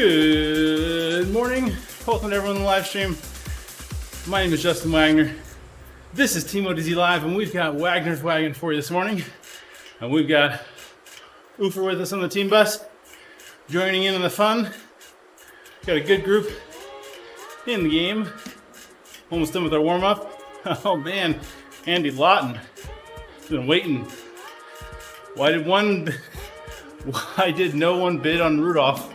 Good morning. Welcome to everyone in the live stream. My name is Justin Wagner. This is TeamODZ Live, and we've got Wagner's Wagon for you this morning. And we've got Oofer with us on the team bus, joining in on the fun. Got a good group in the game. Almost done with our warm-up. Oh man, Andy Lawton. Been waiting. Why did no one bid on Rudolph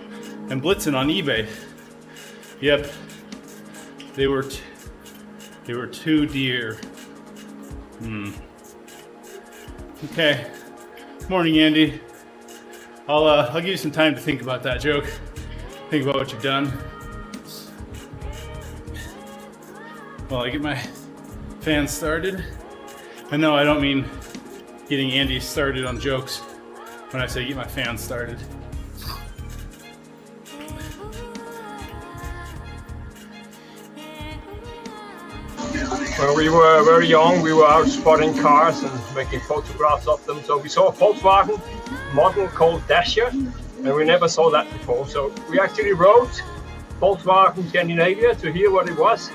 and Blitzen on eBay? Yep, they were too dear. Okay, morning, Andy. I'll give you some time to think about that joke. Think about what you've done. While I get my fans started. And no, I don't mean getting Andy started on jokes when I say get my fans started. When we were very young, we were out spotting cars and making photographs of them. So we saw a Volkswagen model called Dacia, and we never saw that before. So we actually wrote Volkswagen Scandinavia to hear what it was.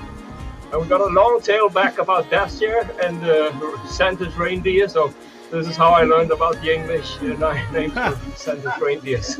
And we got a long tail back about Dacia and Santa's reindeer. So this is how I learned about the English names for Santa's reindeers.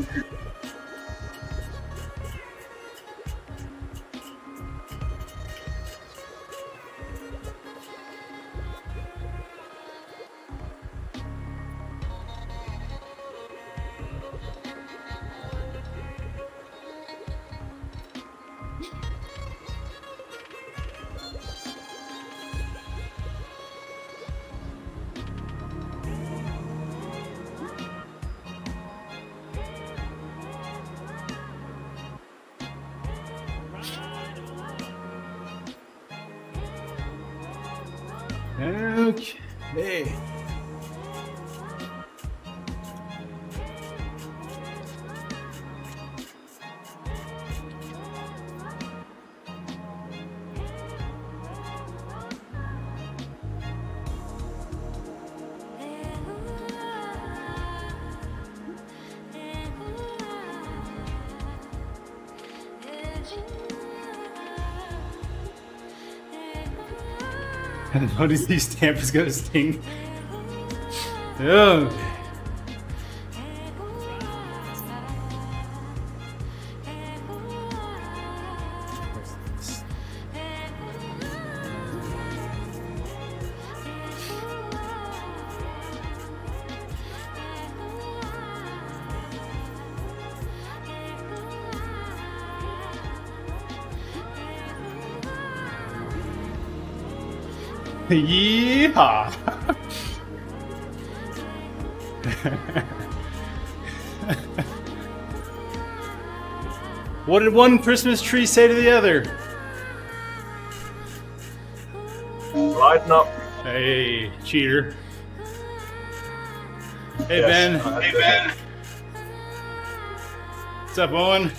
Okay. And what is these stamp is gonna sting? Oh. Yeehaw! What did one Christmas tree say to the other? Lighten up. Hey, cheater. Hey, Yes, Ben. Hey, Ben. What's up, Owen?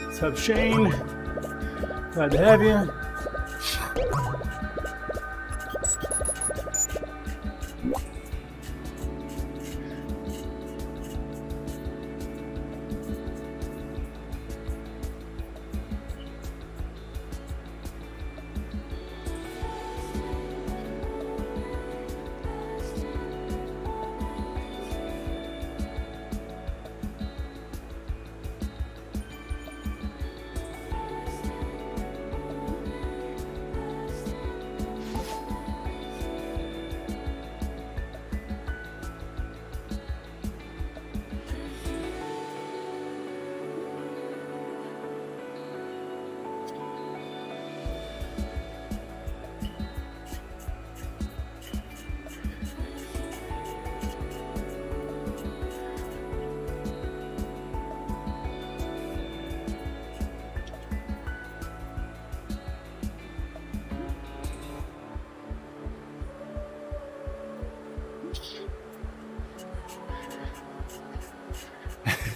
What's up, Shane? Glad to have you.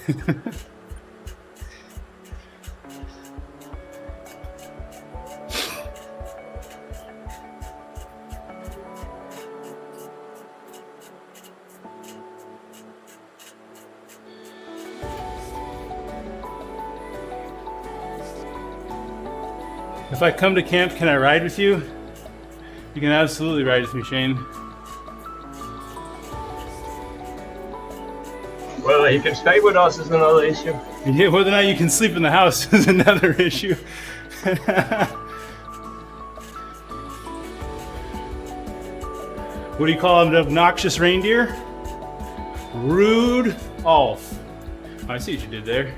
If I come to camp, can I ride with you? You can absolutely ride with me, Shane. Whether he can stay with us is another issue. Yeah, whether or not you can sleep in the house is another issue. What do you call him? An obnoxious reindeer? Rude Alf. Oh, I see what you did there.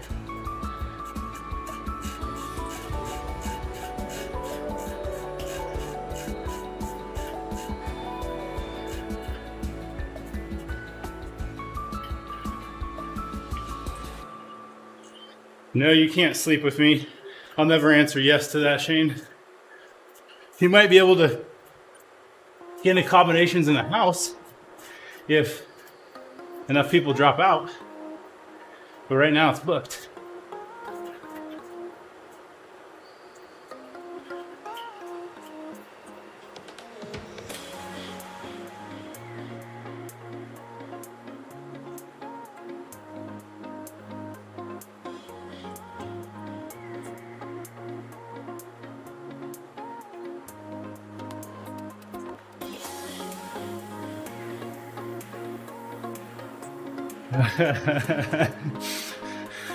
No, you can't sleep with me. I'll never answer yes to that, Shane. You might be able to get into combinations in the house if enough people drop out. But right now it's booked.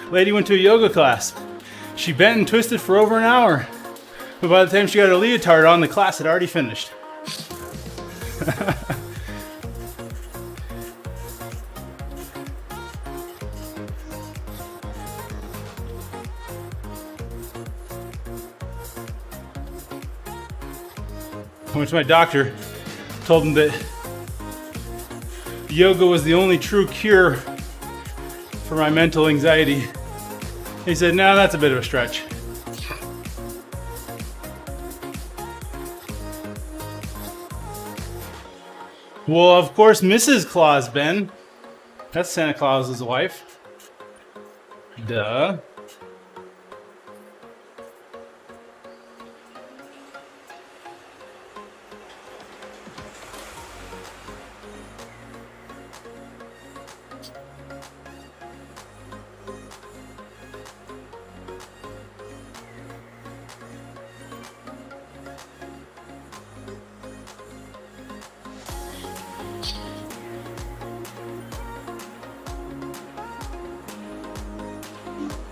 Lady went to a yoga class. She bent and twisted for over an hour. But by the time she got her leotard on, the class had already finished. I went to my doctor, told him that yoga was the only true cure for my mental anxiety. He said, no, that's a bit of a stretch. Well, of course, Mrs. Claus, Ben. That's Santa Claus's wife. Duh.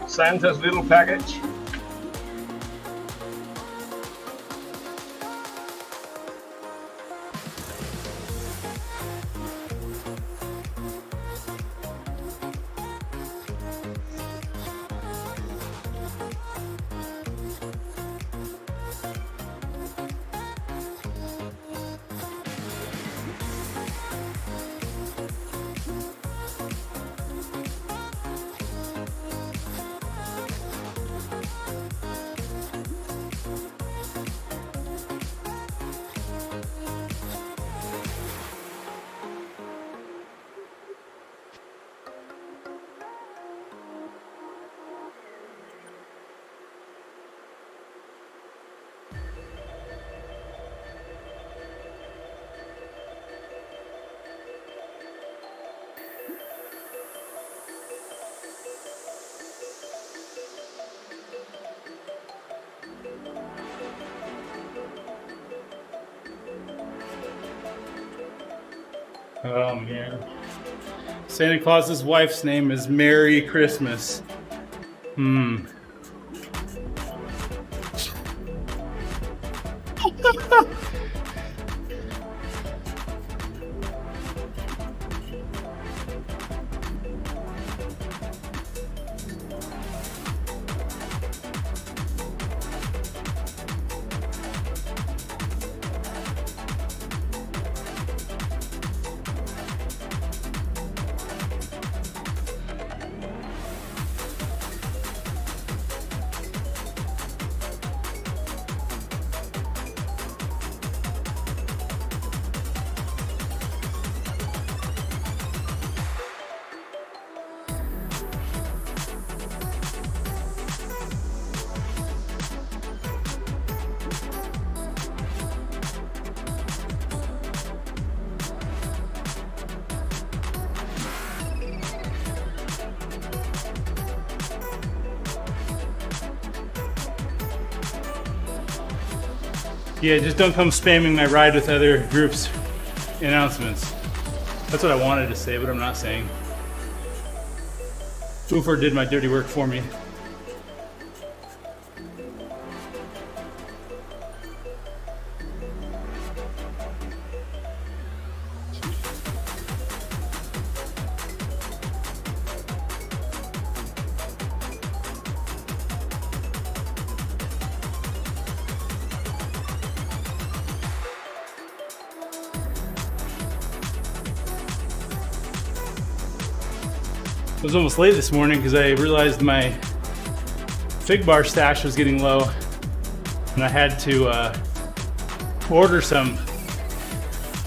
Santa's little package. Oh man. Santa Claus's wife's name is Merry Christmas. Yeah, just don't come spamming my ride with other groups announcements. That's what I wanted to say, but I'm not saying. Ufer did my dirty work for me. I was almost late this morning because I realized my fig bar stash was getting low and I had to order some.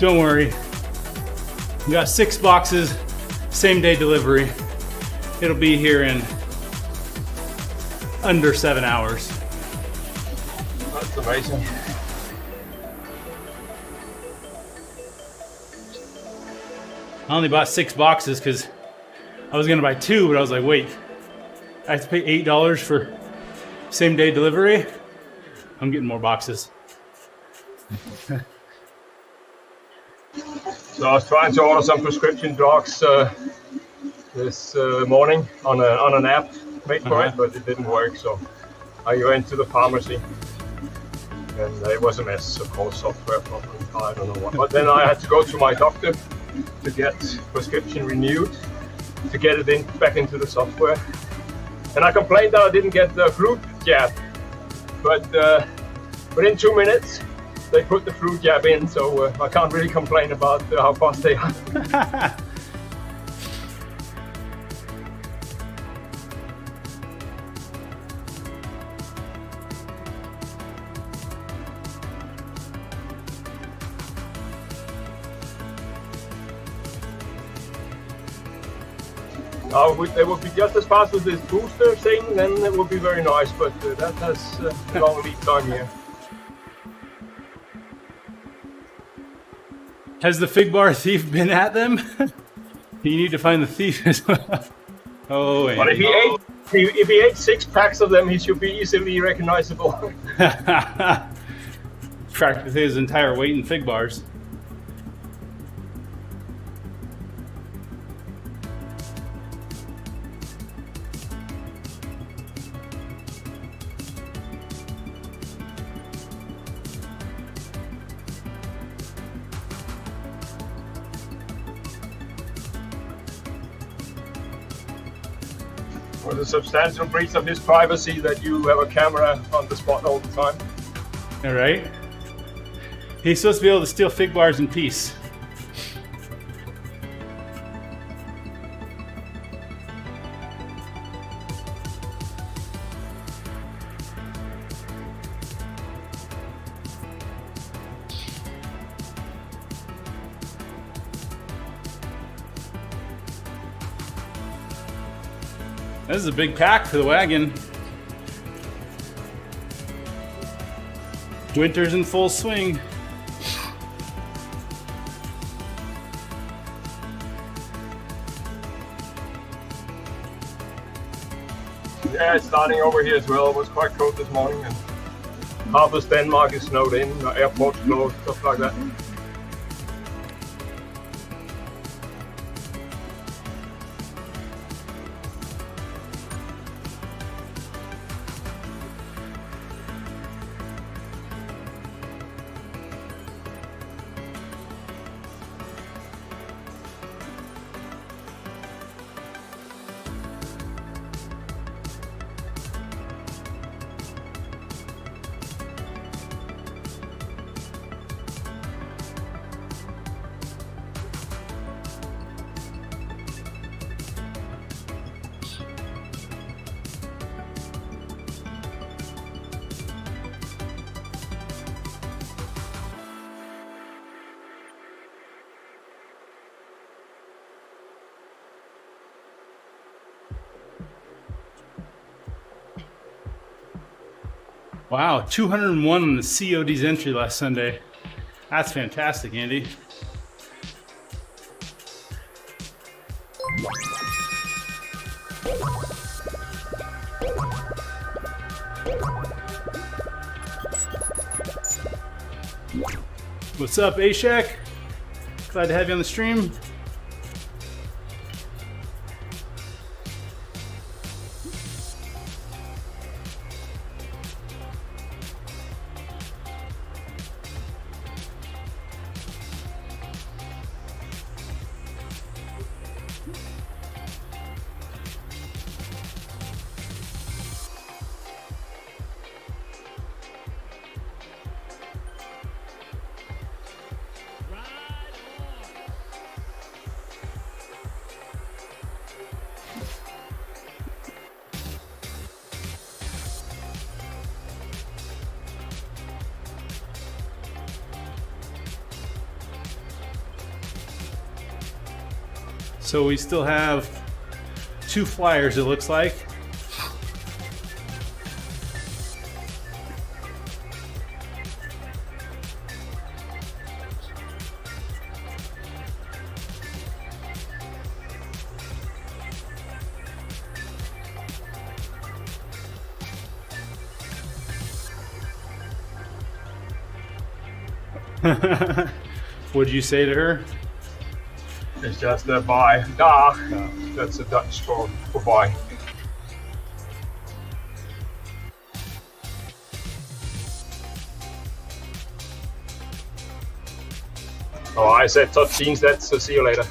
Don't worry, we got 6 boxes, same day delivery. It'll be here in under 7 hours. That's amazing. I only bought 6 boxes because I was gonna buy 2, but I was like, wait, I have to pay $8 for same day delivery? I'm getting more boxes. So I was trying to order some prescription drugs this morning on an app made for it, but it didn't work. So I went to the pharmacy, and it was a mess, of course, software problem. I don't know what. But then I had to go to my doctor to get prescription renewed, to get it back into the software. And I complained that I didn't get the flu jab, but within 2 minutes they put the flu jab in, so I can't really complain about how fast they are. It would be just as fast as this booster thing, then it would be very nice, but that has a long lead time here. Has the fig bar thief been at them? You need to find the thief as well. Oh, but if he ate 6 packs of them, he should be easily recognizable. Practically his entire weight in fig bars. Was a substantial breach of his privacy that you have a camera on the spot all the time. All right. He's supposed to be able to steal fig bars in peace. This is a big pack for the wagon. Winter's in full swing. Yeah, it's starting over here as well. It was quite cold this morning, and half of Denmark is snowed in, the airport's closed, stuff like that. Wow, 201 on the TeamODZ entry last Sunday. That's fantastic, Andy. What's up, Ashak? Glad to have you on the stream. So we still have 2 flyers, it looks like. What'd you say to her? It's just a bye. Dag. That's a Dutch for bye. Oh, I said tot ziens, that's so see you later.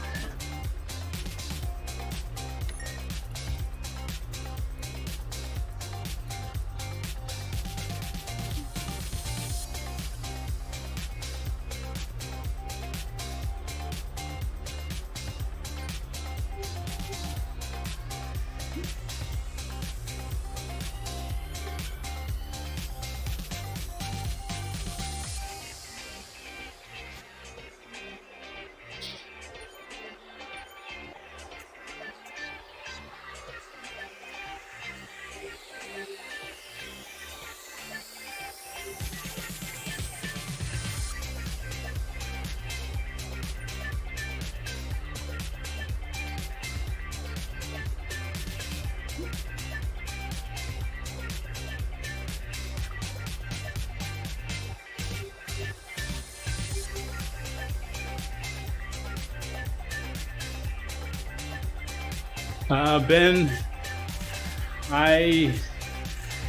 Ben, I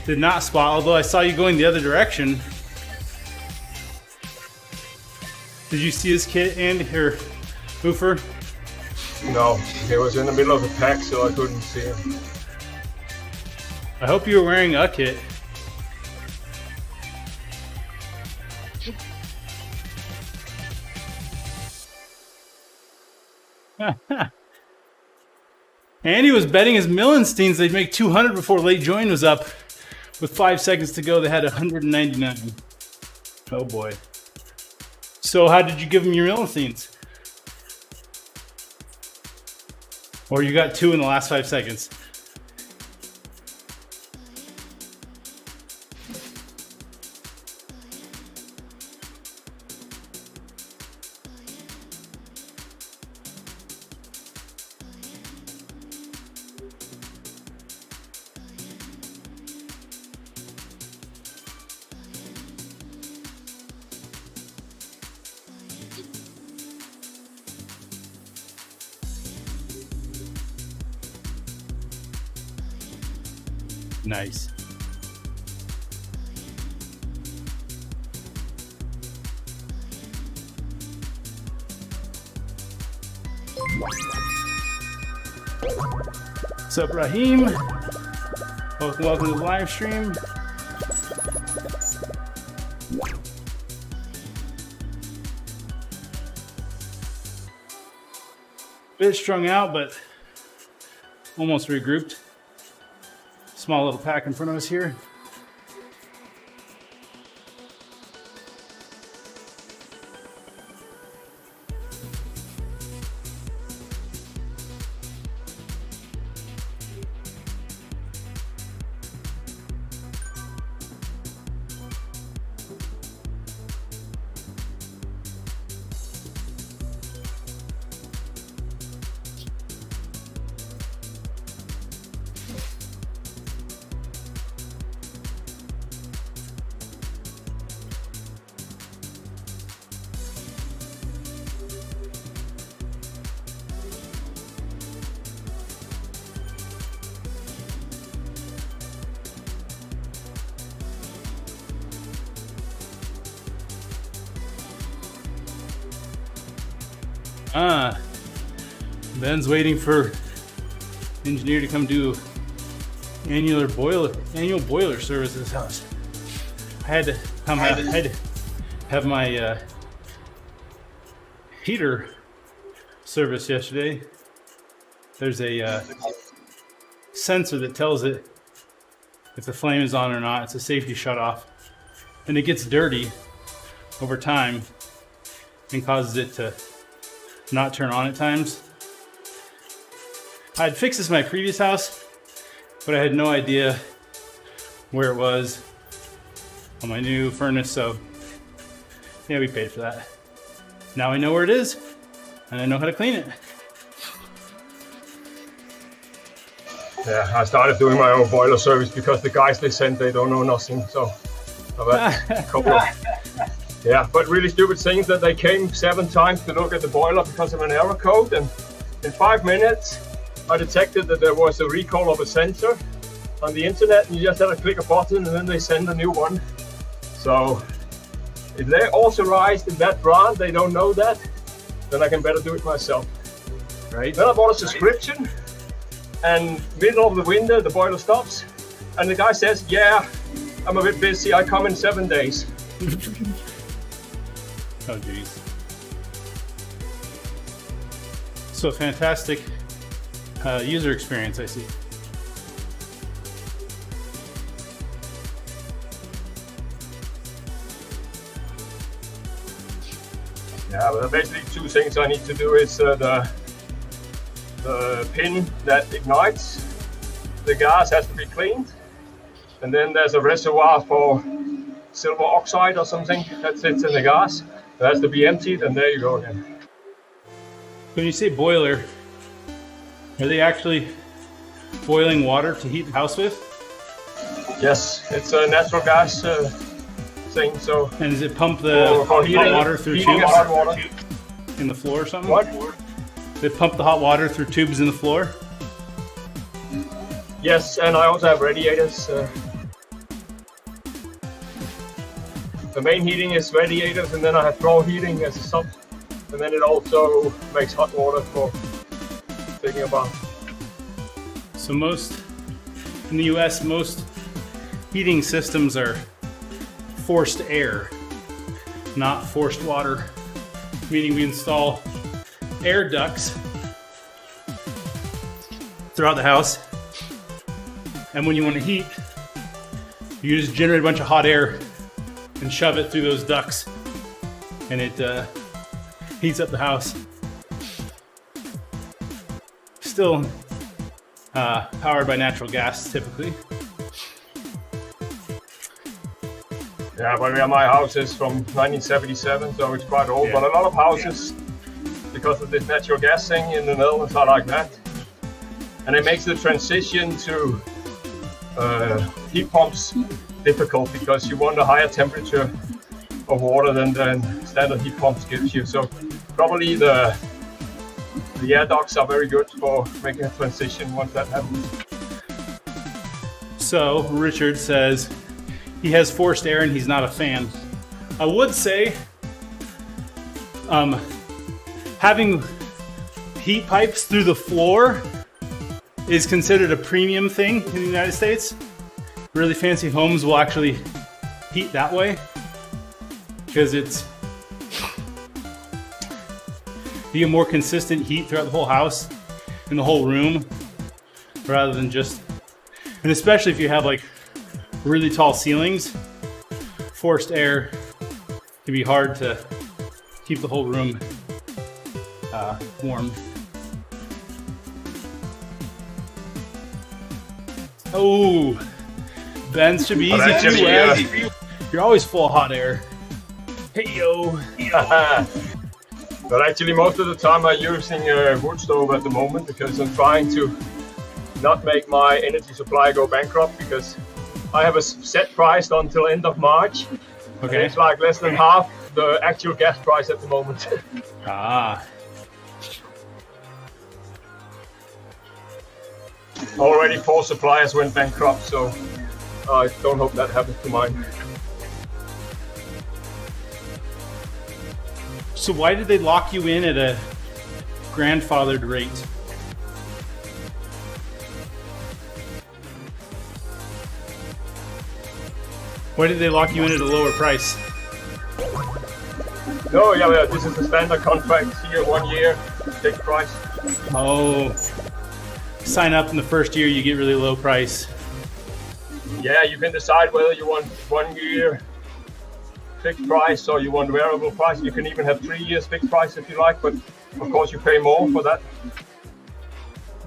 did not spot, although I saw you going the other direction. Did you see his kit and her Oofer? No, he was in the middle of the pack, so I couldn't see him. I hope you were wearing a kit. And he was betting his Millensteins they'd make 200 before late join was up. With 5 seconds to go, they had 199. Oh boy. So how did you give him your Millensteins? Or you got 2 in the last 5 seconds? Nice. What's up, Raheem? Welcome to the live stream. Bit strung out, but almost regrouped. Small little pack in front of us here. Ben's waiting for engineer to come do annual boiler service at his house. I had to have my heater service yesterday. There's a sensor that tells it if the flame is on or not. It's a safety shutoff, and it gets dirty over time and causes it to not turn on at times. I'd fixed this in my previous house, but I had no idea where it was on my new furnace, so yeah, we paid for that. Now I know where it is, and I know how to clean it. Yeah, I started doing my own boiler service because the guys they sent, they don't know nothing. So I've had a couple of, yeah, but really stupid things that they came 7 times to look at the boiler because of an error code, and in 5 minutes I detected that there was a recall of a sensor on the internet, and you just had to click a button and then they send a new one. So if they're authorized in that brand, they don't know that, then I can better do it myself. Right? Then I bought a subscription, and middle of the winter the boiler stops, and the guy says, yeah, I'm a bit busy, I come in 7 days. Oh geez. So fantastic user experience, I see. Yeah, well, basically 2 things I need to do is the pin that ignites the gas has to be cleaned, and then there's a reservoir for silver oxide or something that sits in the gas. It has to be emptied, and there you go again. When you say boiler, are they actually boiling water to heat the house with? Yes, it's a natural gas thing. So. And does it pump the for heating, hot water through heating tubes hot water. in the floor or something? What? They pump the hot water through tubes in the floor? Yes, and I also have radiators. The main heating is radiators, and then I have floor heating as a sub, and then it also makes hot water for taking a bath. So in the US, most heating systems are forced air, not forced water, meaning we install air ducts throughout the house, and when you want to heat, you just generate a bunch of hot air and shove it through those ducts, and it heats up the house. Still powered by natural gas typically. Yeah, but my house is from 1977, so it's quite old. Yeah. But a lot of houses, because of this natural gas thing in the Netherlands, are like that. And it makes the transition to heat pumps difficult, because you want a higher temperature of water than standard heat pumps gives you. So probably the air ducts are very good for making a transition once that happens. So Richard says he has forced air and he's not a fan. I would say having heat pipes through the floor is considered a premium thing in the United States. Really fancy homes will actually heat that way because you get more consistent heat throughout the whole house and the whole room, rather than just, and especially if you have like really tall ceilings, forced air can be hard to keep the whole room warm. Oh, Ben should be easy for you. You're always full of hot air. Hey yo. But actually, most of the time I'm using a wood stove at the moment, because I'm trying to not make my energy supply go bankrupt, because I have a set price until end of March. Okay. And it's like less than half the actual gas price at the moment. Ah. Already 4 suppliers went bankrupt, so I don't hope that happens to mine. So why did they lock you in at grandfathered rate. Why did they lock you in at a lower price? No, yeah, this is the standard contract here, 1 year, fixed price. Oh, sign up in the first year, you get really low price. Yeah, you can decide whether you want 1 year fixed price or you want variable price. You can even have 3 years fixed price if you like, but of course you pay more for that.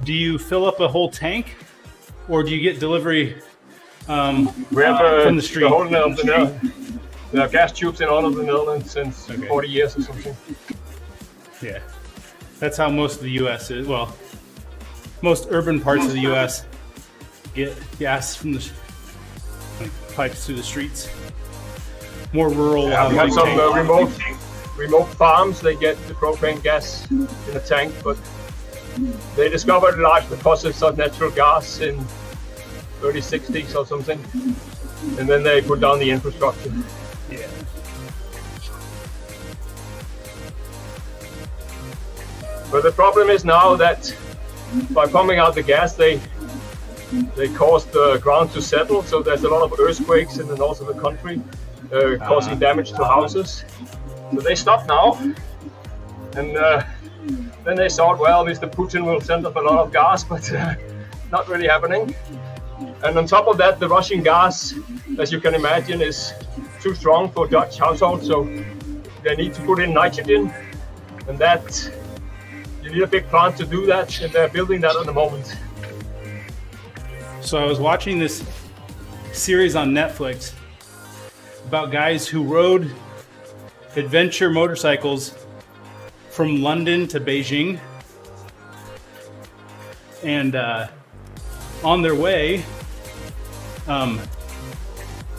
Do you fill up a whole tank, or do you get delivery We have from the street? The whole there are gas tubes in all of the Netherlands since 40 years or something. Yeah, that's how most of the U.S. is. Well, most urban parts of the U.S. get gas from the pipes through the streets. More rural. Yeah, we have some remote farms. They get the propane gas in a tank, but they discovered large deposits of natural gas in early 60s or something, and then they put down the infrastructure. Yeah. But the problem is now that by pumping out the gas, they cause the ground to settle. So there's a lot of earthquakes in the north of the country, causing damage to houses. So they stopped now, and then they thought, well, Mr. Putin will send up a lot of gas, but not really happening. And on top of that, the Russian gas, as you can imagine, is too strong for Dutch households, so they need to put in nitrogen, and that you need a big plant to do that, and they're building that at the moment. So I was watching this series on Netflix about guys who rode adventure motorcycles from London to Beijing, and on their way,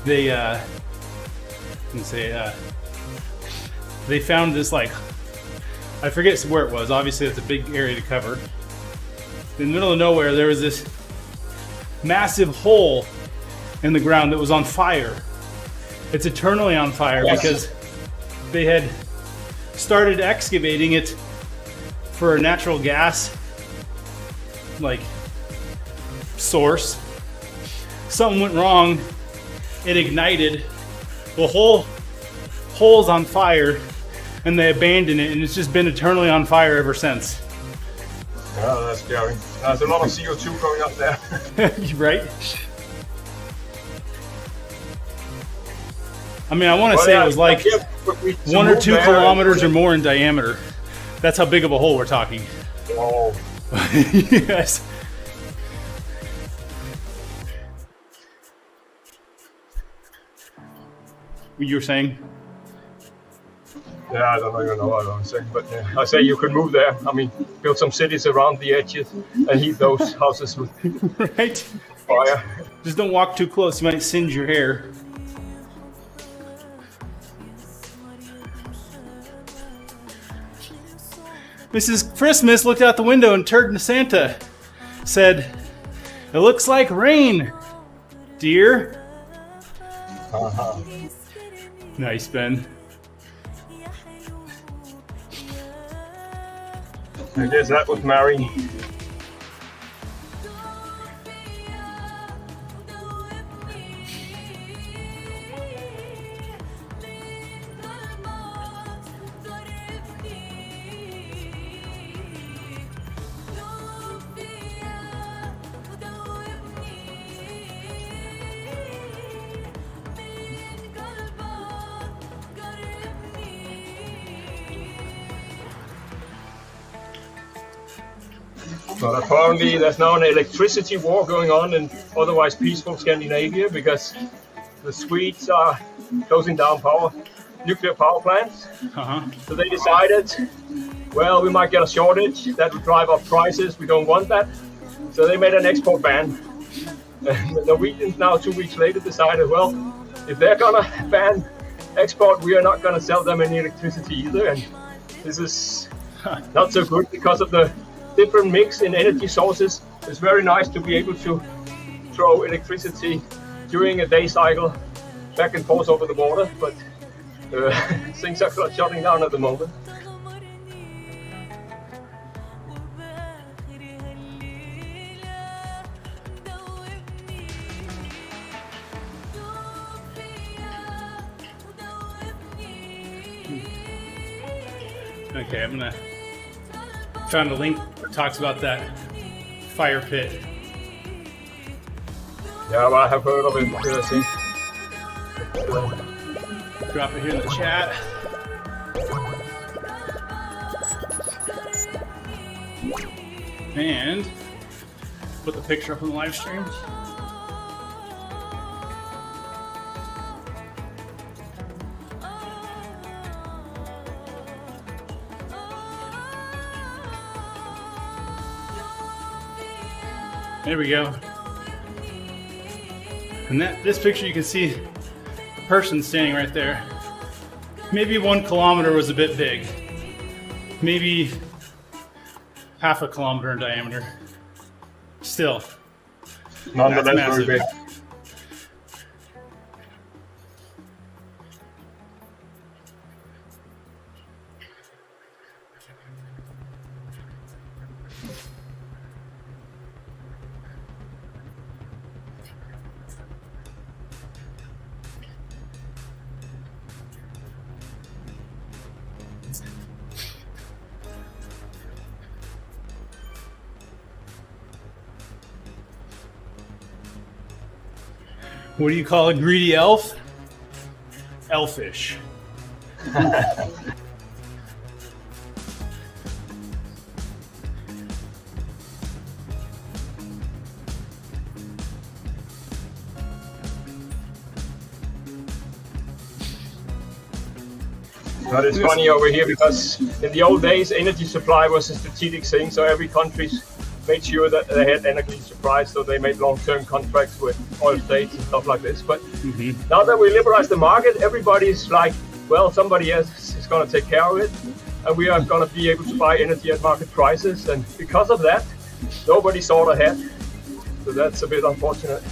they found this, like, I forget where it was. Obviously, it's a big area to cover. In the middle of nowhere, there was this massive hole in the ground that was on fire. It's eternally on fire because they had started excavating it for a natural gas, like, source. Something went wrong. It ignited. The whole hole's on fire, and they abandoned it, and it's just been eternally on fire ever since. Oh, that's scary. There's a lot of CO2 going up there. Right? I mean, I want to say it was like 1 or 2 kilometers or more in diameter. That's how big of a hole we're talking. Whoa. Yes. You were saying? Yeah, I don't even know what I'm saying, but I say you could move there. I mean, build some cities around the edges and heat those houses with right? fire. Just don't walk too close, you might singe your hair. Mrs. Christmas looked out the window and turned to Santa. Said, "It looks like rain, dear." Uh-huh. Nice, Ben. I guess that was Mary. But apparently there's now an electricity war going on in otherwise peaceful Scandinavia because the Swedes are closing down nuclear power plants. So they decided, well, we might get a shortage that will drive up prices. We don't want that. So they made an export ban. And the Norwegians now 2 weeks later decided, well, if they're gonna ban export, we are not gonna sell them any electricity either. And this is not so good because of the different mix in energy sources. It's very nice to be able to throw electricity during a day cycle back and forth over the border, but things are shutting down at the moment. Okay, I'm gonna found a link that talks about that fire pit. Yeah, well, I have heard of it. I think. Drop it here in the chat. And put the picture up on the live stream. There we go. And this picture, you can see a person standing right there. Maybe 1 kilometer was a bit big. Maybe half a kilometer in diameter. Still, Nonetheless, that's very big. What do you call a greedy elf? Elfish. But it's funny over here because in the old days, energy supply was a strategic thing. So every country made sure that they had energy supply, so they made long-term contracts with oil states and stuff like this. But now that we liberalize the market, everybody's like, well, somebody else is going to take care of it, and we are going to be able to buy energy at market prices. And because of that, nobody thought ahead. So that's a bit unfortunate.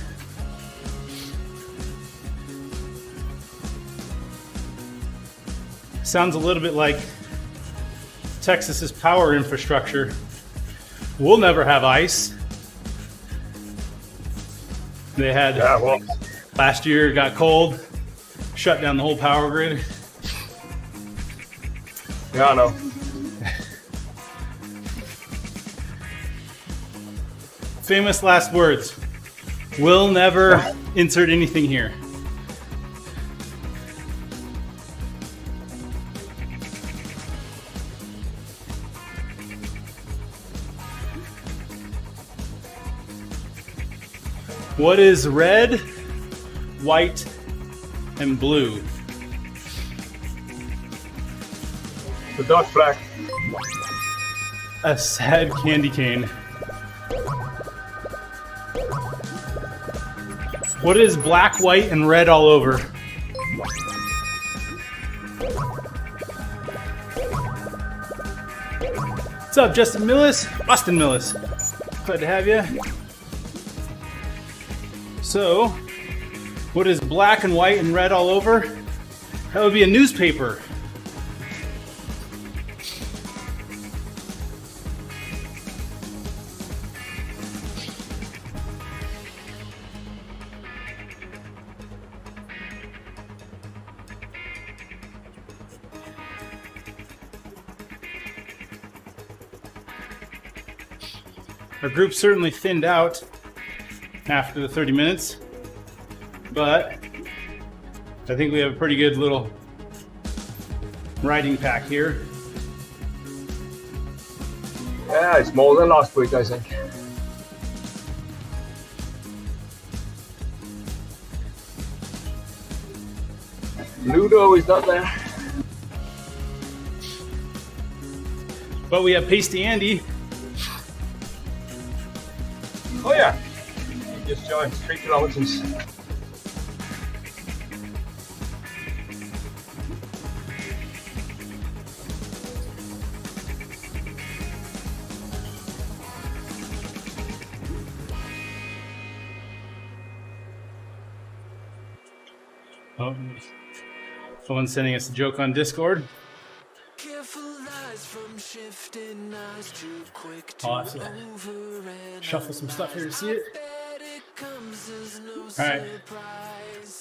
Sounds a little bit like Texas's power infrastructure. We'll never have ice. They had, last year it got cold, shut down the whole power grid. Yeah, I know. Famous last words. We'll never insert anything here. What is red, white, and blue? The Dutch flag. A sad candy cane. What is black, white, and red all over? What's up, Justin Millis? Austin Millis. Glad to have you. So, what is black and white and red all over? That would be a newspaper. Our group certainly thinned out after the 30 minutes, but I think we have a pretty good little riding pack here. Yeah, it's more than last week, I think. Ludo is not there. But we have Pasty Andy. Oh yeah, he just joined 3 kilometers. Oh, someone's sending us a joke on Discord. I'll have to shuffle some stuff here to see it. All right,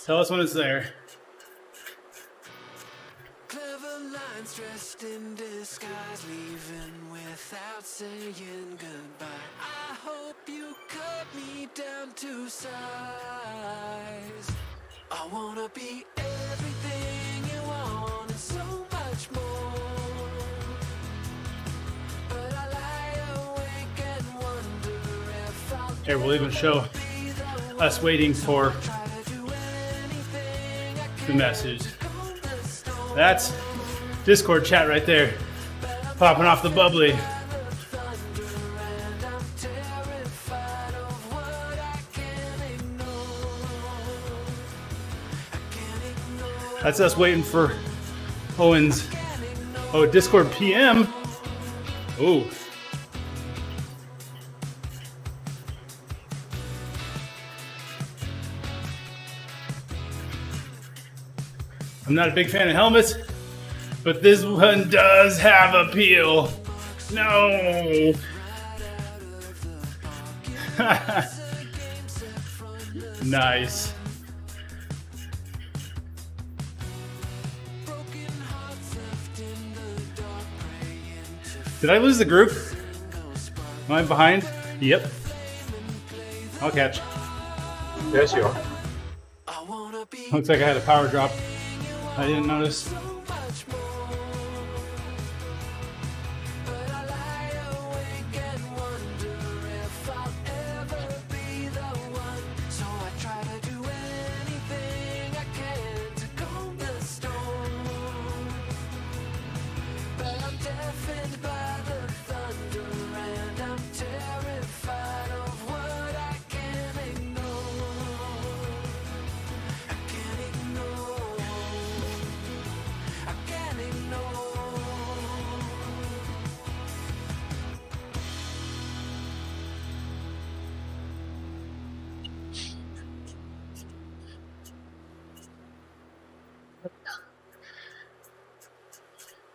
tell us when it's there. minds dressed in disguise, leaving without saying goodbye. I hope you cut me down to size. I wanna be everything you want and so much more. But I lie awake and wonder if I'll Here, we'll even show us waiting for the message. That's Discord chat right there, popping off the bubbly. That's us waiting for Owen's. Oh, Discord PM. Ooh. I'm not a big fan of helmets, but this one does have appeal. No. Nice. Did I lose the group? Am I behind? Yep. I'll catch. Yes, you are. Looks like I had a power drop. I didn't notice.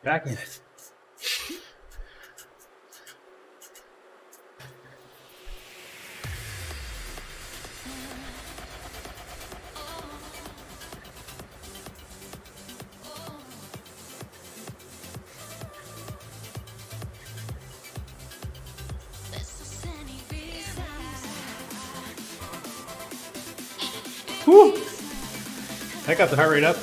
Back in it. Woo! That got the heart rate up.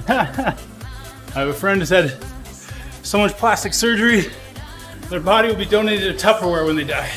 I have a friend who's had so much plastic surgery, their body will be donated to Tupperware when they die.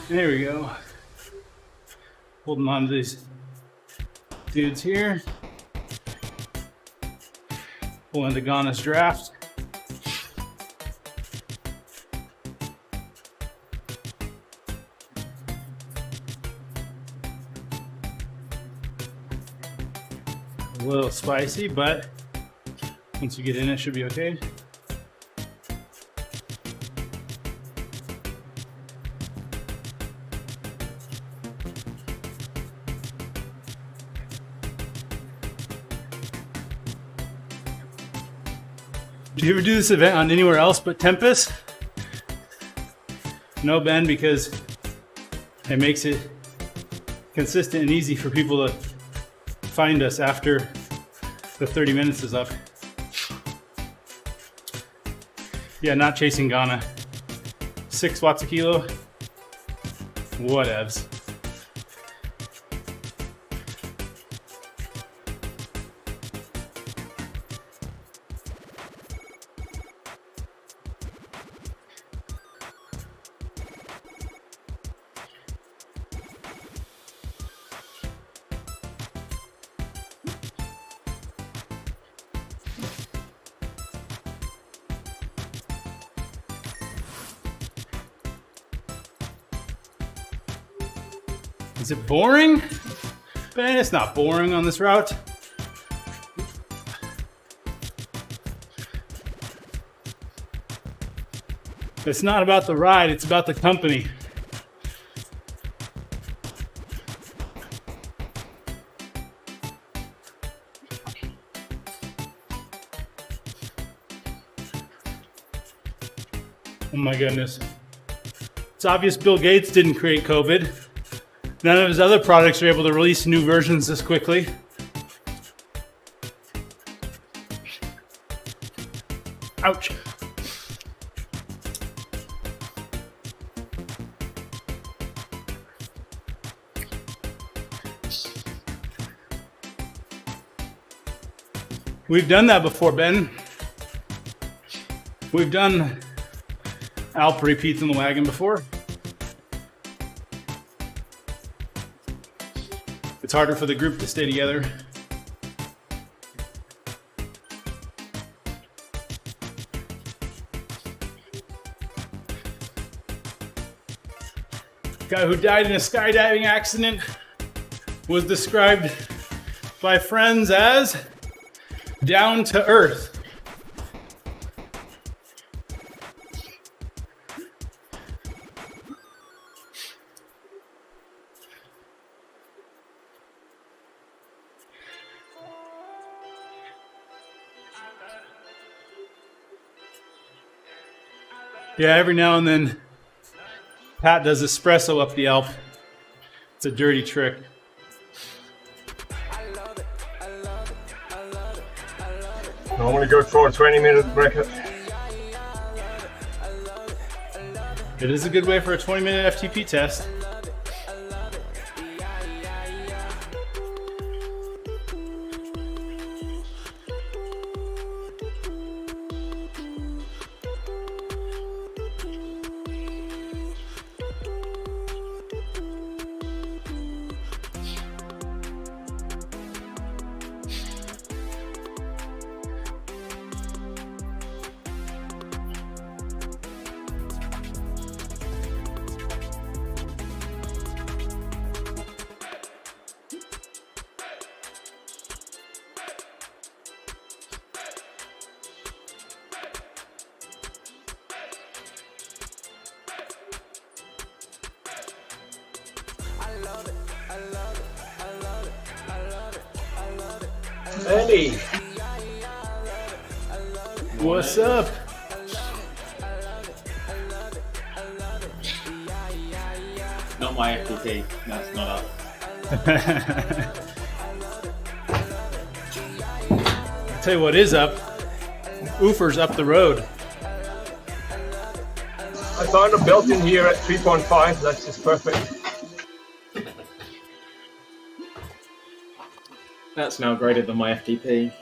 There we go. Holding on to these dudes here. Pulling the Ghana's draft. little spicy, but once you get in, it should be okay. Do you ever do this event on anywhere else but Tempest? No, Ben, because it makes it consistent and easy for people to find us after the 30 minutes is up. Yeah, not chasing Ghana. 6 watts a kilo. Whatevs. Is it boring? Ben, it's not boring on this route. It's not about the ride, it's about the company. Oh my goodness. It's obvious Bill Gates didn't create COVID. None of his other products are able to release new versions this quickly. Ouch. We've done that before, Ben. We've done Alp repeats in the wagon before. It's harder for the group to stay together. Guy who died in a skydiving accident was described by friends as down to earth. Yeah, every now and then Pat does espresso up the Alp. It's a dirty trick. Normally go for a 20-minute record. It is a good way for a 20-minute FTP test. Andy, What's up? Not my FTP, that's not up. I'll tell you what is up. Oofer's up the road. I found a built-in here at 3.5. That's just perfect. That's now greater than my FTP.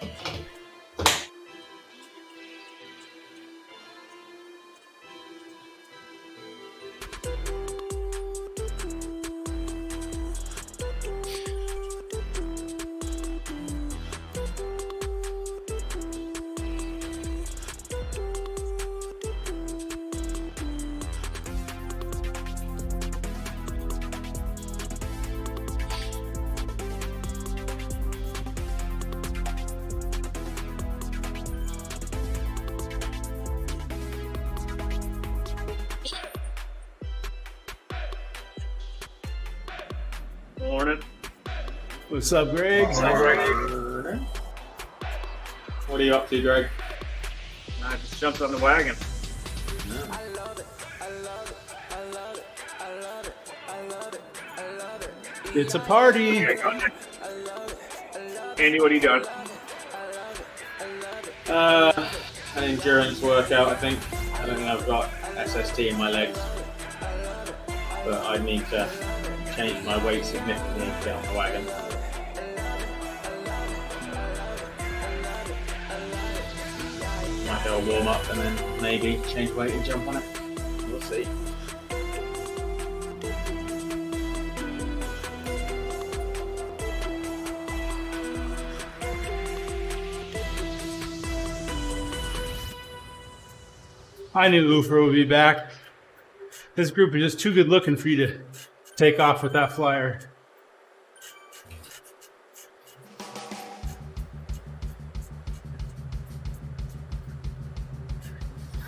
Morning. What's up, Greg? What are you up to, Greg? I just jumped on the wagon. It's a party. Andy, what are you doing? An endurance workout, I think. I don't think I've got SST in my legs, but I need to change my weight significantly to get on the wagon. Might go warm up and then maybe change weight and jump on it. We'll see. I knew Ufer would be back. This group is just too good looking for you to take off with that flyer.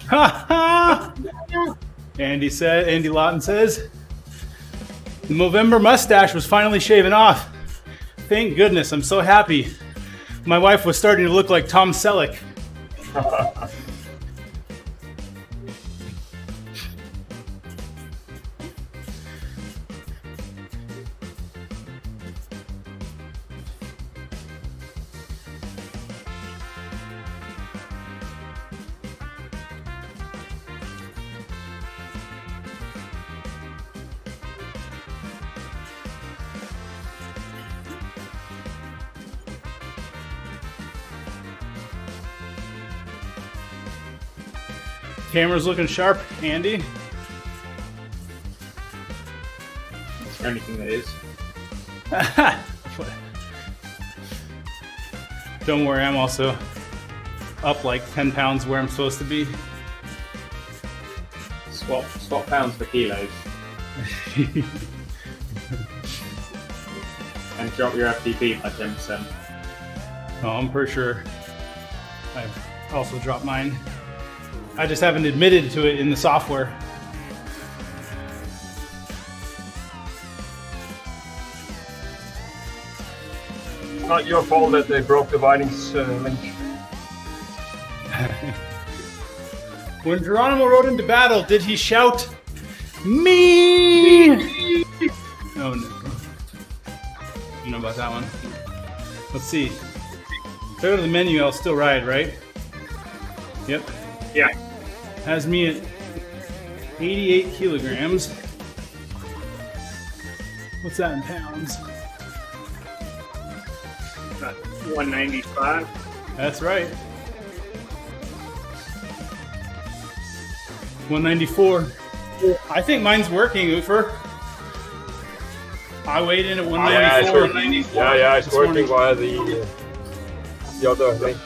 Ha ha! Andy Lawton says, the Movember mustache was finally shaven off. Thank goodness, I'm so happy. My wife was starting to look like Tom Selleck. Camera's looking sharp, Andy. For anything that is. Don't worry, I'm also up like 10 pounds where I'm supposed to be. Swap pounds for kilos. And drop your FTP by 10%. Oh, I'm pretty sure I've also dropped mine. I just haven't admitted to it in the software. Not your fault that they broke the Vikings link. When Geronimo rode into battle, did he shout, "Me"? Oh no. You know about that one. Let's see. If I go to the menu, I'll still ride, right? Yep. Yeah. Has me at 88 kilograms. What's that in pounds? 195. That's right. 194. I think mine's working, Ufer. I weighed in at 194. Yeah, it's This working morning. via the other link.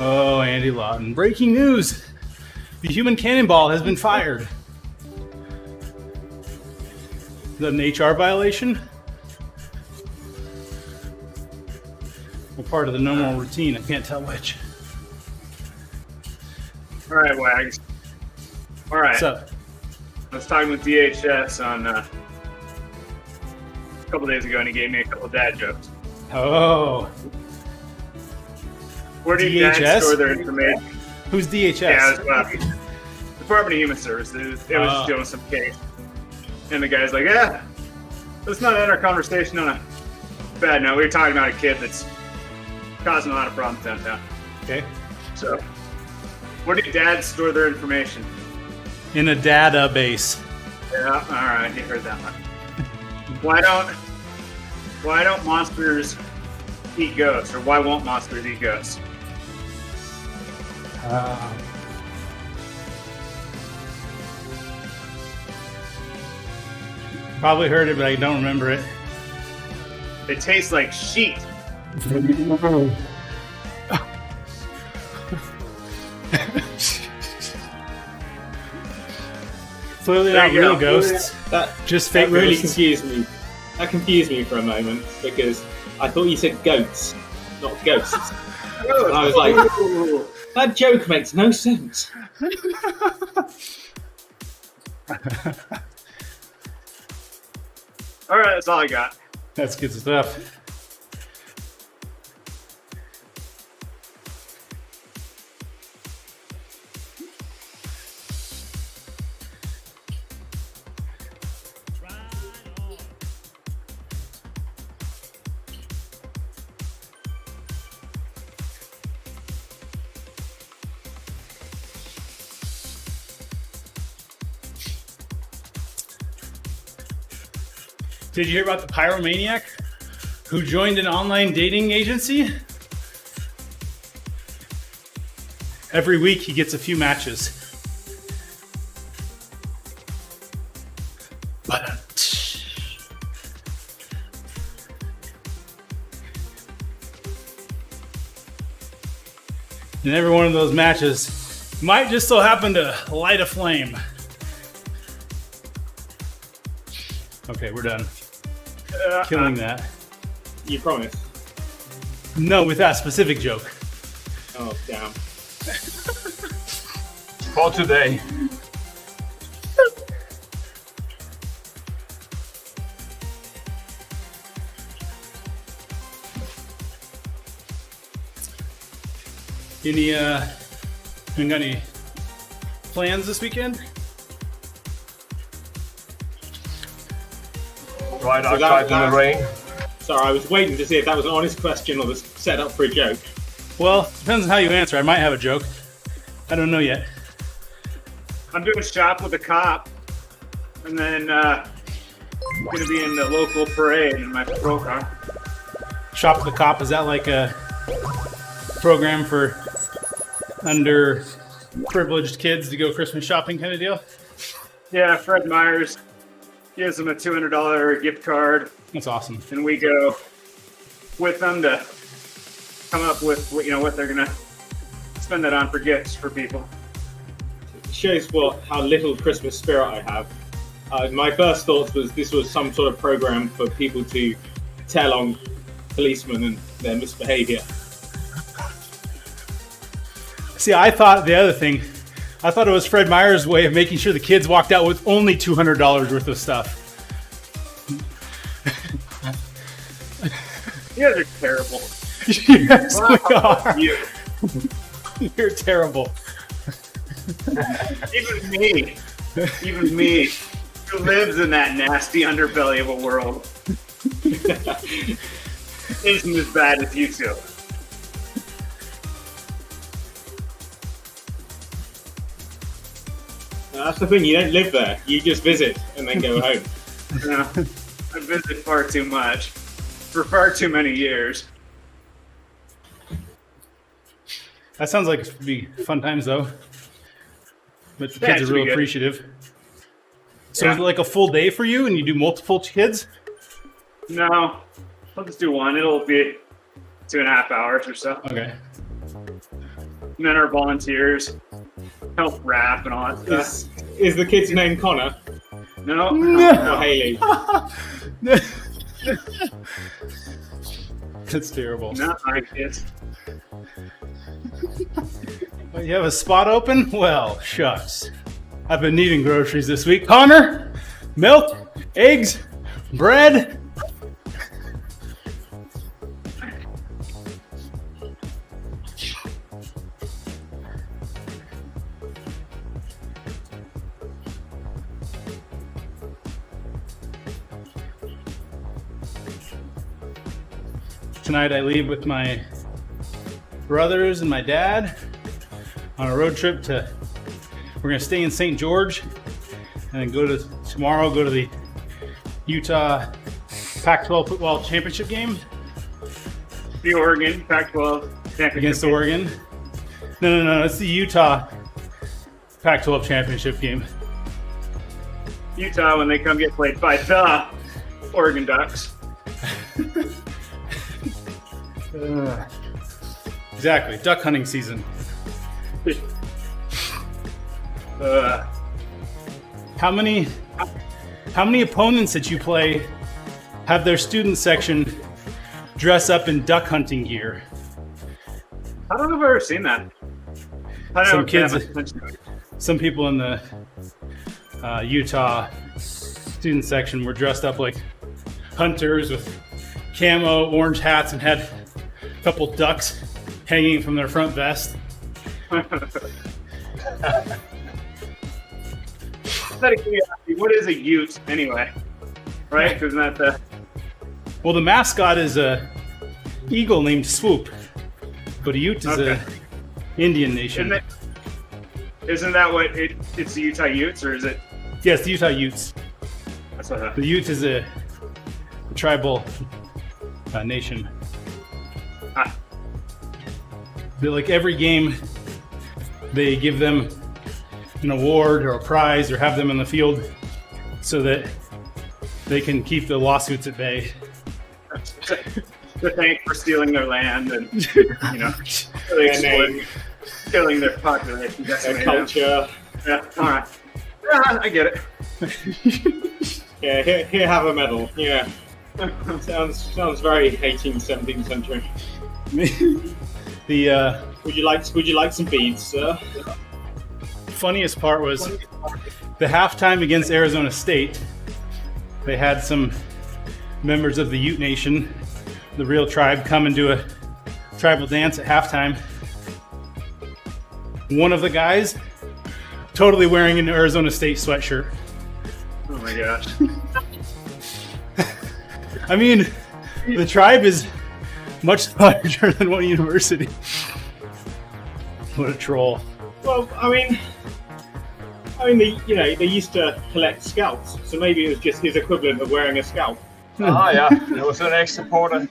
Oh, Andy Lawton. Breaking news! The human cannonball has been fired. Is that an HR violation? Or part of the normal routine? I can't tell which. All right, Wags. All right. What's up? I was talking with DHS on a couple days ago, and he gave me a couple dad jokes. Oh. Where do DHS? dads store their information? Who's DHS? Yeah, it was, Department of Human Services. It was doing some case. And the guy's like, yeah, let's not end our conversation on a bad note. We were talking about a kid that's causing a lot of problems downtown. Okay. So, where do dads store their information? In a database. Yeah, all right, you heard that one. Why don't monsters eat ghosts, or why won't monsters eat ghosts? Probably heard it, but I don't remember it. It tastes like sheet. Clearly There not you real go. ghosts, That just fake that really ghosts. confused me. That confused me for a moment because I thought you said goats, not ghosts. And I was like, Ooh. that joke makes no sense. All right, that's all I got. That's good stuff. Did you hear about the pyromaniac who joined an online dating agency? Every week he gets a few matches. And every one of those matches might just so happen to light a flame. Okay, we're done. Killing that. You promise? No, with that specific joke. Oh, damn. For today. You got any plans this weekend? Right So outside in that- the rain. Sorry, I was waiting to see if that was an honest question or was set up for a joke. Well, depends on how you answer. I might have a joke. I don't know yet. I'm doing shop with a cop, and then gonna be in the local parade in my pro car. Shop with the Cop, is that like a program for underprivileged kids to go Christmas shopping kind of deal? Yeah, Fred Myers gives them a $200 gift card, That's awesome. and we go with them to come up with what they're gonna spend that on for gifts for people. It shows how little Christmas spirit I have. My first thoughts was this was some sort of program for people to tell on policemen and their misbehavior. See, I thought the other thing, I thought it was Fred Meyer's way of making sure the kids walked out with only $200 worth of stuff. You guys are terrible. Yes, we are. You. You're terrible. Even me, who lives in that nasty underbelly of a world, isn't as bad as you two. Now, that's the thing, you don't live there. You just visit and then go home. No, I visit far too much for far too many years. That sounds like it would be fun times though. But the Yeah, it kids are should be real good. appreciative. So Yeah. is it like a full day for you and you do multiple kids? No, I'll just do one. It'll be 2.5 hours or so. Okay. And then our volunteers help wrap and all that stuff. Is the kid's name Connor No, or Haley? That's terrible. not my kids. Well, you have a spot open? Well, shucks. I've been needing groceries this week. Connor, milk, eggs, bread. Tonight I leave with my brothers and my dad on a road trip to, we're gonna stay in St. George and then go to the Utah Pac-12 football championship game The Oregon Pac-12 championship against game. Oregon. No, it's the Utah Pac-12 championship game. Utah when they come get played by the Oregon Ducks. Exactly, duck hunting season. How many opponents that you play have their student section dress up in duck hunting gear? I don't know if I've ever seen that. I Some don't kids, know. some people in the Utah student section were dressed up like hunters with camo orange hats and had a couple ducks hanging from their front vest. Out of curiosity, what is a Ute anyway? Right? Isn't that the? Well, the mascot is a eagle named Swoop, but a Ute is a Indian nation. Isn't that what it's the Utah Utes, or is it? Yes, the Utah Utes. That's what. The Ute is a tribal nation. Ah. Like every game, they give them an award or a prize or have them in the field so that they can keep the lawsuits at bay. To thank for stealing their land and killing their population, Their culture. Yeah, all right. Yeah, I get it. Yeah, here have a medal. Yeah. Sounds very 18th, 17th century. Would you like some beads, sir? Funniest part was the halftime against Arizona State. They had some members of the Ute Nation, the real tribe, come and do a tribal dance at halftime. One of the guys totally wearing an Arizona State sweatshirt. Oh my gosh. I mean, the tribe is much larger than one university. What a troll. Well, I mean, they used to collect scalps, so maybe it was just his equivalent of wearing a scalp. Yeah, it was an ex-supporter.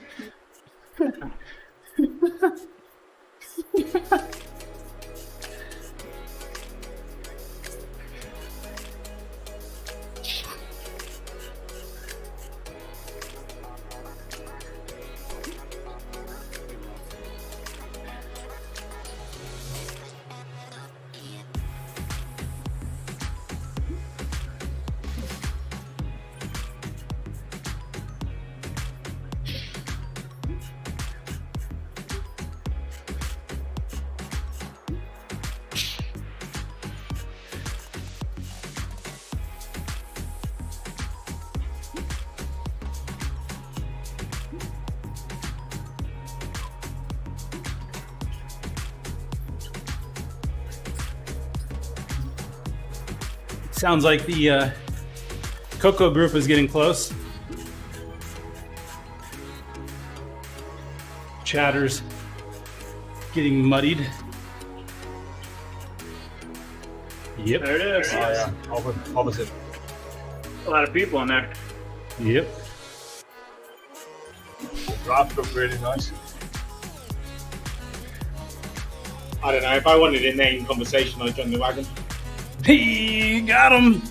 Sounds like the Coco group is getting close. Chatter's getting muddied. Yep. There it is. Oh yeah, opposite. A lot of people in there. Yep. Draft looked really nice. I don't know, if I wanted a name conversation, I'd join the Wagon. He got him.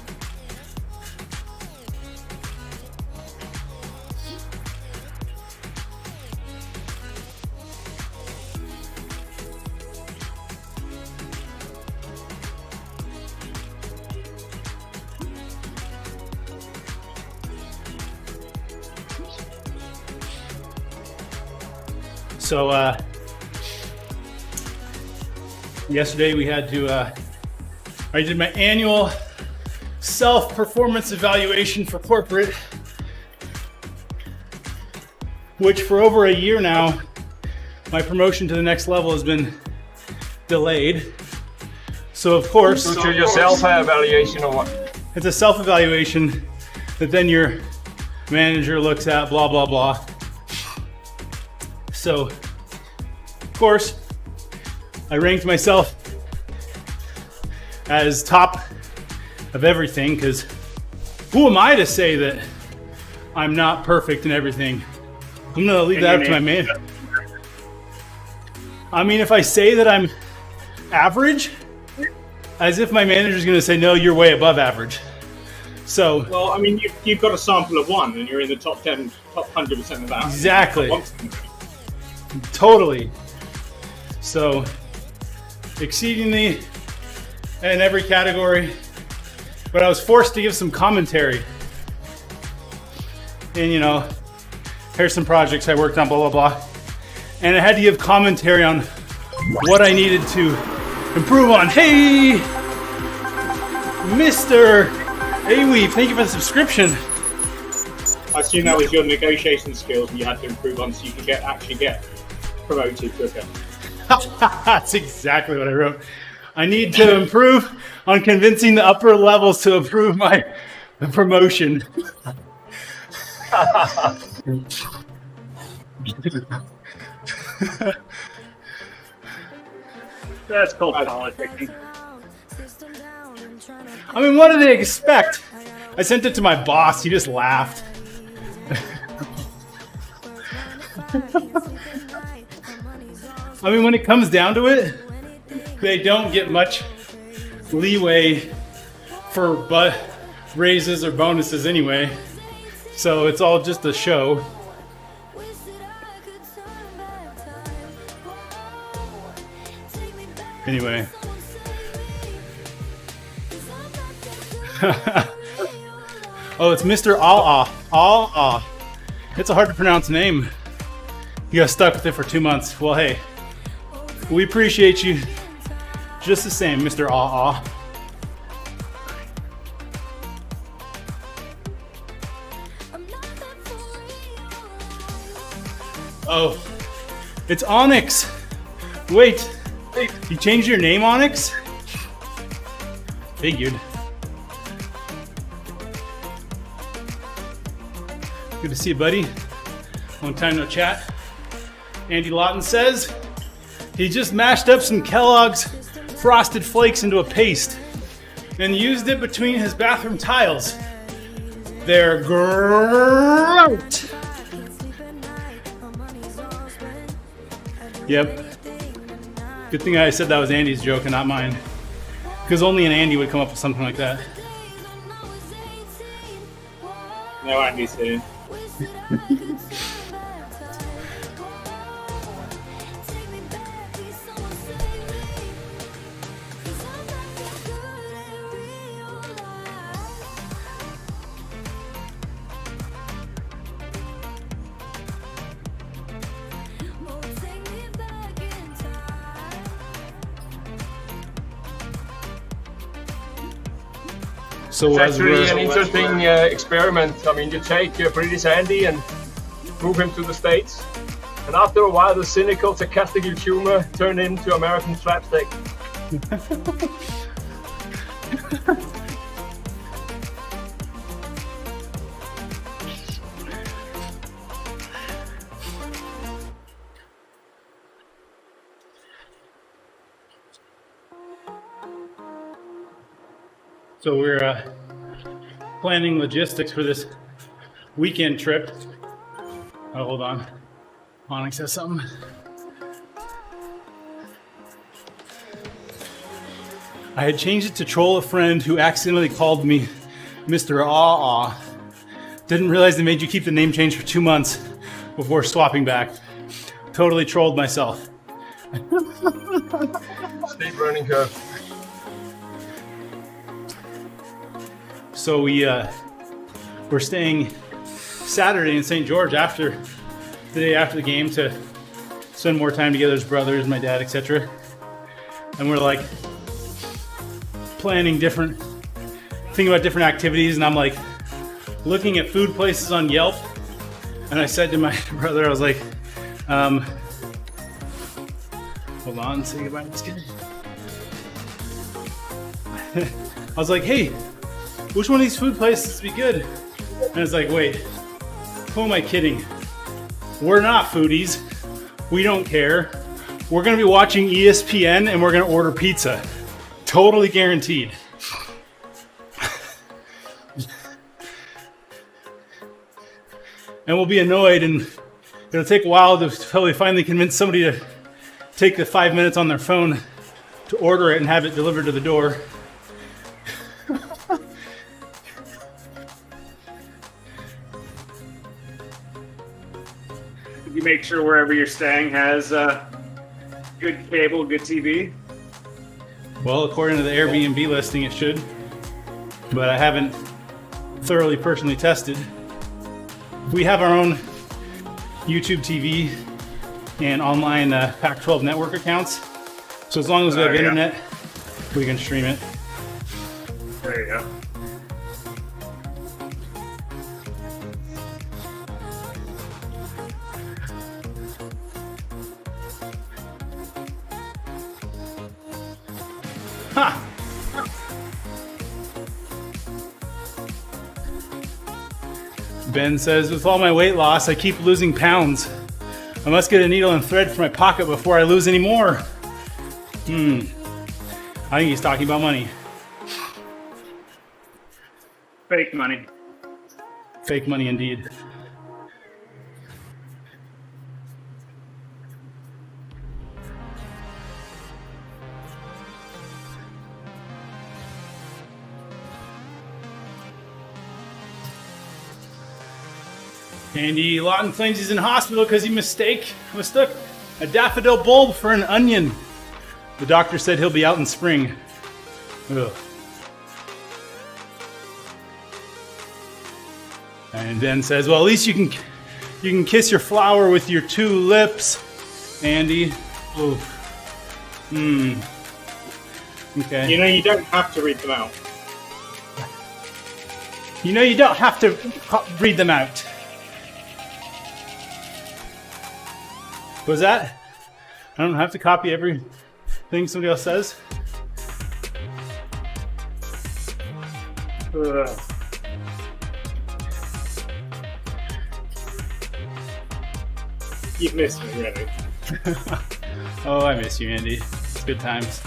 So yesterday we had to I did my annual self-performance evaluation for corporate, which for over a year now, my promotion to the next level has been delayed. So of course, So to your self-evaluation or what? it's a self-evaluation that then your manager looks at, blah, blah, blah. So, of course, I ranked myself as top of everything, because who am I to say that I'm not perfect in everything? I'm gonna leave that up to my manager. I mean, if I say that I'm average, as if my manager's gonna say, no, you're way above average. So, Well, I mean, you've got a sample of one, and you're in the top 10, top 100% of that. exactly, totally. So, exceedingly in every category, but I was forced to give some commentary. And you know, here's some projects I worked on, blah, blah, blah. And I had to give commentary on what I needed to improve on. Hey, Mr. Aweave, thank you for the subscription. I assume that was your negotiation skills you had to improve on so you could actually get promoted quicker. That's exactly what I wrote. I need to improve on convincing the upper levels to approve my promotion. That's called politicking. I mean, what do they expect? I sent it to my boss. He just laughed. I mean, when it comes down to it, they don't get much leeway for raises or bonuses anyway. So it's all just a show. Anyway. Oh, it's Mr. Ah. It's a hard to pronounce name. You got stuck with it for 2 months. Well, hey, we appreciate you just the same, Mr. Ah. Oh, it's Onyx. Wait, you changed your name, Onyx? Figured. Good to see you, buddy. Long time no chat. Andy Lawton says he just mashed up some Kellogg's Frosted Flakes into a paste and used it between his bathroom tiles. They're great. Yep. Good thing I said that was Andy's joke and not mine. Because only an Andy would come up with something like that. No, Andy's here. So It's actually an interesting experiment. I mean, you take British Andy and move him to the States, and after a while, the cynical, sarcastic humor turned into American slapstick. So we're planning logistics for this weekend trip. Oh, hold on. Onyx has something. I had changed it to troll a friend who accidentally called me Mr. Ah. Didn't realize they made you keep the name change for 2 months before swapping back. Totally trolled myself. Steep learning curve. So we're staying Saturday in St. George the day after the game to spend more time together as brothers, my dad, etc. And we're like thinking about different activities, and I'm like looking at food places on Yelp, and I said to my brother, I was like, hold on, say goodbye to this kid. I was like, hey, which one of these food places would be good? And it's like, wait, who am I kidding? We're not foodies. We don't care. We're gonna be watching ESPN and we're gonna order pizza. Totally guaranteed. And we'll be annoyed, and it'll take a while to probably finally convince somebody to take the 5 minutes on their phone to order it and have it delivered to the door. You make sure wherever you're staying has good cable, good TV. Well, according to the Airbnb listing, it should. but I haven't thoroughly personally tested. We have our own YouTube TV and online Pac-12 network accounts. So as long as we have internet, we can stream it. There you go. Ha! Ben says, with all my weight loss, I keep losing pounds. I must get a needle and thread for my pocket before I lose any more. I think he's talking about money. Fake money. Fake money indeed. Andy Lawton claims he's in hospital because he mistook a daffodil bulb for an onion. The doctor said he'll be out in spring. Ugh. And Ben says, well, at least you can kiss your flower with your 2 lips, Andy. Ooh. Okay. You know, you don't have to read them out. You know, you don't have to read them out. What was that? I don't have to copy everything somebody else says. You've missed me, really. Oh, I miss you, Andy. It's good times.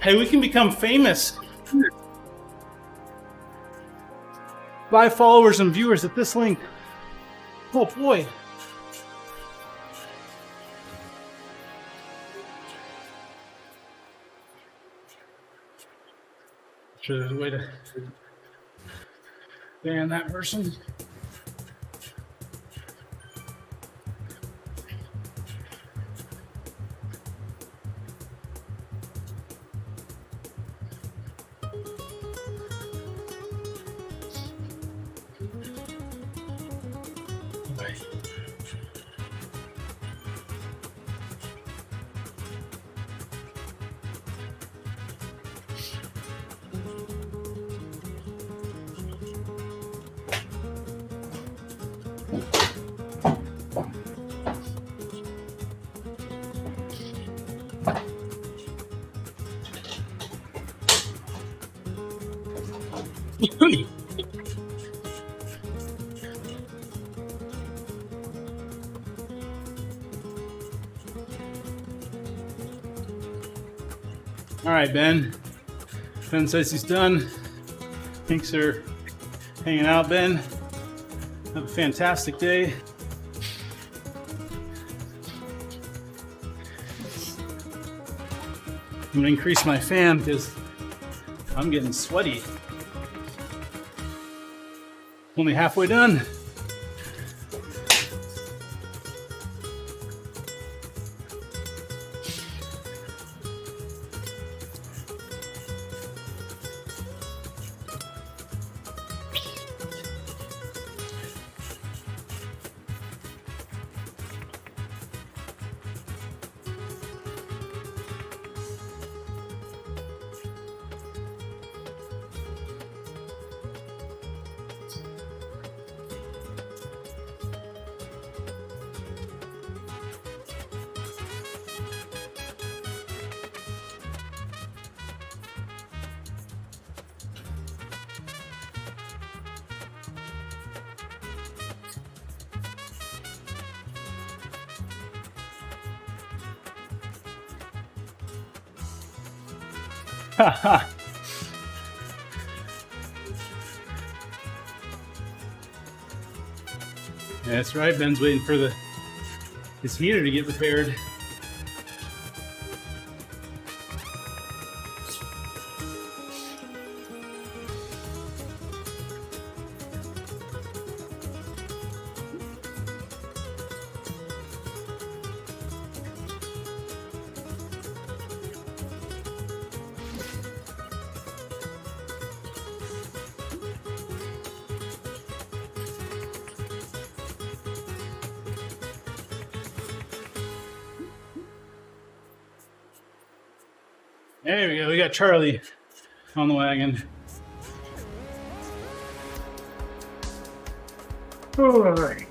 Hey, we can become famous. Buy followers and viewers at this link. Oh boy. Sure, there's a way to ban that person. All right, Ben. Ben says he's done. Thanks for hanging out, Ben. Have a fantastic day. I'm gonna increase my fan because I'm getting sweaty. Only halfway done. That's right. Ben's waiting for his heater to get repaired. There we go. We got Charlie on the wagon. Alright.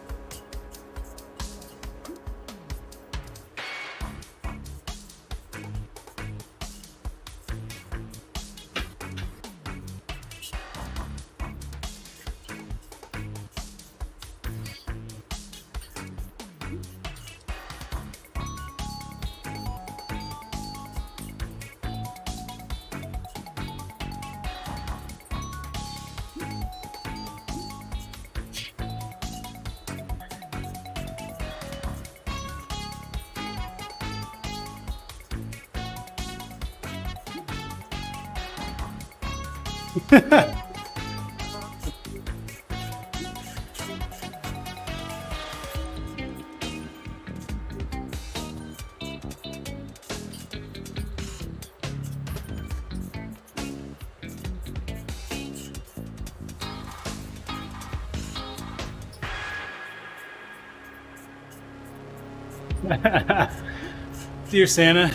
Dear Santa,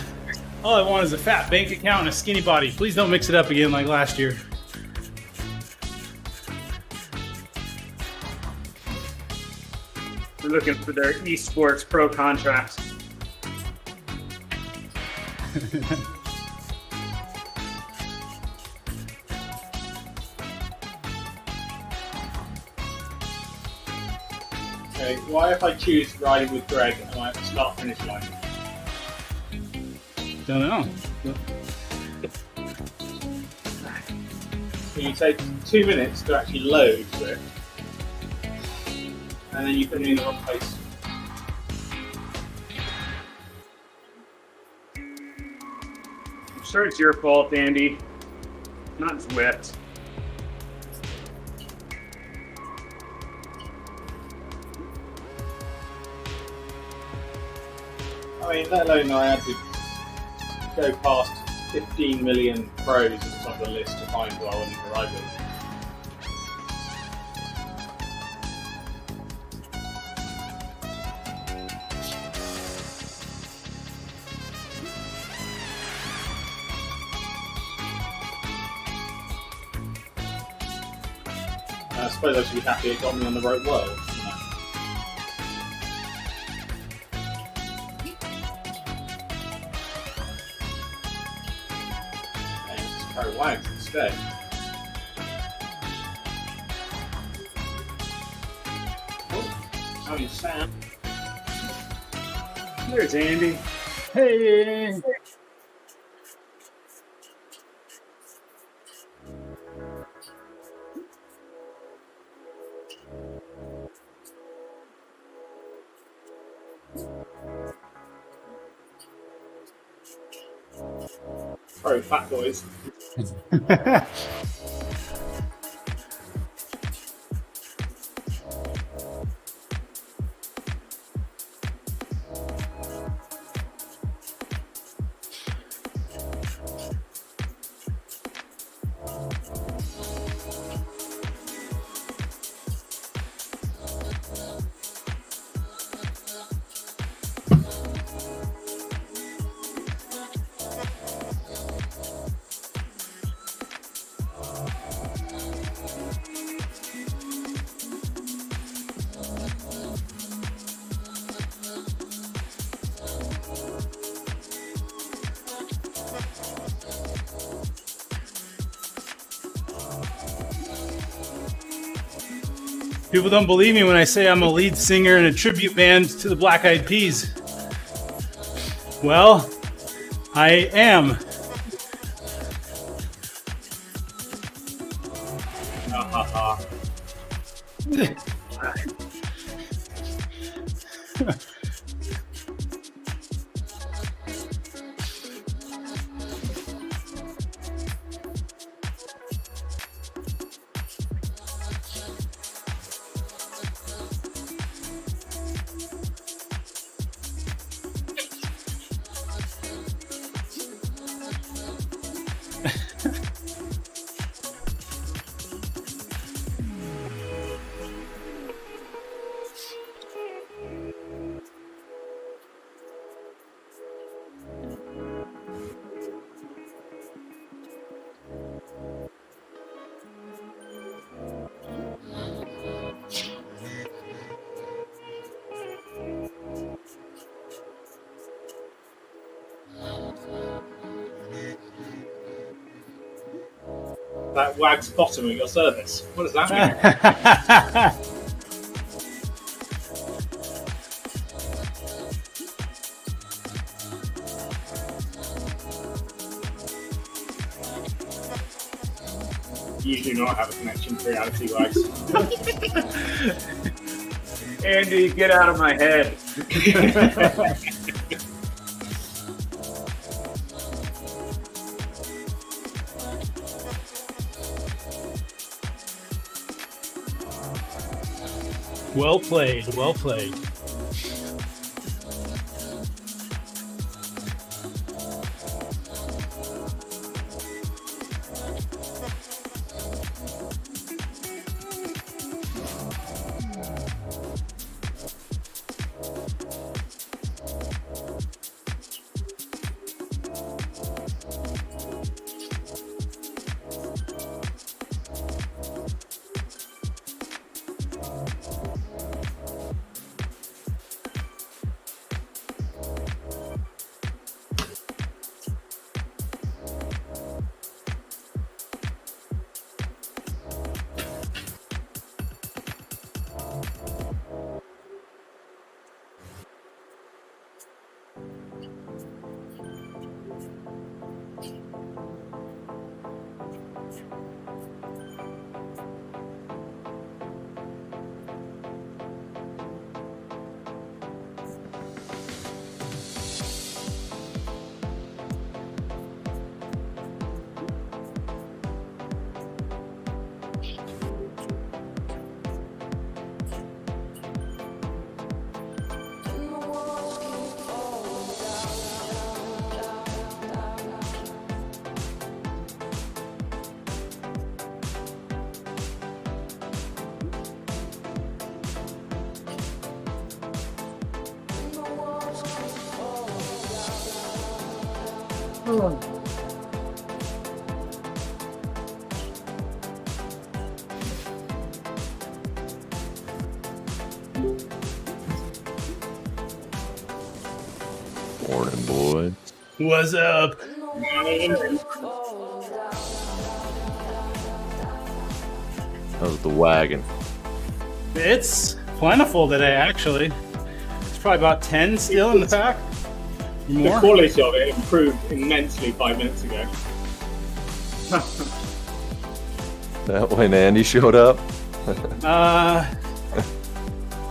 all I want is a fat bank account and a skinny body. Please don't mix it up again like last year. We're looking for their eSports pro contract. Okay, why if I choose riding with Greg am I at the start finish line? Don't know. So you take 2 minutes to actually load to it, and then you put me in the wrong place. I'm sure it's your fault, Andy. Not Zwift. I mean, let alone I had to go past 15 million pros at the top of the list to find who I wanted to ride with. I suppose I should be happy it got me on the road well. Wags instead. Oh, I mean Sam. There's Andy. Hey! Pro fat boys. People don't believe me when I say I'm a lead singer in a tribute band to the Black Eyed Peas. Well, I am. That wags bottom of your service. What does that mean? You do not have a connection to reality, Wags. Andy, get out of my head. Well played. Well played. Morning, boy. What's up? How's the wagon? It's plentiful today, actually. It's probably about 10 still in the pack. The More? quality of it improved immensely 5 minutes ago. That when Andy showed up? I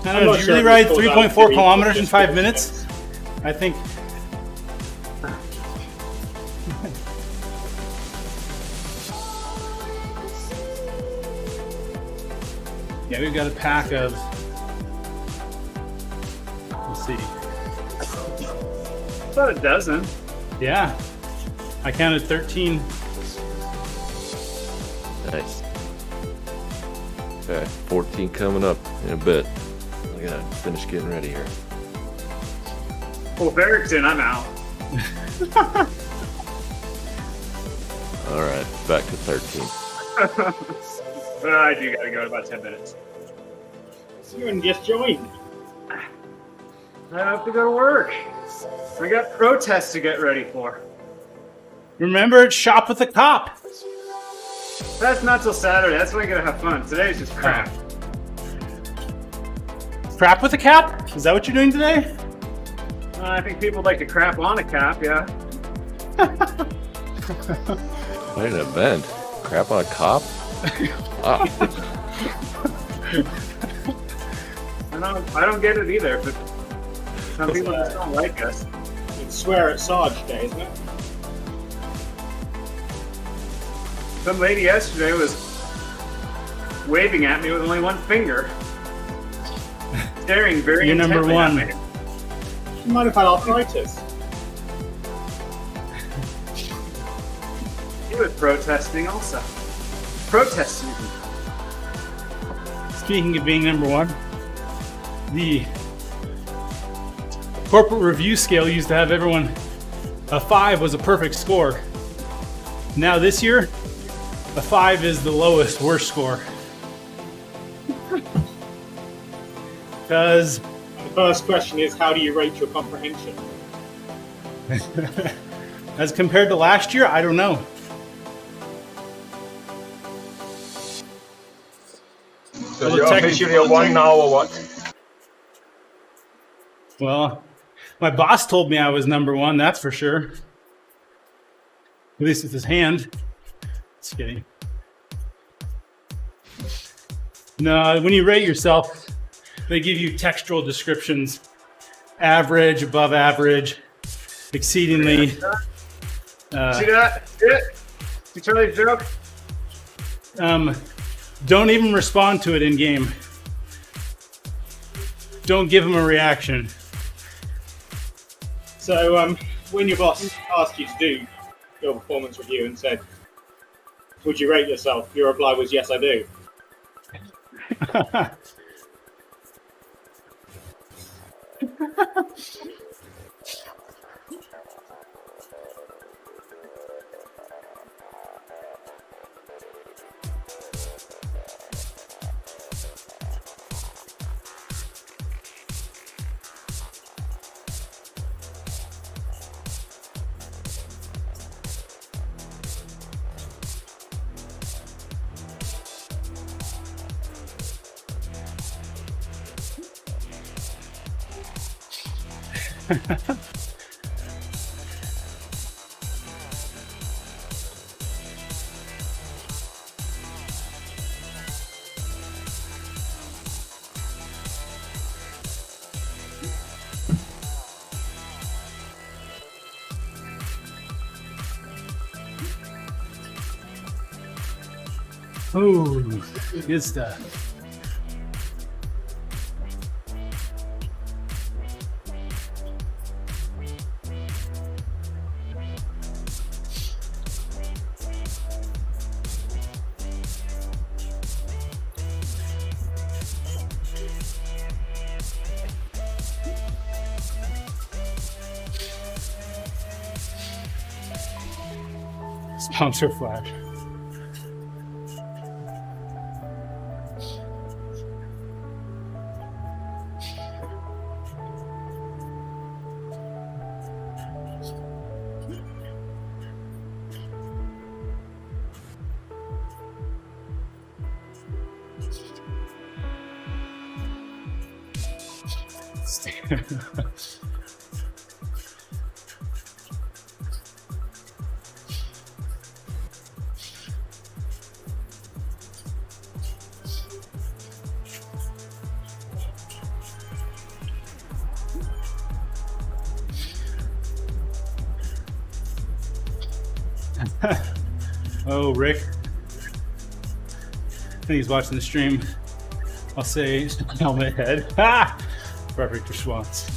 don't know. not Did you sure really if ride it's called 3.4 that kilometers in just 5 for minutes? I think. Yeah, we've got a pack of. Let's see. About a dozen. Yeah, I counted 13. Nice. Okay, 14 coming up in a bit. I gotta finish getting ready here. Well, if Eric's in, I'm out. All right, back to 13. But I do gotta go in about 10 minutes. So you just joined. I have to go to work. I got protests to get ready for. Remember, shop with a cop. That's not till Saturday. That's when I gotta have fun. Today's just crap. Crap with a cap? Is that what you're doing today? I think people like to crap on a cap, yeah. What an event. Crap on a cop? Wow. I don't get it either, but some people just don't like us. It's swear at Sarge Day, isn't it? Some lady yesterday was waving at me with only one finger, staring very You're number intently one. at me. You might have had arthritis. He was protesting also. Protesting. Speaking of being number one, the corporate review scale used to have everyone, a 5 was a perfect score. Now this year, a 5 is the lowest, worst score. Because The first question is, how do you rate your comprehension? as compared to last year, I don't know. So Well, you're technically- officially a 1 now or what? Well, my boss told me I was number one, that's for sure. At least with his hand. Just kidding. No, when you rate yourself, they give you textual descriptions. Average, above average, exceedingly. See that? See it? See Charlie's joke? Don't even respond to it in game. Don't give him a reaction. So, when your boss asked you to do your performance review and said, would you rate yourself? Your reply was, yes, I do. Ooh, good stuff. Sponsor flash. Oh, Rick. I think he's watching the stream. I'll say helmet head. Ha! Perfect response.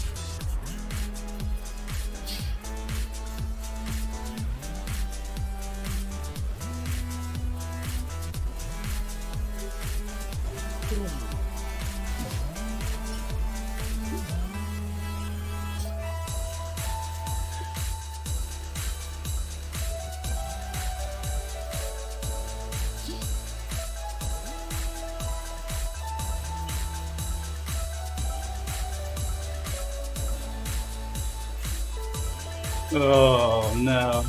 Oh no.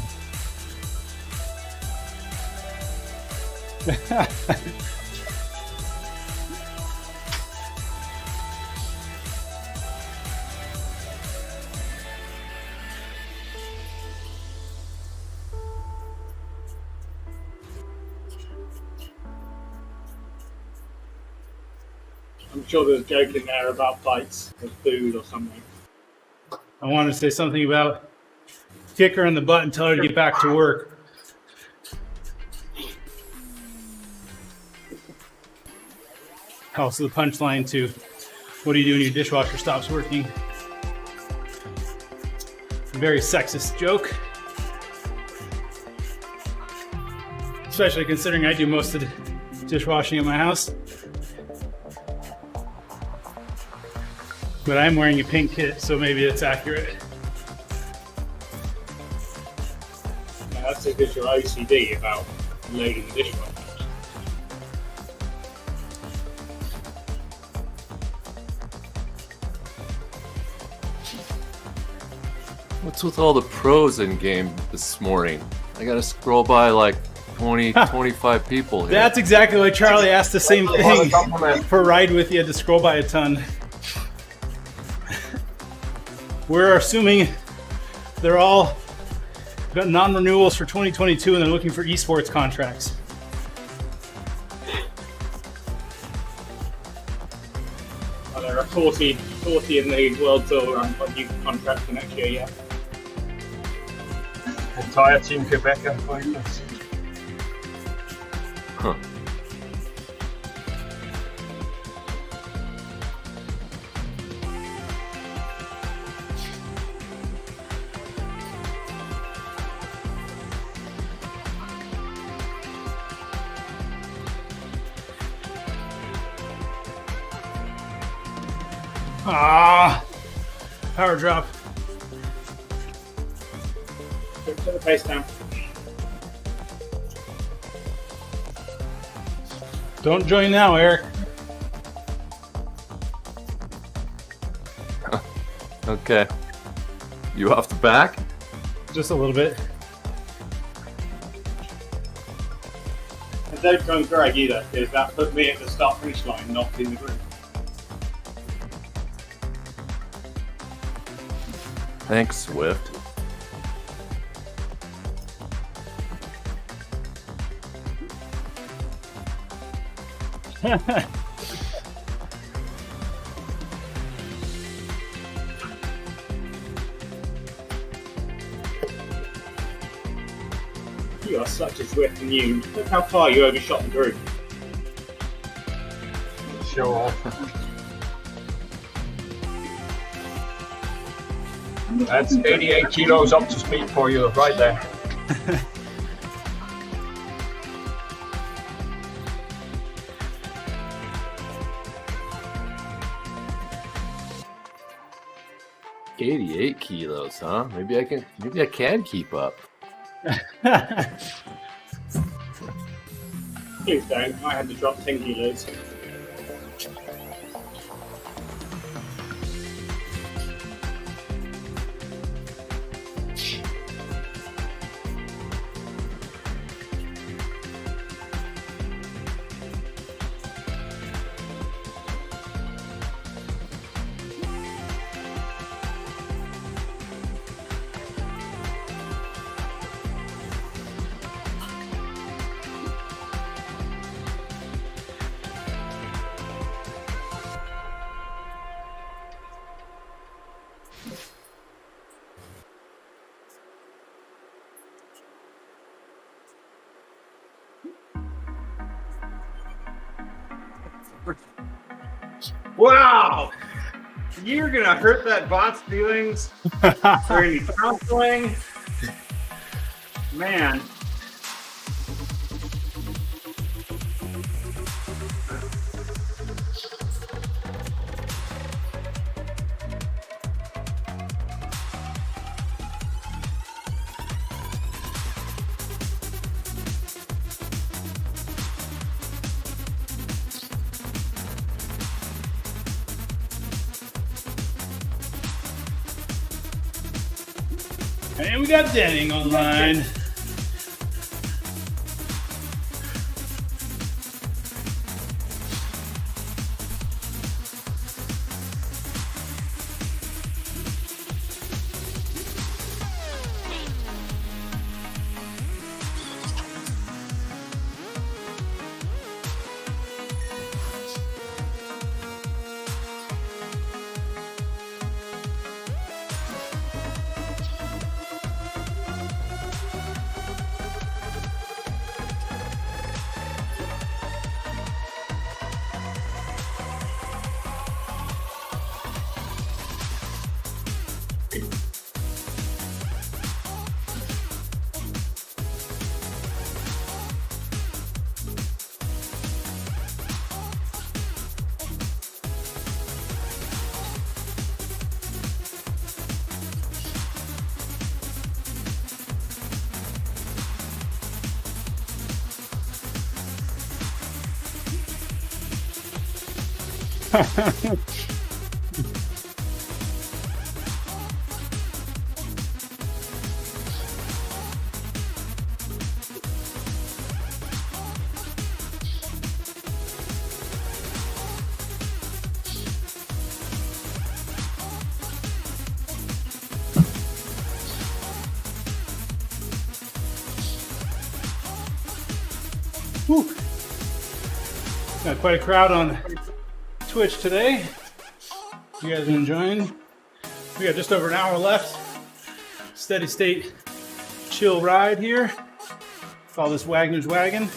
I'm sure there's a joke in there about fights with food or something. I wanted to say something about kick her in the butt and tell her to get back to work. Also, the punchline to what do you do when your dishwasher stops working? Very sexist joke. Especially considering I do most of the dishwashing in my house. But I'm wearing a pink kit, so maybe it's accurate. Now, that's because you're OCD about loading the dishwasher. What's with all the pros in game this morning? I gotta scroll by like 20, 25 people here. That's exactly why Charlie asked the same thing. For Ride With, you had to scroll by a ton. We're assuming they're all got non-renewals for 2022 and they're looking for eSports contracts. Well, there are 40 in the World Tour on new contract for next year, yeah. Entire Team Quebec, for instance. Huh. Ah, power drop. Put the pace down. Don't join now, Eric. Okay. You off the back? Just a little bit. And don't go and drag either, because that put me at the start-finish line, not in the group. Thanks, Swift. You are such a swift and you. Look how far you overshot the group. Show off. That's 88 kilos up to speed for you, right there. $88 kilos, huh? Maybe I can keep up. Please don't. I had to drop 10 kilos. Wow! You're gonna hurt that bot's feelings for any counseling? Man. And we got Denning online. Whew. Got quite a crowd on Twitch today. You guys are enjoying? We got just over an hour left. Steady state, chill ride here. Call this Wagner's Wagon.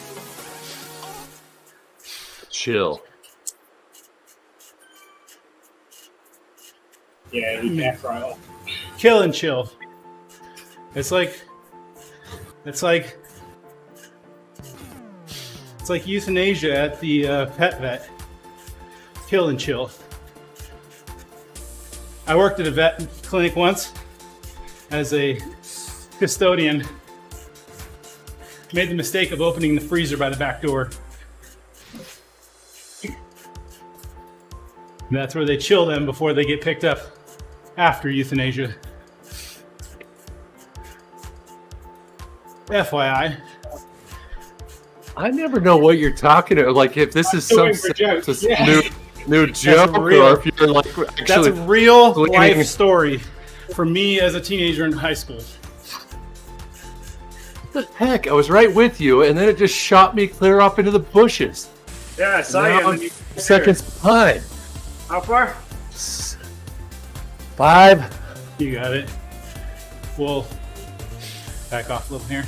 Chill. Yeah, he backed right off. Kill and chill. It's like euthanasia at the pet vet. Kill and chill. I worked at a vet clinic once as a custodian. Made the mistake of opening the freezer by the back door. And that's where they chill them before they get picked up after euthanasia. FYI. I never know what you're talking about. Like, if this is some new joke, real. or if you're like That's actually. a real cleaning- life story for me as a teenager in high school. What the heck? I was right with you, and then it just shot me clear up into the bushes. Yeah, I saw Now you. I'm And then you seconds behind. How far? 5. You got it. We'll back off a little here.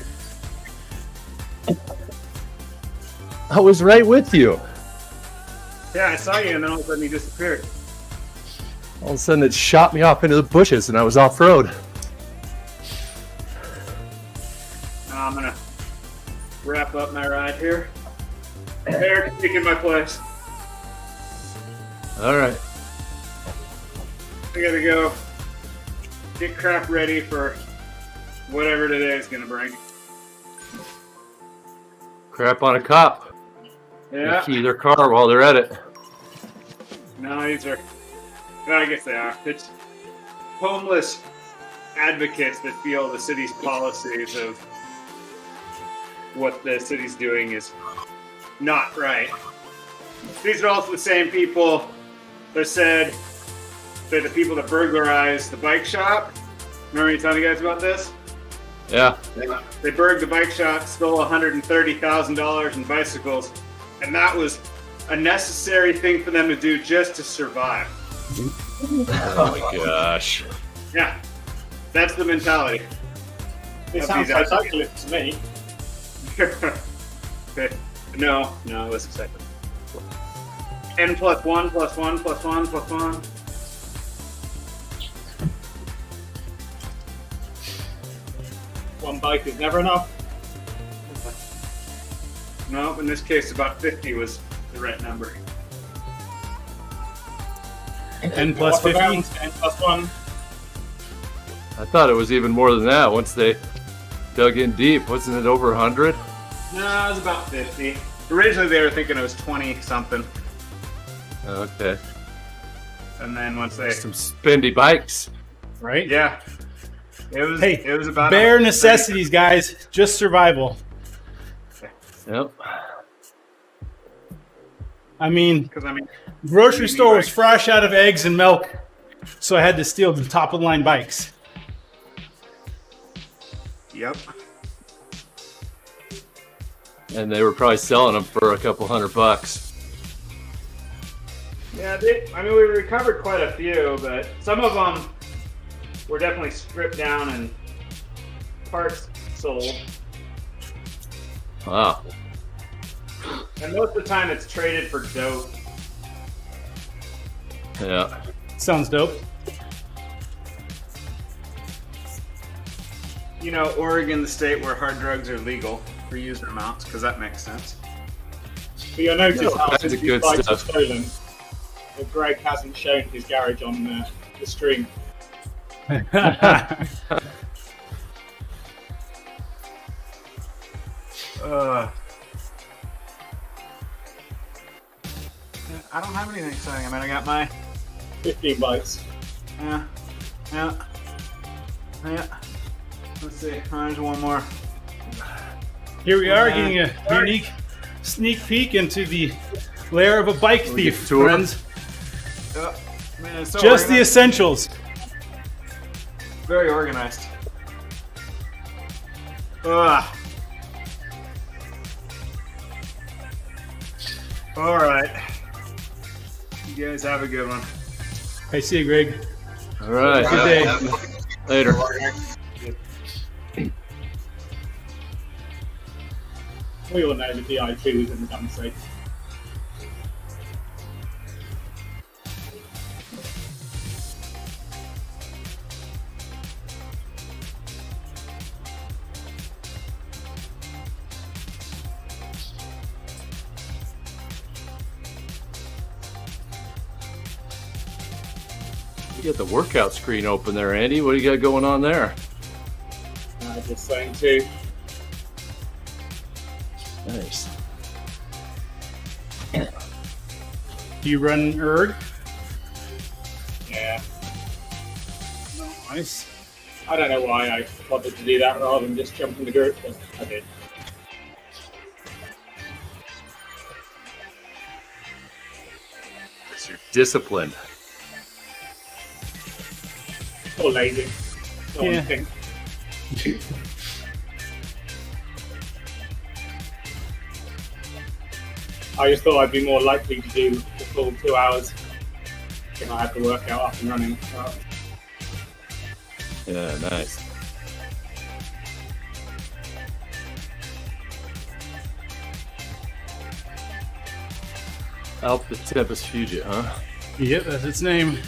I was right with you. Yeah, I saw you, and then all of a sudden you disappeared. All of a sudden, it shot me off into the bushes, and I was off road. Now I'm gonna wrap up my ride here. Eric, taking my place. All right. I gotta go get crap ready for whatever today is gonna bring. Crap on a cop. Yeah. Key their car while they're at it. No, these are. Well, I guess they are. It's homeless advocates that feel the city's policies of what the city's doing is not right. These are also the same people that said they're the people that burglarized the bike shop. Remember me telling you guys about this? Yeah. They burged the bike shop, stole $130,000 in bicycles, and that was a necessary thing for them to do just to survive. Oh my gosh. Yeah, that's the mentality. It Of sounds these like advocates. cyclists to me. Okay. No, it was cyclists. N plus one plus one plus one plus one. One bike is never enough. No, in this case, about 50 was the right number. N plus Upper 50. bounds, N plus 1. I thought it was even more than that once they dug in deep. Wasn't it over 100? No, it was about 50. Originally, they were thinking it was 20 something, Okay. and then once they, Some spendy bikes. Right? yeah, it was. Hey, it was about bare necessities, guys. Just survival. Yep. I mean, Because I mean, grocery Maybe store was bikes. fresh out of eggs and milk, so I had to steal the top of the line bikes. yep. And they were probably selling them for a couple $100. Yeah, I mean, we recovered quite a few, but some of them were definitely stripped down and parts sold. Wow. And most of the time, it's traded for dope. Yeah. Sounds dope. You know, Oregon, the state where hard drugs are legal for user amounts, because that makes sense. But you'll notice how that's since a these good bikes are stuff. stolen, that Greg hasn't shown his garage on the stream. I don't have anything exciting. I mean, I got my 15 bikes. yeah. Let's see. There's one more. Here we are getting a unique sneak peek into the lair of a bike thief, tour? friends. Man, it's so Just the organized. essentials. Very organized. Ugh. All right. You guys have a good one. I see you, Greg. All right. Good day. Later. We all know the DI2 is in the dump site. You got the workout screen open there, Andy. What do you got going on there? Just saying too. Nice. Do you run erg? Yeah. Nice. I don't know why I bothered to do that rather than just jump in the group, but I did. You're disciplined. Or lazy. Don't Yeah. think. I just thought I'd be more likely to do the full 2 hours if I had the workout up and running. Yeah, nice. Alpha Tempest Fugit, huh? Yep, that's its name.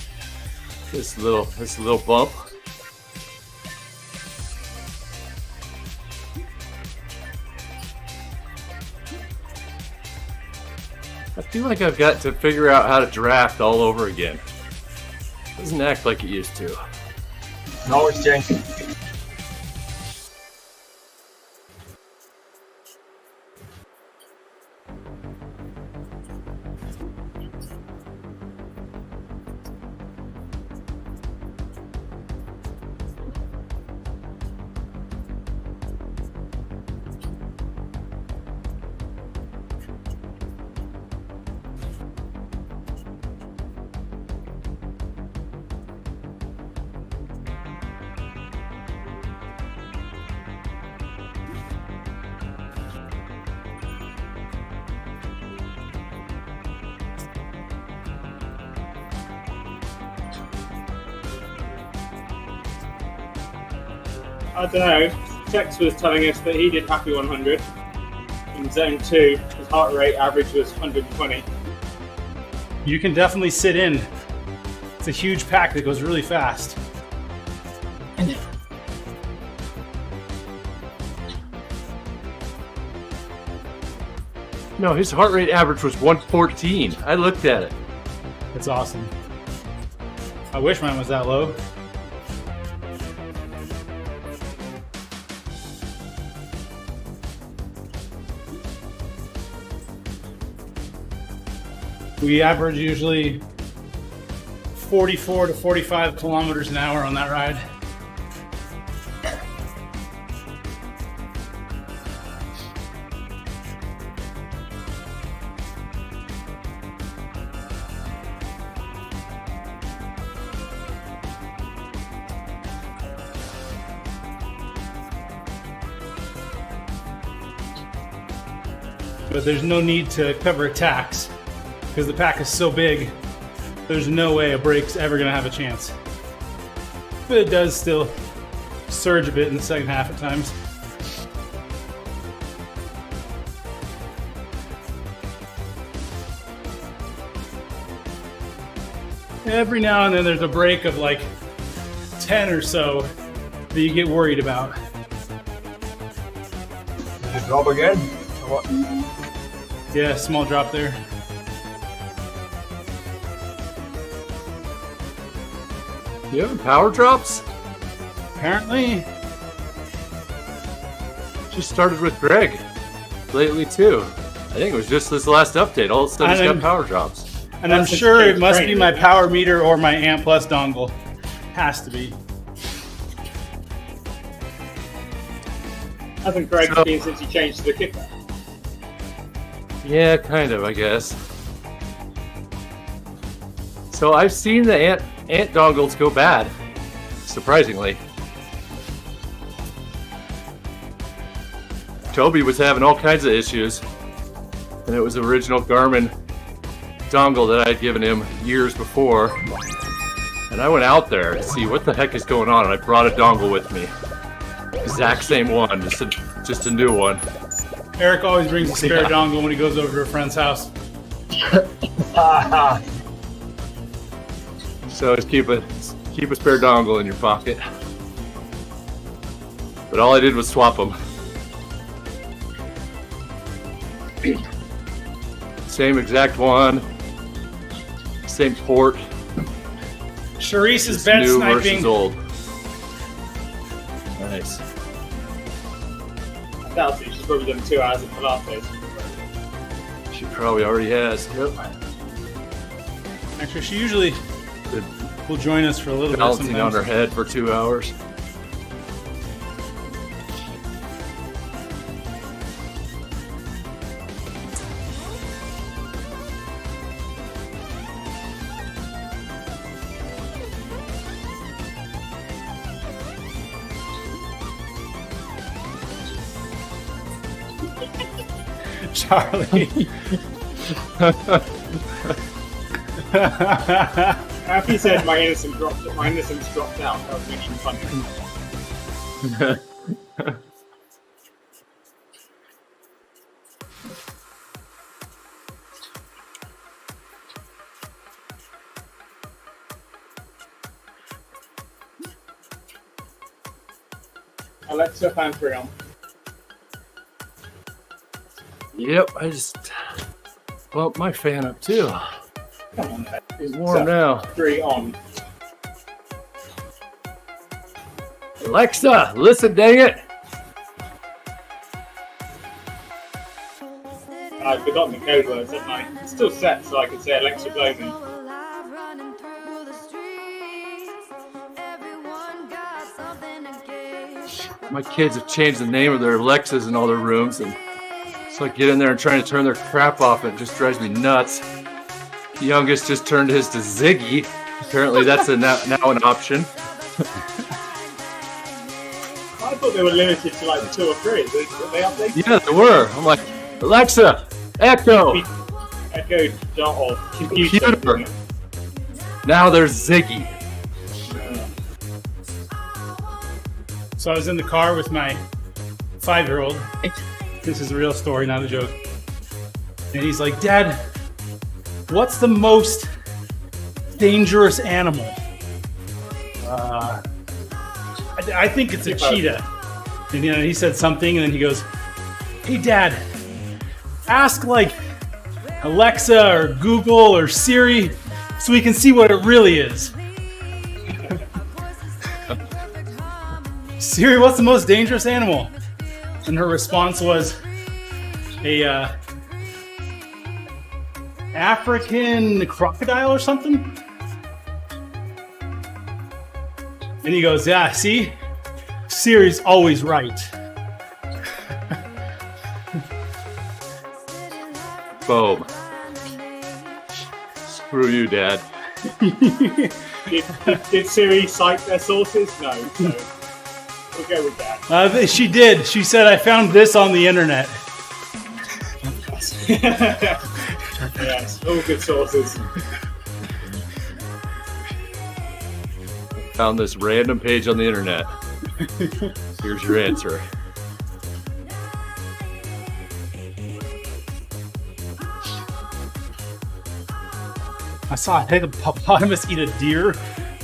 This little bump. I feel like I've got to figure out how to draft all over again. Doesn't act like it used to. No, it's changing. I don't know. Tex was telling us that he did Happy 100 in Zone 2. His heart rate average was 120. You can definitely sit in. It's a huge pack that goes really fast. No, his heart rate average was 114. I looked at it. It's awesome. I wish mine was that low. We average usually 44 to 45 kilometers an hour on that ride. But there's no need to cover attacks because the pack is so big, there's no way a brake's ever going to have a chance. But it does still surge a bit in the second half at times. Every now and then there's a break of like 10 or so that you get worried about. the drop again. Or what? Yeah, small drop there. You having power drops? Apparently, Just started with Greg lately too. I think it was just this last update. All of a sudden, he's got power drops. and I'm That's sure just it must be training. my power meter or my Amp Plus dongle. Has to be. Hasn't Greg So- been since he changed the kicker? Yeah, kind of, I guess. So I've seen the ant dongles go bad, surprisingly. Toby was having all kinds of issues, and it was the original Garmin dongle that I had given him years before. And I went out there to see what the heck is going on, and I brought a dongle with me. Exact same one, just a new one. Eric always brings a spare dongle when he goes over to a friend's house. So just keep a spare dongle in your pocket. But all I did was swap them. Same exact one, same port. Charisse is Just bed new sniping. versus old. Nice. I doubt it. She's probably done 2 hours of Pilates. She probably already has. Yep. Actually, she usually will join us for a little bit Balancing on sometimes. her head for 2 hours. Charlie. After you said my innocence dropped out, that was really funny. Alexa, fan free on. Yep, I just bumped my fan up too. Come on, then. It's warm now. 3 on. Alexa, listen, dang it! I've forgotten the code words, haven't I? It's still set, so I can say Alexa blow me. My kids have changed the name of their Alexas in all their rooms, and so I get in there and trying to turn their crap off, and it just drives me nuts. The youngest just turned his to Ziggy. Apparently that's now an option. I thought they were limited to like 2 or 3. Did they update? Yeah, they were. I'm like, Alexa, Echo. Echo dot or computer. Computer. Now there's Ziggy. So I was in the car with my 5-year-old. This is a real story, not a joke. And he's like, Dad, what's the most dangerous animal? I think it's a cheetah. And he said something, and then he goes, hey, Dad, ask like Alexa or Google or Siri so we can see what it really is. Siri, what's the most dangerous animal? And her response was a African crocodile or something. And he goes, yeah, see? Siri's always right. Boom. Screw you, Dad. Did Siri cite their sources? No. So we'll go with that. She did. She said, I found this on the internet. Yes, all good sources. Found this random page on the internet. Here's your answer. I saw a hippopotamus eat a deer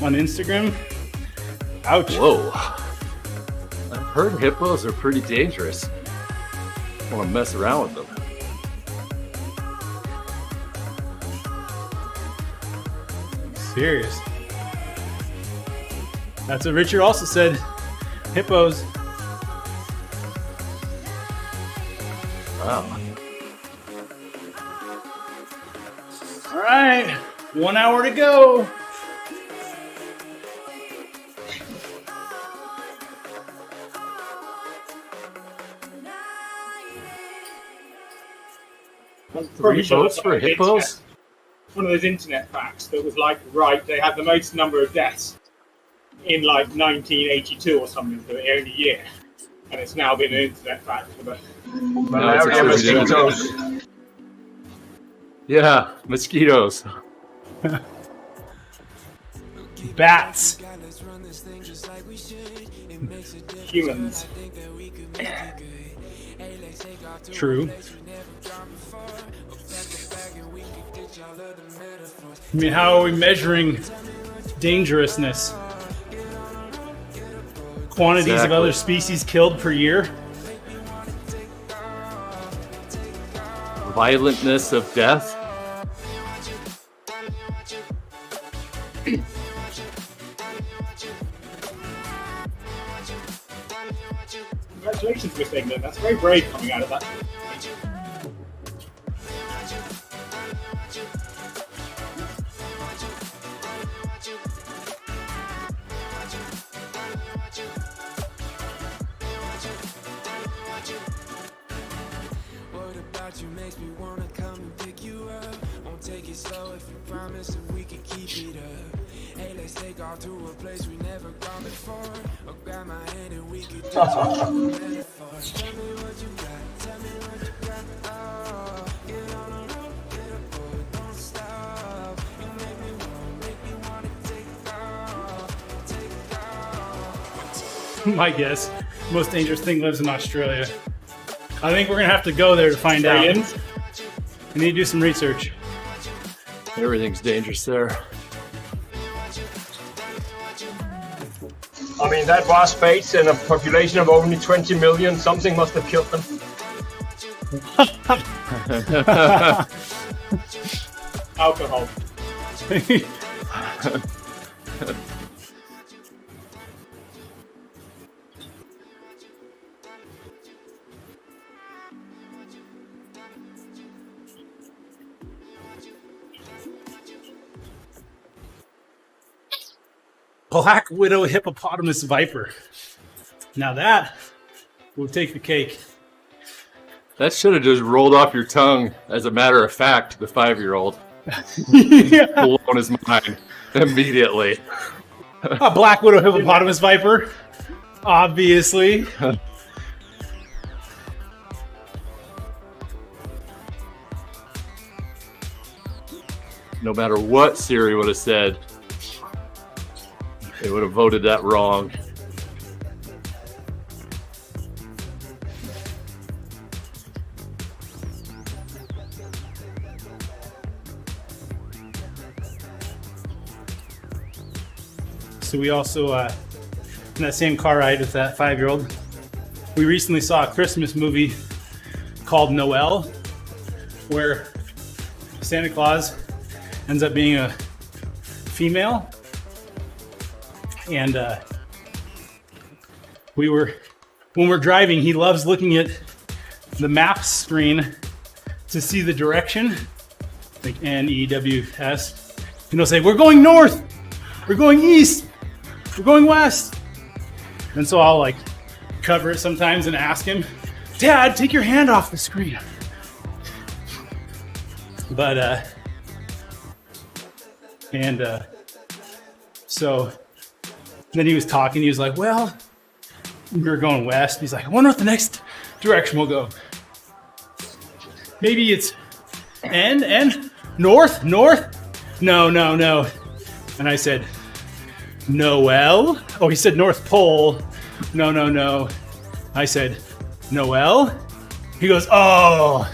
on Instagram. Ouch. Whoa. I've heard hippos are pretty dangerous. want to mess around with them. Serious. That's what Richard also said. Hippos. Wow. All right, 1 hour to go. Pretty sure votes that's for like an hippos? internet- One of those internet facts that was like, right, they had the most number of deaths in like 1982 or something for the only year. And it's now been an internet fact for the Malaria, mosquitoes. Yeah, mosquitoes. Bats. humans. True. I mean, how are we measuring dangerousness? Quantities of Exactly. other species killed per year? Violentness of death. Congratulations, Miss England. That's very brave coming out of that. What about you makes me wanna come and pick you up? Won't take it slow if you promise that we can keep it up. Hey, let's take off to a place we never gone before. Or grab my hand and we could do some metaphors. Tell me what you got, tell me what you got. Oh, get on the road, get aboard, don't stop. You make me wanna take off. My guess, most dangerous thing lives in Australia. I think we're gonna have to go there to find out. Aliens? We need to do some research. Everything's dangerous there. I mean, that was space in a population of only 20 million. Something must have killed them. Alcohol. Black widow hippopotamus viper. Now that will take the cake. That should have just rolled off your tongue as a matter of fact to the 5-year-old. Yeah. Blown his mind immediately. A black widow hippopotamus viper. Obviously. No matter what Siri would have said, they would have voted that wrong. So we also, in that same car ride with that 5-year-old, we recently saw a Christmas movie called Noel, where Santa Claus ends up being a female. And when we're driving, he loves looking at the map screen to see the direction, like NEWS. And he'll say, "We're going north, we're going east, we're going west." And so I'll like cover it sometimes and ask him, "Dad, take your hand off the screen." But so then he was talking. He was like, "Well, we were going west." He's like, "I wonder what the next direction will go. Maybe it's north. No." And I said, "Noel." Oh, he said North Pole. No. I said, "Noel." He goes, "Oh,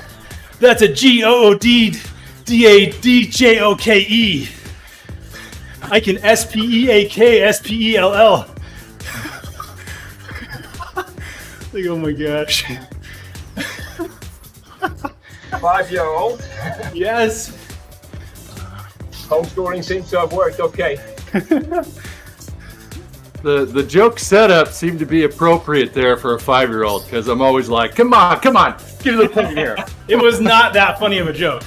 that's a GOODDADJOKE. I can SPEAK SPELL." Like, oh my gosh. 5-year-old. Yes. Homeschooling seems to have worked okay. The joke setup seemed to be appropriate there for a 5-year-old because I'm always like, come on, give me the thing here. It was not that funny of a joke.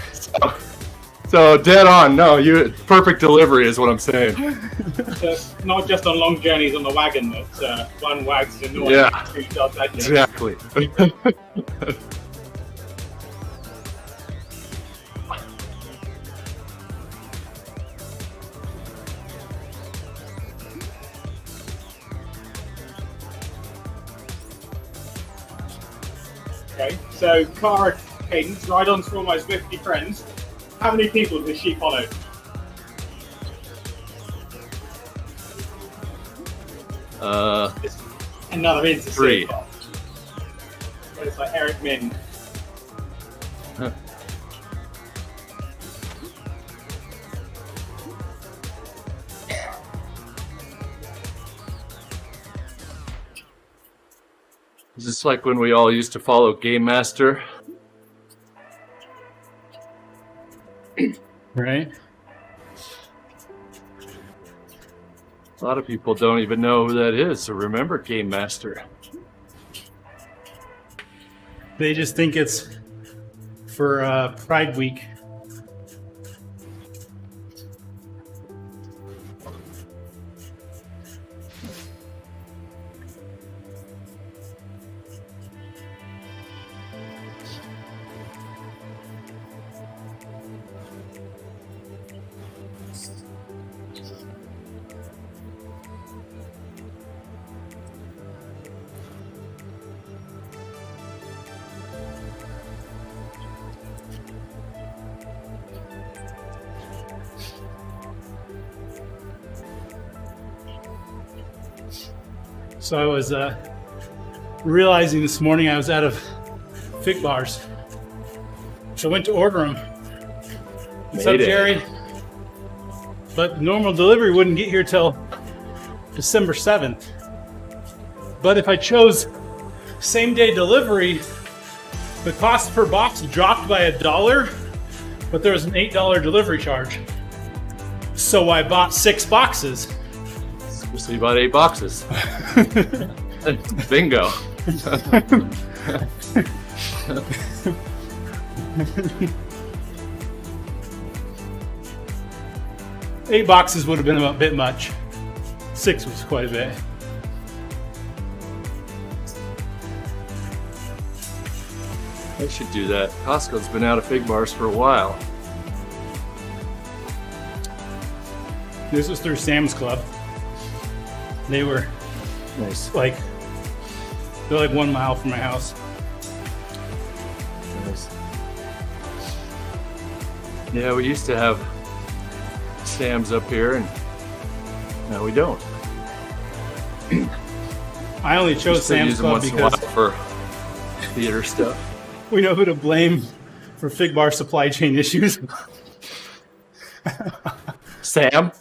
So dead on. No, perfect delivery is what I'm saying. Not just on long journeys on the wagon that one wags the noise. Yeah. Two does that joke. Exactly. Okay, so car cadence, ride-ons for almost 50 friends. How many people does she follow? Another into 3. So it's like Eric Min. Is this like when we all used to follow Game Master? Right? A lot of people don't even know who that is or remember Game Master. They just think it's for Pride Week. So I was realizing this morning I was out of fig bars. So I went to order them. What's up, Mayday. Jerry? But normal delivery wouldn't get here till December 7th. But if I chose same day delivery, the cost per box dropped by $1, but there was an $8 delivery charge. So I bought 6 boxes. So you bought 8 boxes. Bingo. Eight boxes would have been a bit much. 6 was quite a bit. I should do that. Costco's been out of fig bars for a while. This was through Sam's Club. They were Nice. like, they're like 1 mile from my house. Nice. Yeah, we used to have Sam's up here, and now we don't. I only chose Just to Sam's use them Club once in a while because for theater stuff. we know who to blame for fig bar supply chain issues. Sam?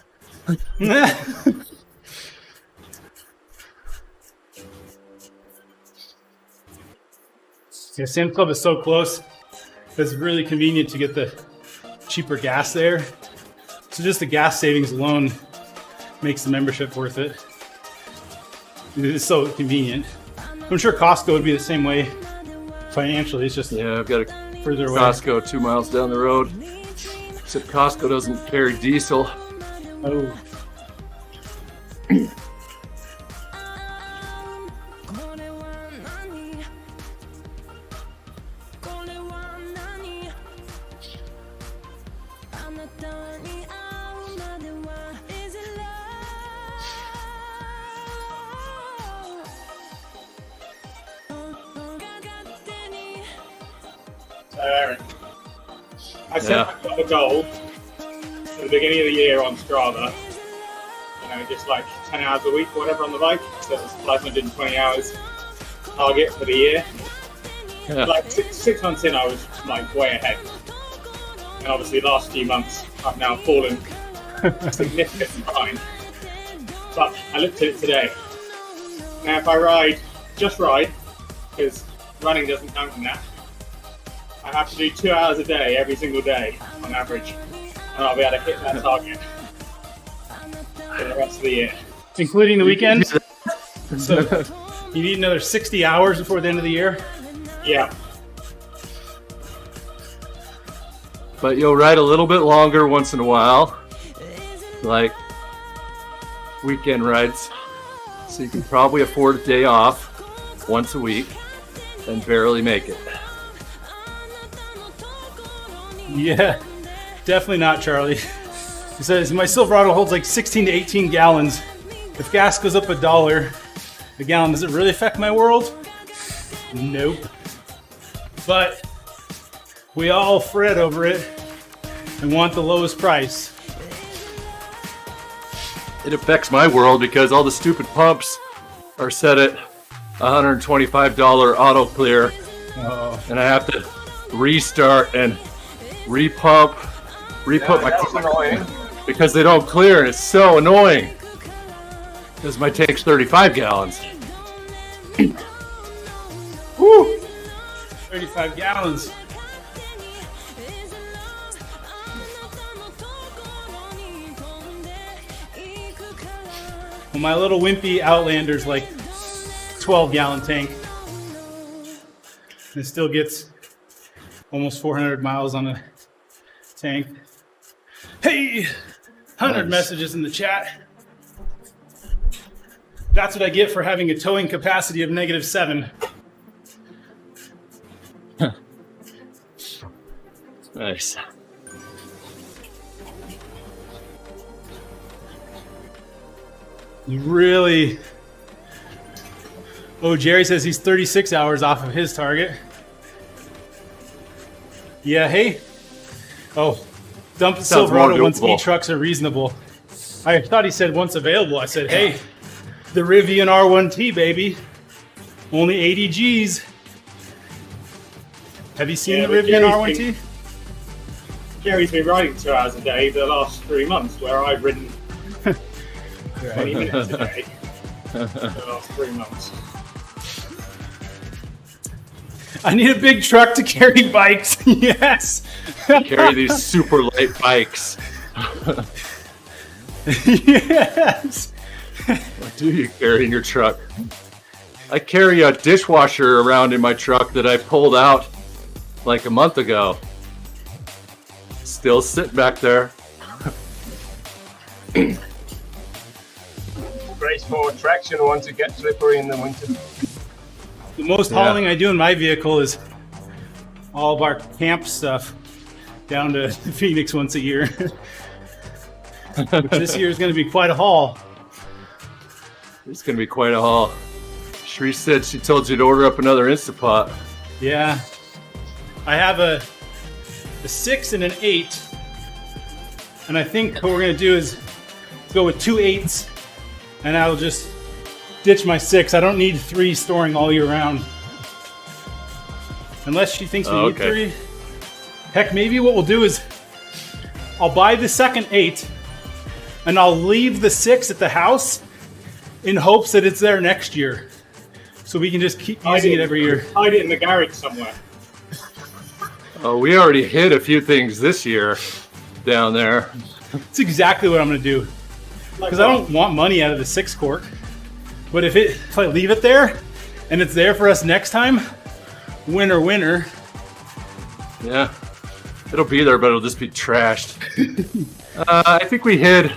Yeah, Sam's Club is so close. It's really convenient to get the cheaper gas there. So just the gas savings alone makes the membership worth it. It is so convenient. I'm sure Costco would be the same way financially. It's just Yeah, I've got a further away. Costco 2 miles down the road. Except Costco doesn't carry diesel. Oh. Aaron, I set Yeah. myself a goal at the beginning of the year on Strava. You know, just like 10 hours a week or whatever on the bike. So it's 520 hours target for the year. Yeah. Like 6 months in, I was like way ahead. And obviously, the last few months, I've now fallen significantly behind. But I looked at it today. Now, if I just ride, because running doesn't count in that, I have to do 2 hours a day every single day on average, and I'll be able to hit that target for the rest of the year. Including the weekends? So you need another 60 hours before the end of the year? Yeah. But you'll ride a little bit longer once in a while, like weekend rides. So you can probably afford a day off once a week and barely make it. Yeah, definitely not, Charlie. He says, my Silverado holds like 16 to 18 gallons. If gas goes up $1 a gallon, does it really affect my world? Nope. But we all fret over it and want the lowest price. It affects my world because all the stupid pumps are set at $125 auto clear, and I have to restart and repump my That's annoying. because they don't clear, and it's so annoying. Because my tank's 35 gallons. Woo! 35 gallons. Well, my little wimpy Outlander's like 12-gallon tank. It still gets almost 400 miles on the tank. Hey! 100 Nice. messages in the chat. That's what I get for having a towing capacity of -7. Nice. Really? Oh, Jerry says he's 36 hours off of his target. Yeah, hey. Oh, dump Silverado once doable. e-trucks are reasonable. I thought he said once available. I said, hey, the Rivian R1T, baby. Only 80 G's. Have you seen Yeah, the but Rivian Jerry's R1T? Jerry's been riding 2 hours a day the last 3 months, where I've ridden 20 minutes a day the last 3 months. I need a big truck to carry bikes. Yes. Carry these super light bikes. Yes. What do you carry in your truck? I carry a dishwasher around in my truck that I pulled out like a month ago. Still sitting back there. Great for traction once it gets slippery in the winter. The most hauling I do in my vehicle is all of our camp stuff down to Phoenix once a year. Which this year is going to be quite a haul. It's gonna be quite a haul. Shree said she told you to order up another Instapot. Yeah. I have a 6 and an 8. And I think what we're going to do is go with 2 8s. And I'll just ditch my 6. I don't need 3 storing all year round. Unless she thinks we need 3. Heck, maybe what we'll do is I'll buy the second 8 and I'll leave the 6 at the house in hopes that it's there next year. So we can just keep using it every year. Hide it in the garage somewhere. Oh, we already hit a few things this year down there. It's exactly what I'm going to do. Because I don't want money out of the 6 cork. But if I leave it there and it's there for us next time, winner, winner. Yeah, it'll be there, but it'll just be trashed. I think we hit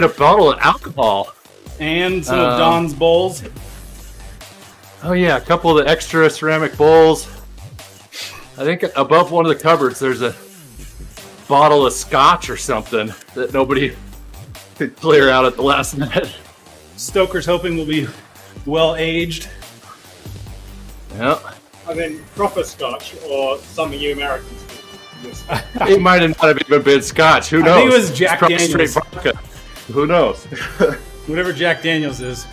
a bottle of alcohol. And some of Don's bowls. Oh yeah, a couple of the extra ceramic bowls. I think above one of the cupboards there's a bottle of scotch or something that nobody could clear out at the last minute. Stoker's hoping will be well aged. Yeah. I mean, proper scotch or something you Americans do. It might have not have even been scotch. Who knows? I think it was Jack It's probably Daniels. straight vodka. Who knows? Whatever Jack Daniels is.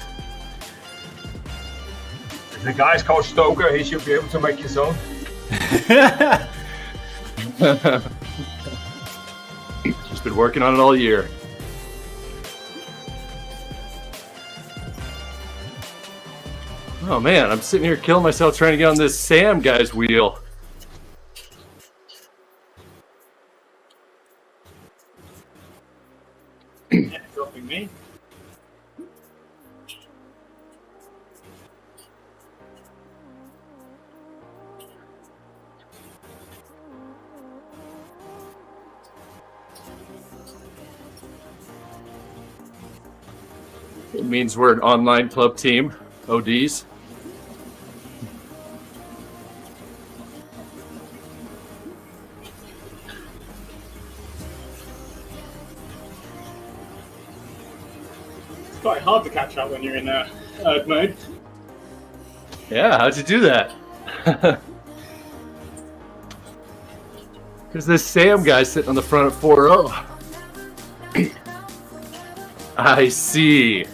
If the guy's called Stoker, he should be able to make his own. He's been working on it all year. Oh man, I'm sitting here killing myself trying to get on this Sam guy's wheel. It means we're an online club team, ODs. It's quite hard to catch up when you're in herd mode. Yeah, how'd you do that? There's this Sam guy sitting on the front of 4-0. I see.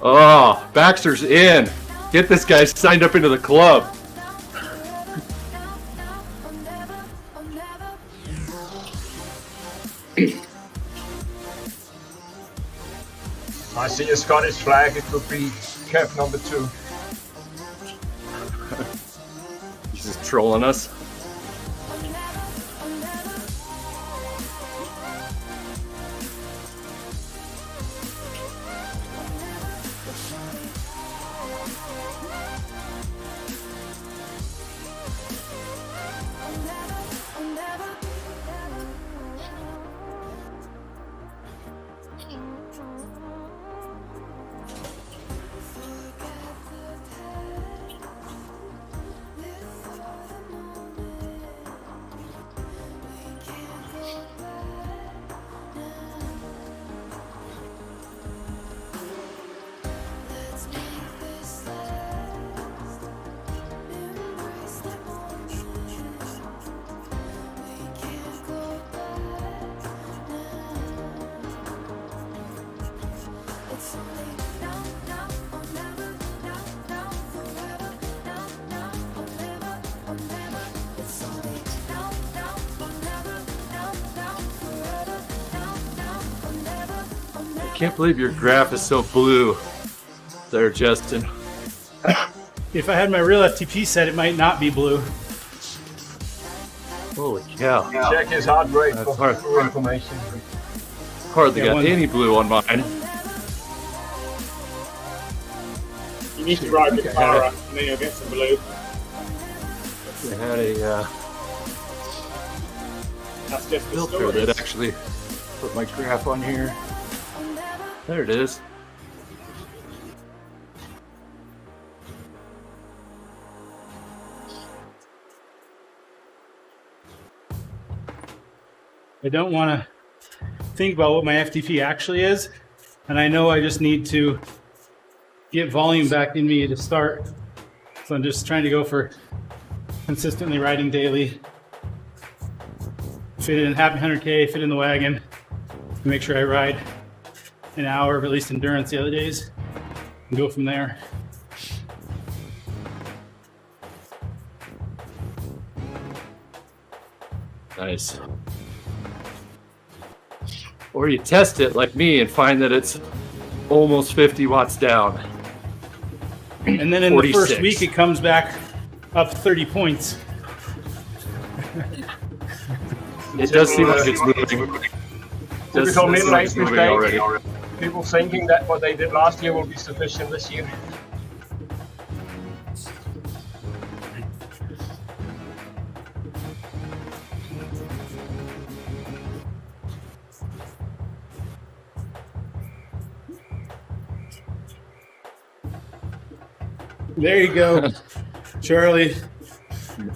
Oh, Baxter's in. Get this guy signed up into the club. I see a Scottish flag. It could be cap number 2. He's just trolling us. I can't believe your graph is so blue there, Justin. If I had my real FTP set, it might not be blue. Holy cow. Check his heart rate That's for hard. information. Hardly Yeah, got one- any blue on mine. You need to ride with Tara, and then you'll get some blue. I had a That's just the filter story. that actually put my graph on here. There it is. I don't want to think about what my FTP actually is, and I know I just need to get volume back in me to start. So I'm just trying to go for consistently riding daily, fit in Happy 100K, fit in the wagon, and make sure I ride an hour of at least endurance the other days, and go from there. Nice. Or you test it like me and find that it's almost 50 watts down. And then in the 46. first week, it comes back up 30 points. It does seem like it's moving. Does Typical seem like mid-range it's moving mistake. already. People thinking that what they did last year will be sufficient this year. There you go, Charlie.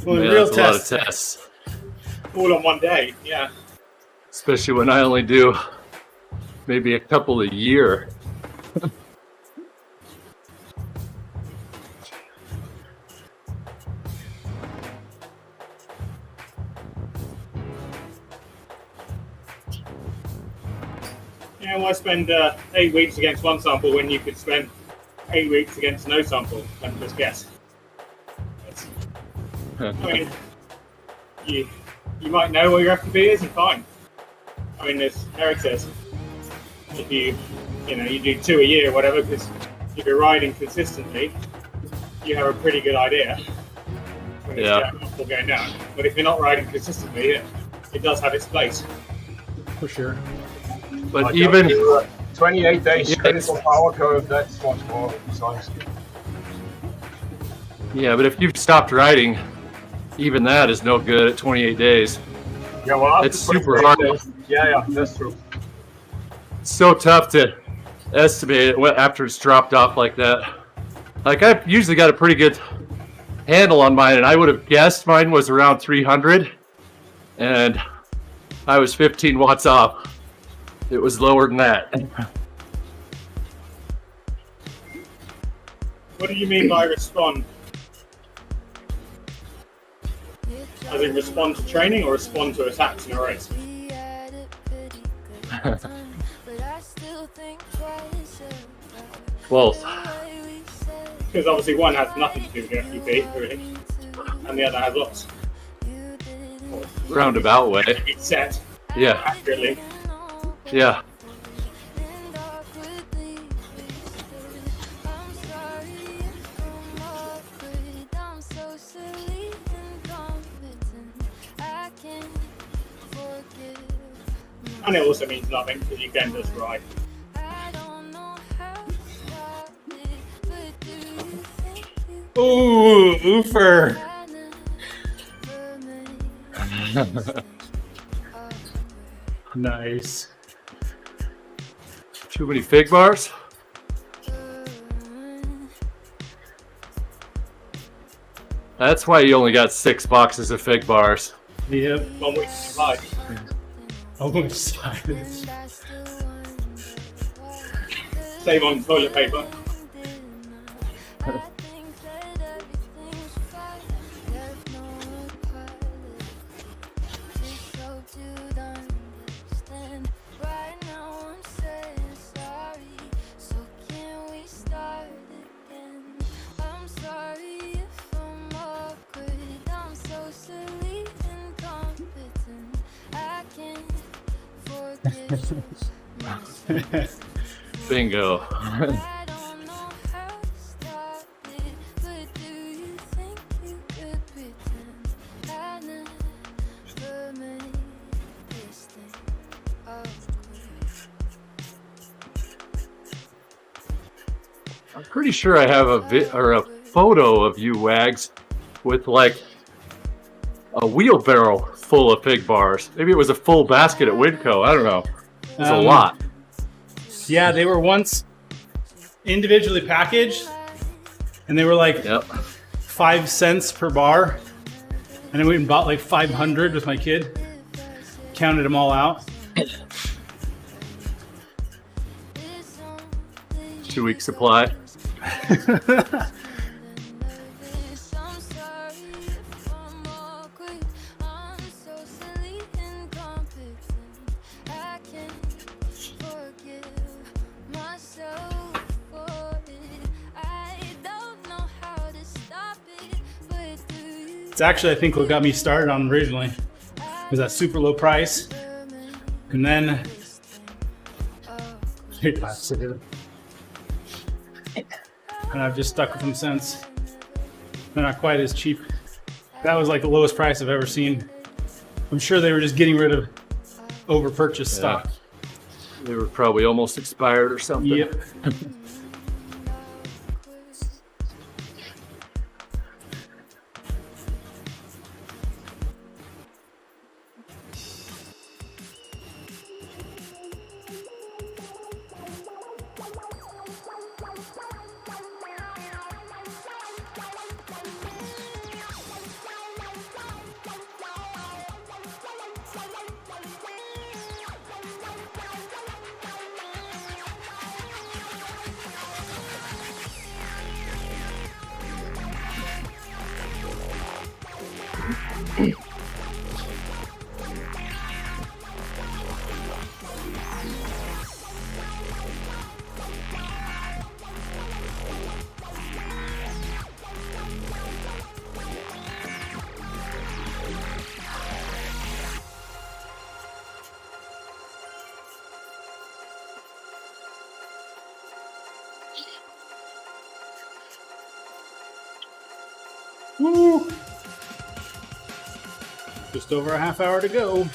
Well, Yeah, real that's a lot of test. tests. All on one day, yeah. Especially when I only do maybe a couple a year. Yeah, why spend 8 weeks against one sample when you could spend 8 weeks against no sample and just guess? It's, I mean, you might know what your FTP is and fine. I mean, as Eric says, if you do 2 a year or whatever, because if you're riding consistently, you have a pretty good idea when it's Yeah. going up or going down. But if you're not riding consistently, it does have its place. For sure. But even 28 days Yeah. critical power curve, that's much more precise. yeah, but if you've stopped riding, even that is no good at 28 days. Yeah, well, after It's super 28 hard. days, yeah, that's true. It's so tough to estimate it after it's dropped off like that. Like, I've usually got a pretty good handle on mine, and I would have guessed mine was around 300, and I was 15 watts off. It was lower than that. What do you mean by respond? As in respond to training or respond to attacks in a race? Both. Because obviously one has nothing to do with the FTP, really, and the other has lots. Roundabout way. It's set Yeah. accurately. Yeah. And it also means nothing because you can just ride. Ooh, Oofer. Nice. Too many fig bars? That's why you only got 6 boxes of fig bars. Yep. One week to ride. Oh, I'm excited. Save on toilet paper. Bingo. I'm pretty sure I have a photo of you, Wags, with like a wheelbarrow full of fig bars. Maybe it was a full basket at Widco. I don't know. It was a lot. Yeah, they were once individually packaged, and they were like 5 cents per bar. And then we went and bought like 500 with my kid. Counted them all out. 2-week supply. It's actually, I think, what got me started on originally was that super low price, and then and I've just stuck with them since. They're not quite as cheap. That was like the lowest price I've ever seen. I'm sure they were just getting rid of over-purchased stock. They were probably almost expired or something. Yep. Woo! Just over a half hour to go.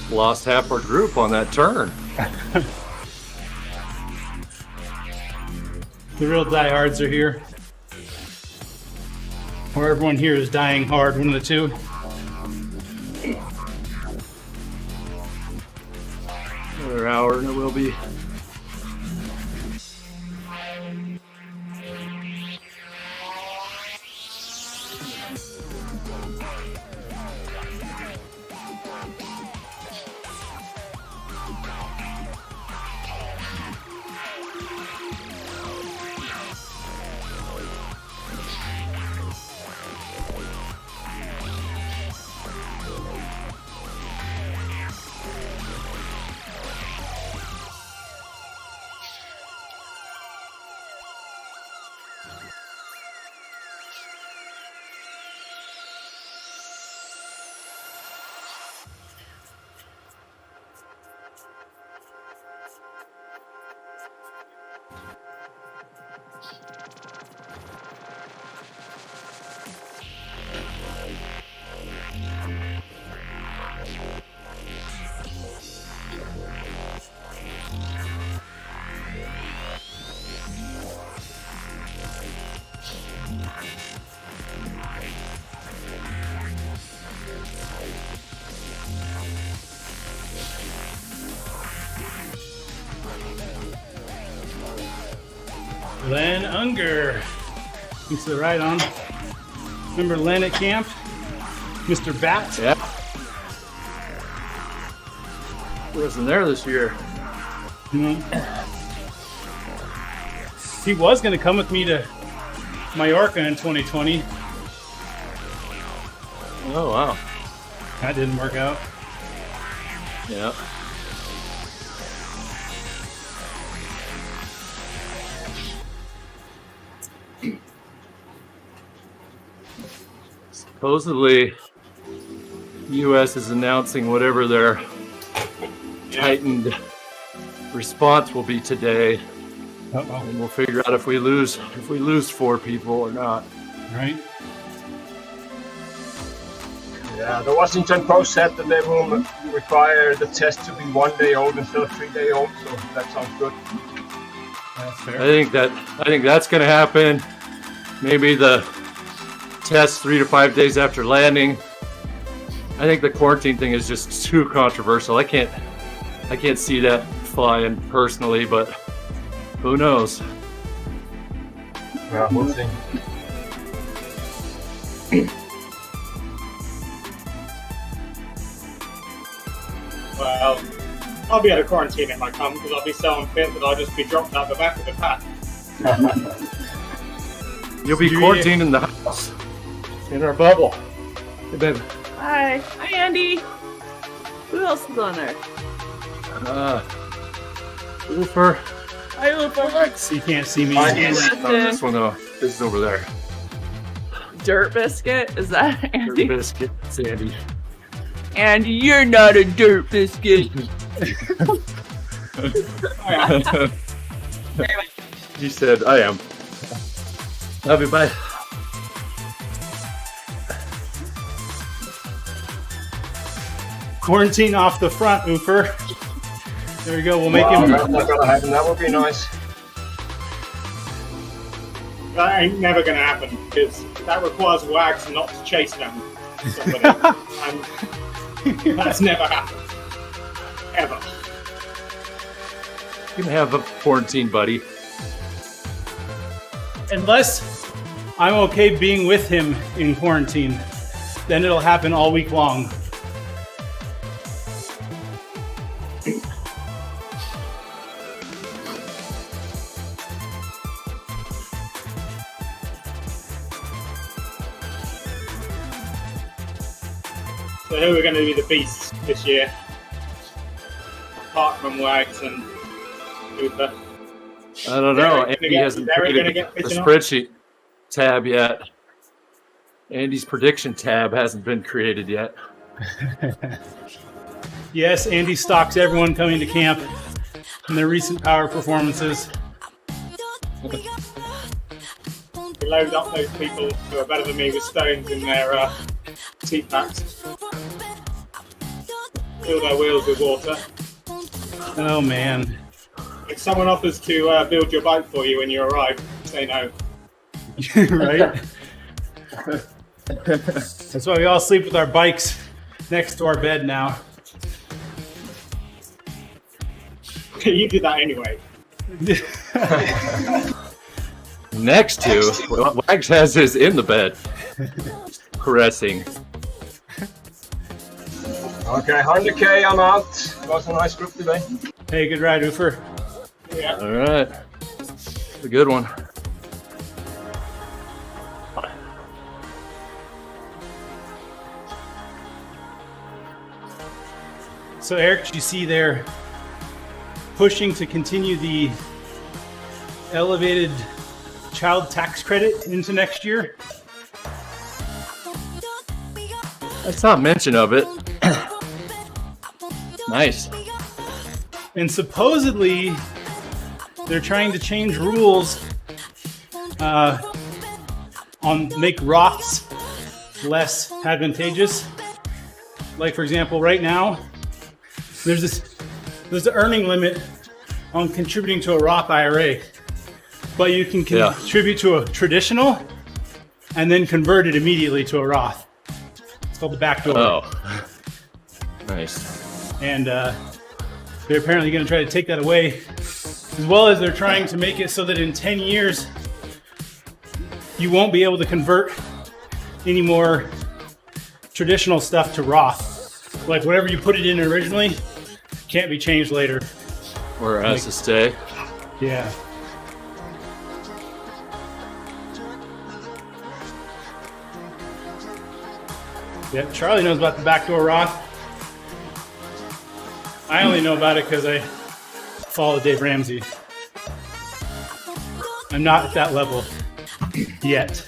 Lost half our group on that turn. The real diehards are here. Or everyone here is dying hard, one of the two. Another hour and it will be. Len Unger. He's to the right on. Remember Len at camp? Mr. Bat? Yeah. He wasn't there this year. He was going to come with me to Mallorca in 2020. Oh, wow. That didn't work out. Yeah. Supposedly, U.S. is announcing whatever their tightened response will be today, and we'll figure out if we lose 4 people or not. Right? Yeah, the Washington Post said that they will require the test to be 1 day old instead of 3 day old, so that sounds good. That's fair. I think that's going to happen. Maybe the test 3 to 5 days after landing. I think the quarantine thing is just too controversial. I can't see that flying personally, but who knows? Yeah, we'll see. Well, I'll be out of quarantine if I come because I'll be so unfit that I'll just be dropped out the back of the pack. You'll be quarantined in the house, in our bubble. Hey, babe. Hi. Hi, Andy. Who else is on there? Oofer. Hi, Lupa. You can't see me. No, this one though. This is over there. Dirt Biscuit? Is that Andy? Dirt biscuit. It's Andy. Andy, you're not a dirt biscuit. He said, I am. Love you, bye. Quarantine off the front, Oofer. There we go. We'll make him. That's not gonna happen. That would be nice. That ain't never going to happen because that requires Wags not to chase down somebody. And that's never happened. Ever. You can have a quarantine buddy. Unless I'm okay being with him in quarantine, then it'll happen all week long. So who are going to be the beasts this year? Apart from Wags and Cooper. I don't know. Derek Andy hasn't Derek created gonna get the pitching off? spreadsheet tab yet. Andy's prediction tab hasn't been created yet. Yes, Andy stalks everyone coming to camp and their recent power performances. We load up those people who are better than me with stones in their seat packs. Fill their wheels with water. Oh man. If someone offers to build your bike for you when you arrive, say no. Right? That's why we all sleep with our bikes next to our bed now. You did that anyway. Next to, Wags has his in the bed, caressing. Okay, 100K, I'm out. It was a nice group today. Hey, good ride, Ufer. Yeah. All right, a good one. So Eric, you see they're pushing to continue the elevated child tax credit into next year. I saw a mention of it. Nice. And supposedly they're trying to change rules on make Roths less advantageous. Like for example, right now, there's an earning limit on contributing to a Roth IRA, but you can contribute to a traditional and then convert it immediately to a Roth. It's called the backdoor. Oh, nice. And they're apparently going to try to take that away, as well as they're trying to make it so that in 10 years, you won't be able to convert any more traditional stuff to Roth. Like whatever you put it in originally can't be changed later. Or has to stay. Yeah. Yeah, Charlie knows about the backdoor Roth. I only know about it because I follow Dave Ramsey. I'm not at that level yet.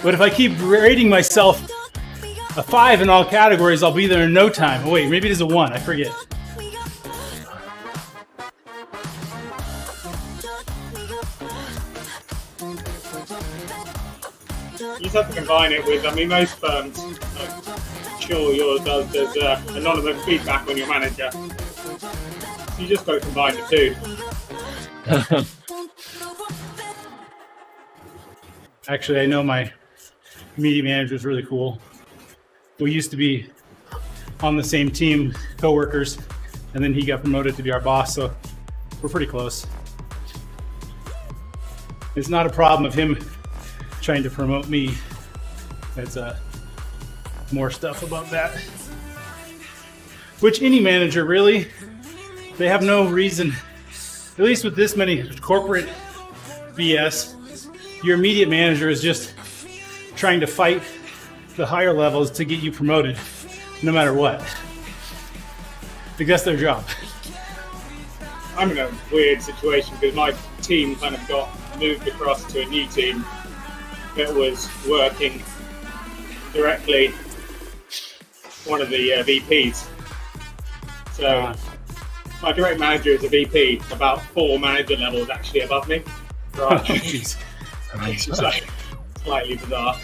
But if I keep rating myself a 5 in all categories, I'll be there in no time. Oh, wait, maybe it is a 1. I forget. You just have to combine it with, I mean, most firms, I'm sure yours does, there's anonymous feedback on your manager. So you just got to combine the two. Actually, I know my media manager is really cool. We used to be on the same team, co-workers, and then he got promoted to be our boss, so we're pretty close. It's not a problem of him trying to promote me. It's more stuff about that. Which any manager really, they have no reason, at least with this many corporate BS, your immediate manager is just trying to fight the higher levels to get you promoted, no matter what. Because that's their job. I'm in a weird situation because my team kind of got moved across to a new team that was working directly one of the VPs. So my direct manager is a VP, about 4 manager levels actually above me. Right. It's just like slightly bizarre.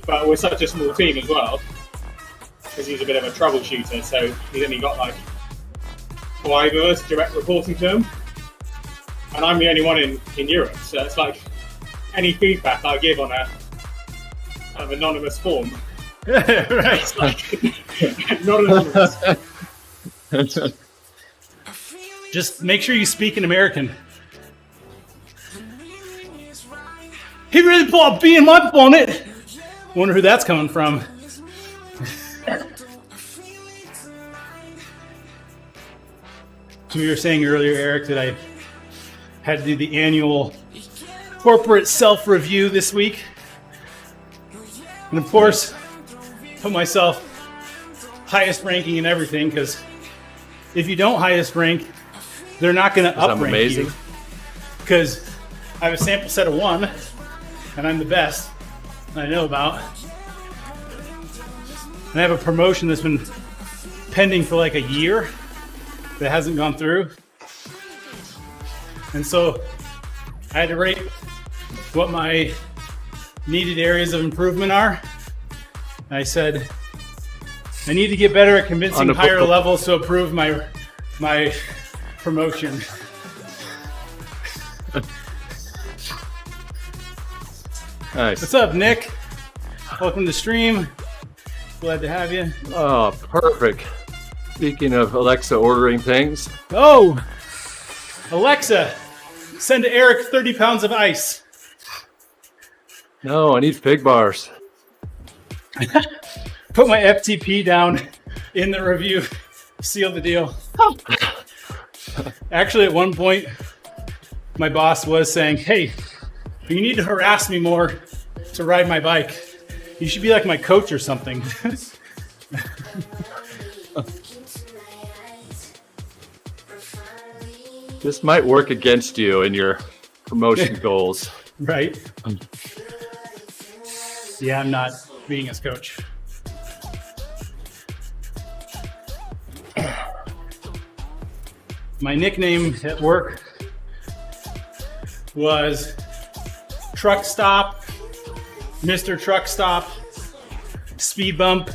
But we're such a small team as well, because he's a bit of a troubleshooter, so he's only got like 5 of us direct reporting to him. And I'm the only one in Europe, so it's like any feedback I give on a kind of anonymous form. Right. It's like not anonymous. Just make sure you speak in American. He really put a bee in my bonnet. Wonder who that's coming from. So you were saying earlier, Eric, that I had to do the annual corporate self-review this week. And of course, put myself highest ranking in everything, because if you don't highest rank, they're not going to up-rank you. Because I have a sample set of 1, and I'm the best I know about. And I have a promotion that's been pending for like a year that hasn't gone through. And so I had to rate what my needed areas of improvement are. And I said, I need to get better at convincing higher levels to approve my promotion. Nice. What's up, Nick? Welcome to stream. Glad to have you. Oh, perfect. Speaking of Alexa ordering things, Oh, Alexa, send to Eric 30 pounds of ice. no, I need fig bars. Put my FTP down in the review. Seal the deal. Actually, at one point, my boss was saying, hey, you need to harass me more to ride my bike. You should be like my coach or something. This might work against you in your promotion goals. Right? Yeah, I'm not being his coach. My nickname at work was Truck Stop, Mr. Truck Stop, Speed Bump,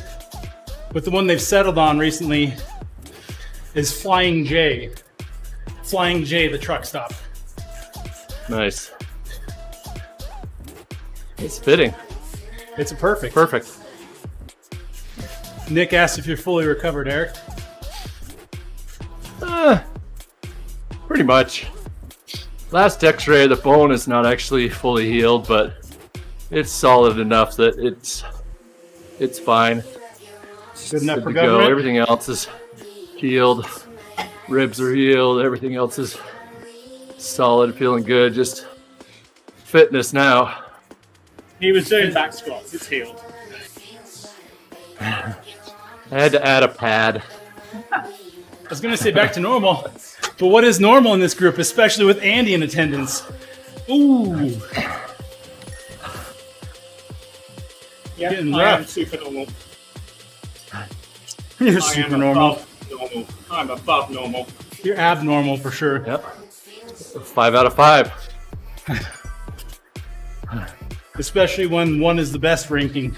but the one they've settled on recently is Flying J. Flying J, the truck stop. Nice. It's fitting. It's a perfect. Perfect. Nick asked if you're fully recovered, Eric. Pretty much. Last x-ray, the bone is not actually fully healed, but it's solid enough that it's fine. Good enough Good for to go. government? Everything else is healed. Ribs are healed. Everything else is solid, feeling good. Just fitness now. He was doing back squats. It's healed. I had to add a pad. I was going to say back to normal, but what is normal in this group, especially with Andy in attendance? Ooh. Yeah, Getting I am rough. super normal. You're I super am normal. above normal. I'm above normal. You're abnormal for sure. Yep. 5 out of 5. Especially when 1 is the best ranking.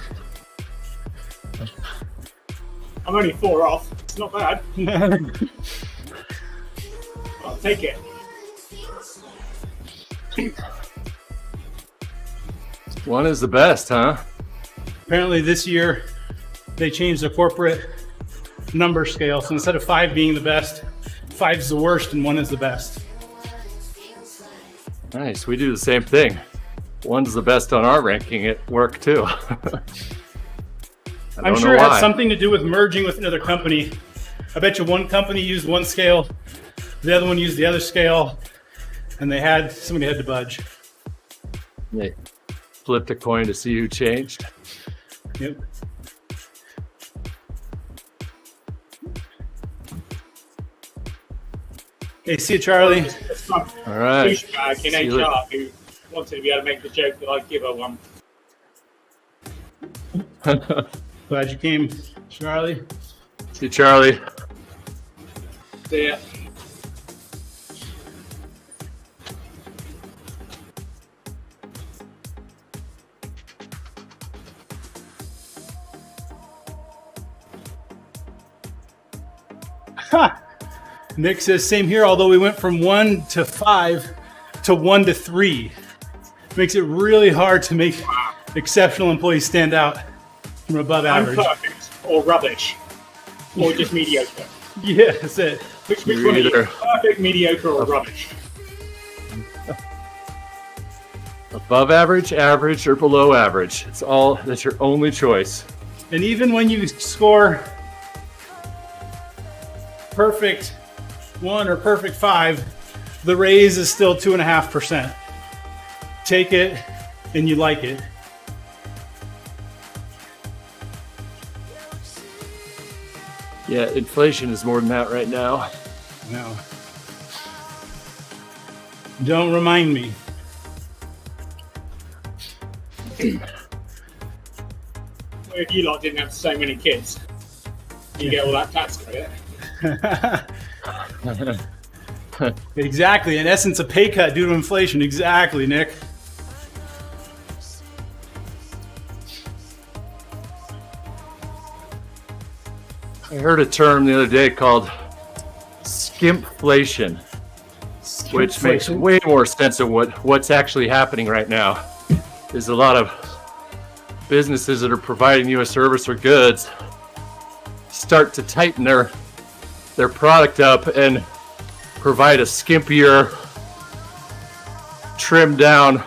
I'm only 4 off. It's not bad. I'll take it. One is the best, huh? Apparently this year they changed the corporate number scale. So instead of 5 being the best, 5 is the worst and 1 is the best. Nice. We do the same thing. 1's the best on our ranking at work too. I'm sure it had something to do with merging with another company. I bet you one company used one scale, the other one used the other scale, and somebody had to budge. They flipped a coin to see who changed. Yep. Hey, see you, Charlie. It's my All right. douchebag in See you HR who wanted to be able to make the joke that I'd give her one. Glad you came, Charlie. See you, Charlie. See ya. Ha! Nick says, same here, although we went from 1 to 5 to 1 to 3. Makes it really hard to make exceptional employees stand out from above I'm average. perfect or rubbish or just mediocre. Yeah, that's it. Which You're one are you? either- Perfect, mediocre, or rubbish? Above average, average, or below average. That's your only choice. And even when you score perfect 1 or perfect 5, the raise is still 2.5%. Take it and you like it. Yeah, inflation is more than that right now. No. Don't remind me. If you lot didn't have so many kids, you get all that tax credit. Exactly. In essence, a pay cut due to inflation. Exactly, Nick. I heard a term the other day called skimpflation, which makes way more sense of what's actually happening right now. There's a lot of businesses that are providing you a service or goods start to tighten their product up and provide a skimpier, trimmed down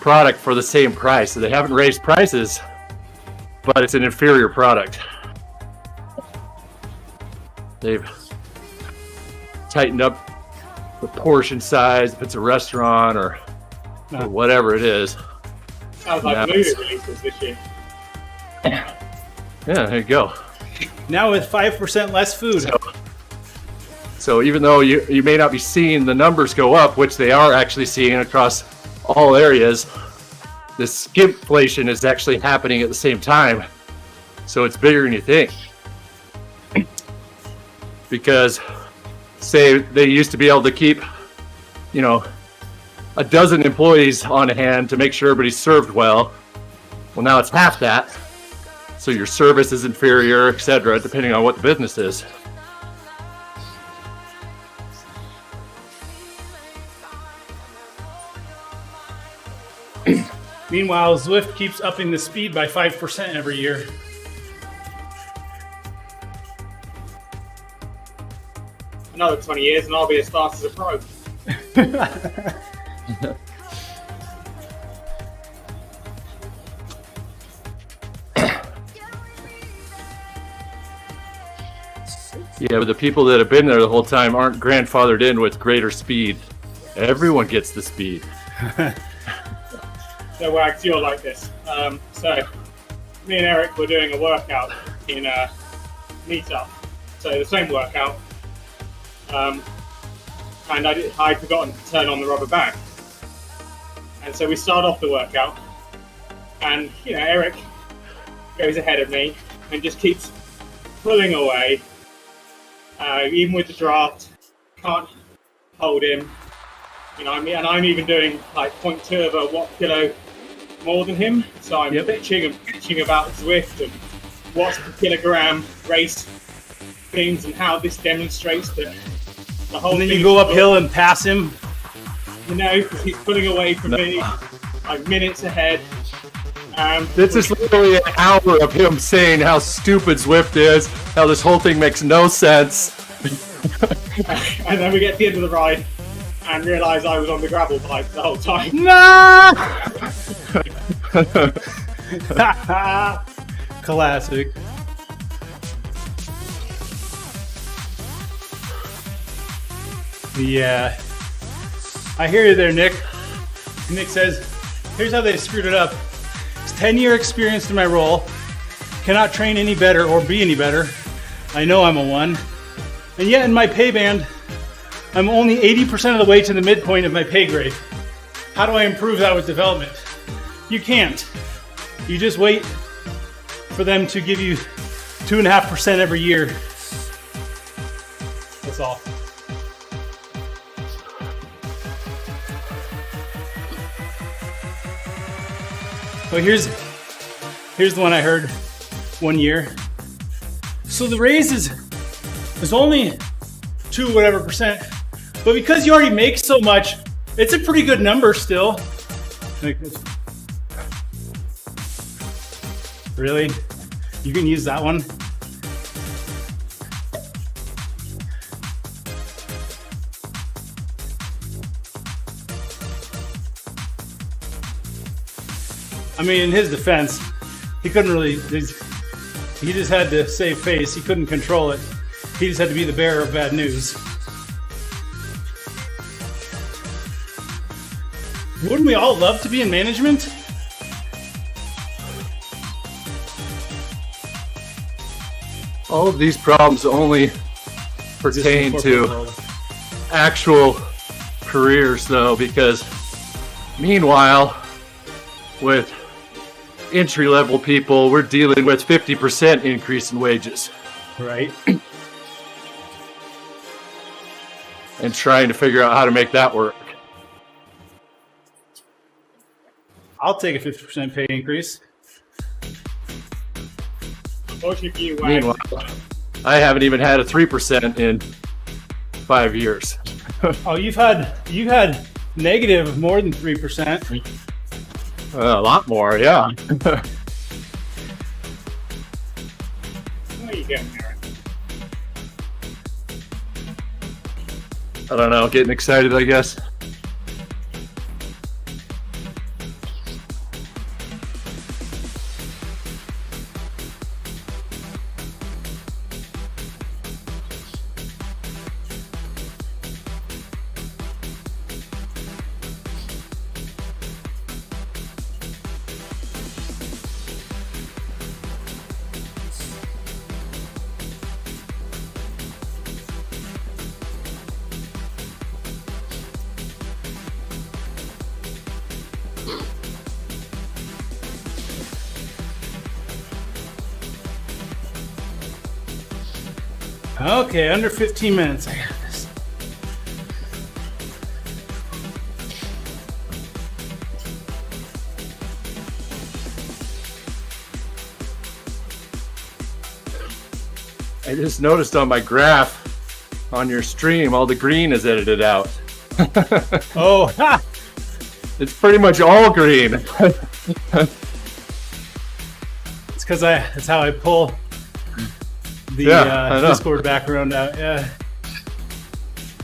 product for the same price. So they haven't raised prices, but it's an inferior product. They've tightened up the portion size if it's a restaurant or whatever it is. Sounds like movie releases this year. Yeah, there you go. Now with 5% less food. So even though you may not be seeing the numbers go up, which they are actually seeing across all areas, the skimpflation is actually happening at the same time. So it's bigger than you think. Because say they used to be able to keep, a dozen employees on hand to make sure everybody's served well. Well, now it's half that. So your service is inferior, etc., depending on what the business is. Meanwhile, Zwift keeps upping the speed by 5% every year. Another 20 years and I'll be as fast as a pro. Yeah, but the people that have been there the whole time aren't grandfathered in with greater speed. Everyone gets the speed. So Wags, you're like this. So me and Eric were doing a workout in a meetup. So the same workout. And I'd forgotten to turn on the rubber band. And so we start off the workout. And, Eric goes ahead of me and just keeps pulling away. Even with the draft, can't hold him. And I'm even doing like 0.2 of a watt kilo more than him. So I'm bitching about Zwift and watts per kilogram race things and how this demonstrates that the whole And then thing you go is uphill and pass him. because he's pulling away from me, like minutes ahead. This is literally an hour of him saying how stupid Zwift is, how this whole thing makes no sense. And then we get to the end of the ride and realise I was on the gravel bike the whole time. No! Classic. Yeah. I hear you there, Nick. Nick says, here's how they screwed it up. It's 10-year experience in my role. Cannot train any better or be any better. I know I'm a 1. And yet in my pay band, I'm only 80% of the way to the midpoint of my pay grade. How do I improve that with development? You can't. You just wait for them to give you 2.5% every year. That's all. Well, here's the one I heard one year. So the raise is only 2 whatever percent, but because you already make so much, it's a pretty good number still. Like, really? You can use that one? I mean, in his defense, he couldn't really, he just had to save face. He couldn't control it. He just had to be the bearer of bad news. Wouldn't we all love to be in management? All of these problems only pertain to actual careers, though, because meanwhile, with entry-level people, we're dealing with 50% increase in wages. Right. And trying to figure out how to make that work. I'll take a 50% pay increase. Unfortunately for you, Wags, Meanwhile, I haven't even had a 3% in 5 years. Oh, you've had negative more than 3%. A lot more, yeah. Where are you going, Aaron? I don't know, getting excited, I guess. Okay, under 15 minutes. I got this. I just noticed on my graph on your stream, all the green is edited out. Oh, ha! It's pretty much all green. It's because that's how I pull the Yeah, I know. Discord background out. Yeah.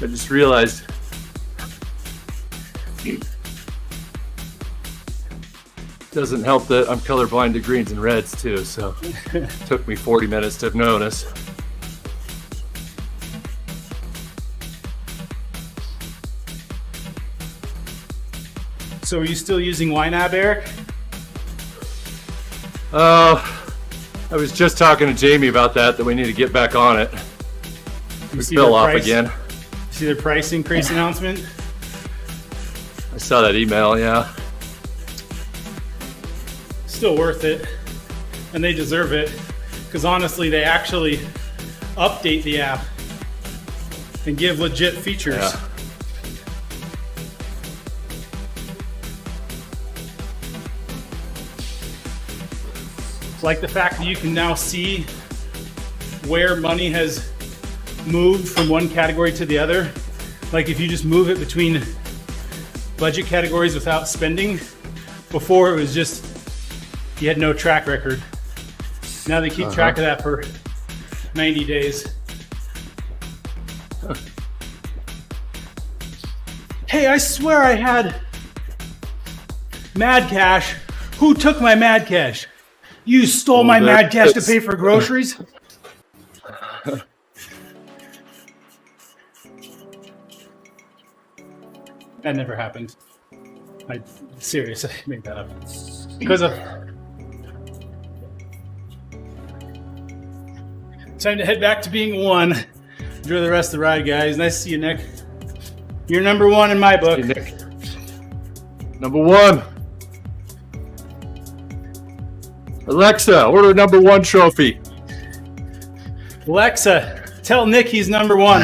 I just realized. Doesn't help that I'm colorblind to greens and reds too, so it took me 40 minutes to notice. So are you still using YNAB, Eric? I was just talking to Jamie about that we need to get back on it. You see Fell their off price- again. See their price increase announcement? I saw that email, yeah. Still worth it, and they deserve it, because honestly, they actually update the app and give legit features. Yeah. Like the fact that you can now see where money has moved from one category to the other. Like if you just move it between budget categories without spending, before it was just, you had no track record. Now they keep track of that for 90 days. Hey, I swear I had Mad Cash. Who took my Mad Cash? You stole my Mad Cash to pay for groceries? That never happened. I seriously made that up. Because of... Time to head back to being one. Enjoy the rest of the ride, guys. Nice to see you, Nick. You're number one in my book. Hey, Nick. Number one. Alexa, order number one trophy. Alexa, tell Nick he's number one.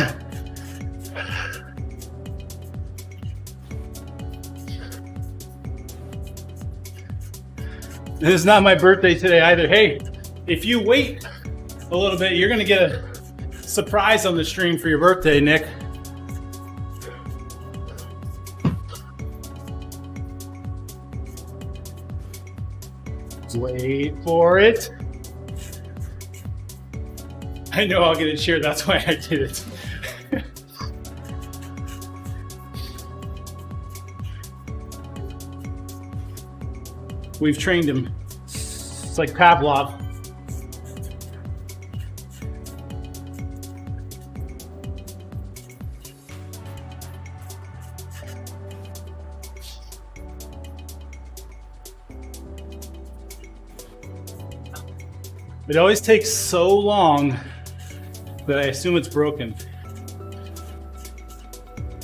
It's not my birthday today either. Hey, if you wait a little bit, you're going to get a surprise on the stream for your birthday, Nick. Wait for it. I know I'll get it shared. That's why I did it. We've trained him. It's like Pavlov. It always takes so long that I assume it's broken.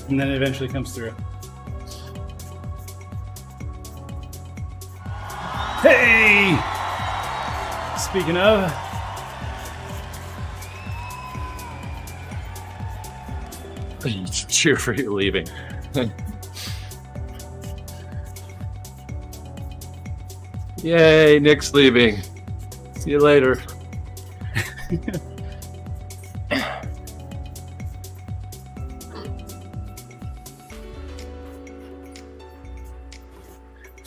And then it eventually comes through. Hey! Speaking of, Cheer for you leaving. Yay, Nick's leaving. See you later.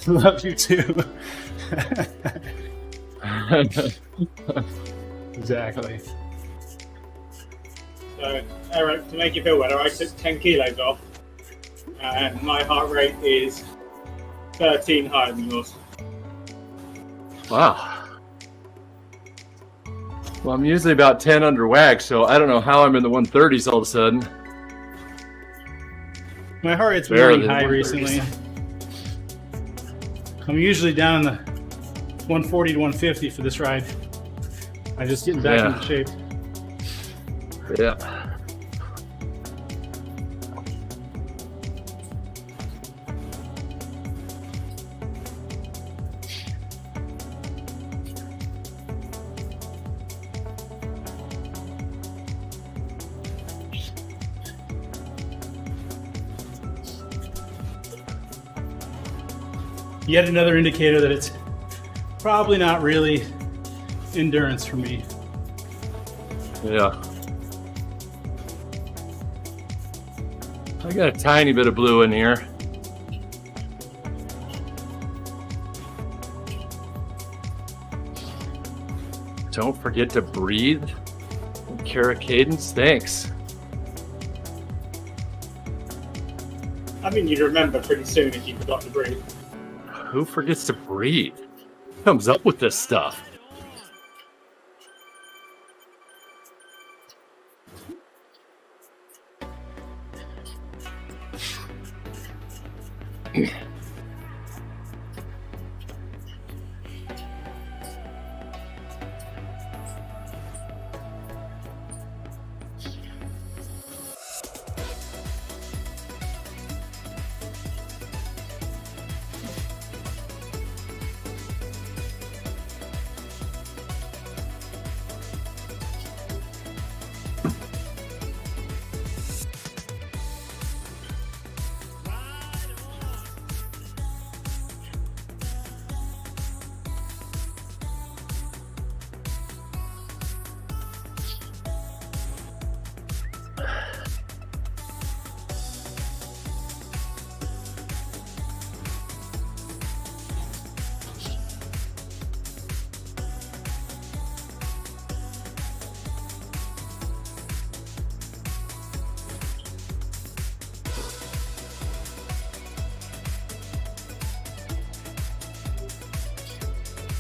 Love you too. Exactly. So, Eric, to make you feel better, I took 10 kilos off, and my heart rate is 13 higher than yours. Wow. Well, I'm usually about 10 under WAG, so I don't know how I'm in the 130s all of a sudden. My heart rate's been Barely running high 130s. recently. I'm usually down in the 140 to 150 for this ride. I'm just getting back Yeah. into shape. Yeah. Yet another indicator that it's probably not really endurance for me. Yeah. I got a tiny bit of blue in here. Don't forget to breathe. Kara Cadence, thanks. I think you'd remember pretty soon if you forgot to breathe. Who forgets to breathe? Who comes up with this stuff?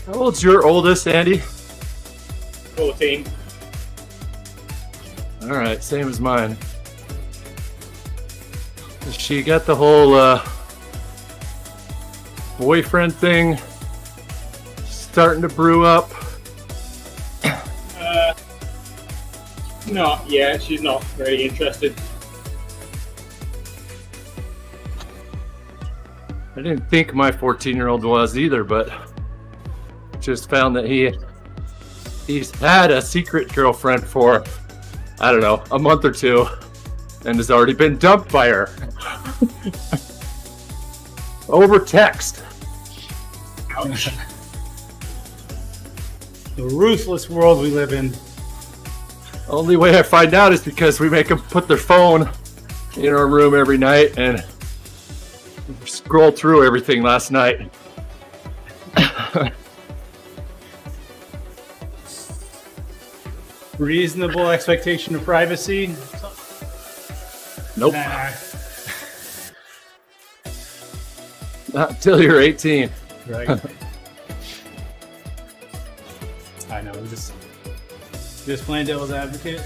How old's your oldest, Andy? 14. All right, same as mine. She got the whole boyfriend thing starting to brew up. Not yet, she's not very interested. I didn't think my 14-year-old was either, but just found that he's had a secret girlfriend for, I don't know, a month or two, and has already been dumped by her. Over text. Ouch. The ruthless world we live in. Only way I find out is because we make them put their phone in our room every night and scroll through everything last night. Reasonable expectation of privacy. Nope. Nah. Not until you're 18. Right. I know. Just playing devil's advocate.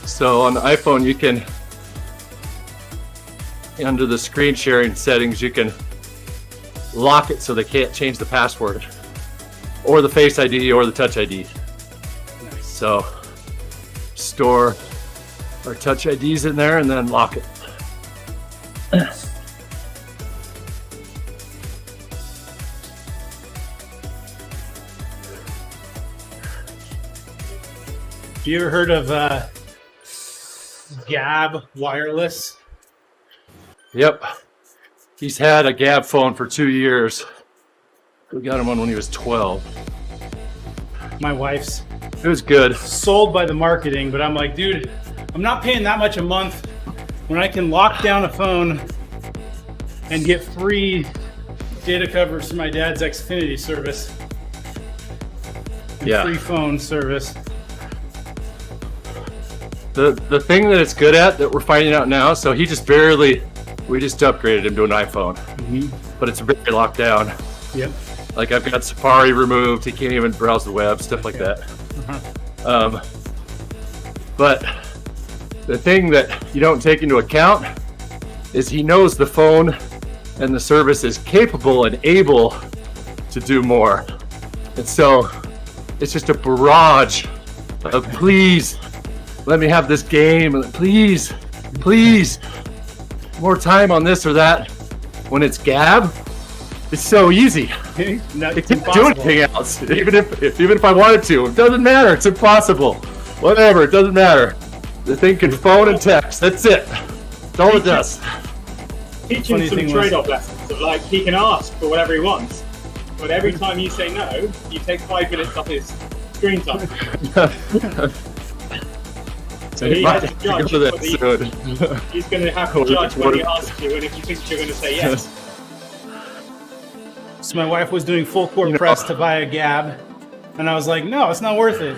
So on the iPhone, you can, under the screen sharing settings, you can lock it so they can't change the password, or the Face ID, or the Touch ID. Nice. So store our Touch IDs in there and then lock it. Have you ever heard of Gab Wireless? Yep. He's had a Gab phone for 2 years. We got him on when he was 12. My wife's It was good. sold by the marketing, but I'm like, dude, I'm not paying that much a month when I can lock down a phone and get free data coverage through my dad's Xfinity service. And Yeah. free phone service. The thing that it's good at that we're finding out now, so we just upgraded him to an iPhone, but it's very locked down. Yep. Like I've got Safari removed, he can't even browse the web, stuff like that. But the thing that you don't take into account is he knows the phone and the service is capable and able to do more. And so it's just a barrage of please, let me have this game, please, please, more time on this or that. When it's Gab, it's so easy. It can't do anything else. Even if I wanted to, it doesn't matter. It's impossible. Whatever, it doesn't matter. The thing can phone and text. That's it. That's all it does. Teaching Funny some thing was- trade-off lessons of like he can ask for whatever he wants, but every time you say no, you take 5 minutes off his screen time. So he has to judge whether he's going to have to judge when he asks you and if he thinks you're going to say yes. So my wife was doing full court press to buy a Gab, and I was like, no, it's not worth it.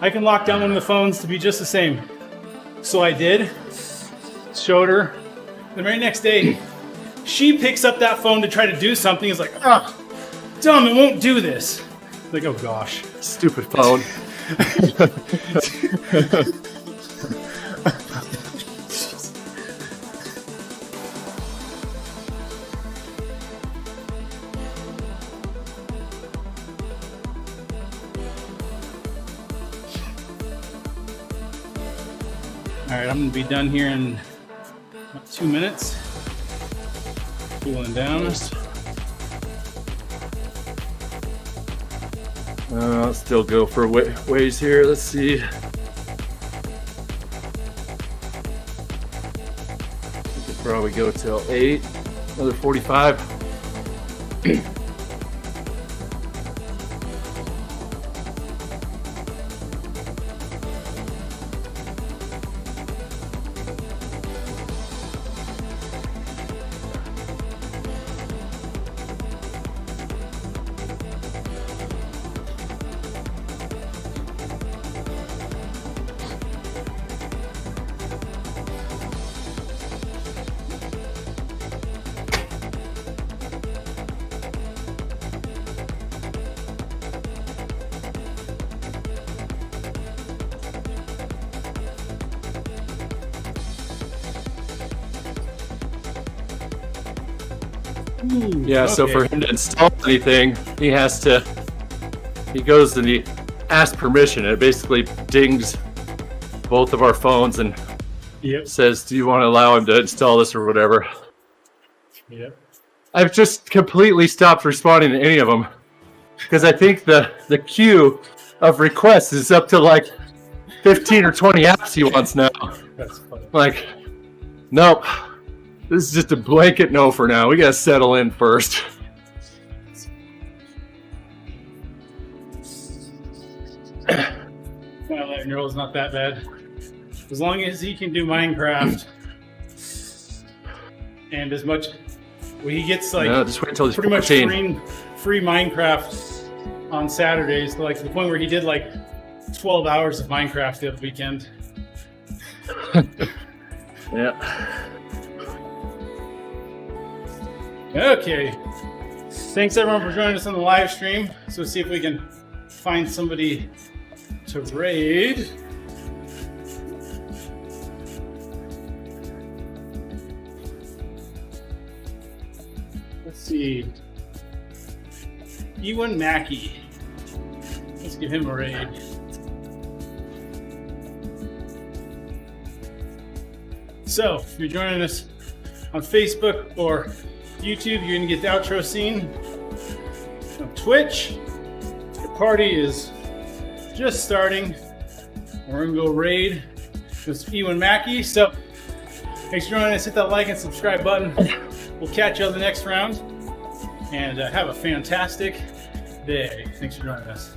I can lock down one of the phones to be just the same. So I did, showed her. The very next day, she picks up that phone to try to do something. It's like, oh, dumb, it won't do this. Like, oh gosh. Stupid phone. All right, I'm gonna be done here in about 2 minutes. Cooling down. I'll still go for ways here. Let's see. We could probably go till 8. Another 45. Yeah, so okay. for him to install anything, he goes and he asks permission. It basically dings both of our phones and says, do you want to allow him to install this or whatever? Yep. I've just completely stopped responding to any of them because I think the queue of requests is up to like 15 or 20 apps he wants now. That's funny. Like, nope. This is just a blanket no for now. We gotta settle in first. My 11-year-old's not that bad. As long as he can do Minecraft and as much, well, he gets like No, just wait until he's pretty much 14. free Minecraft on Saturdays, to like to the point where he did like 12 hours of Minecraft the other weekend. Yeah. Okay. Thanks everyone for joining us on the live stream. So let's see if we can find somebody to raid. Let's see. Ewan Mackey. Let's give him a raid. So, if you're joining us on Facebook or YouTube, you're gonna get the outro scene. On Twitch, the party is just starting. We're gonna go raid with Ewan Mackey. So, thanks for joining us. Hit that like and subscribe button. We'll catch you on the next round. And have a fantastic day. Thanks for joining us.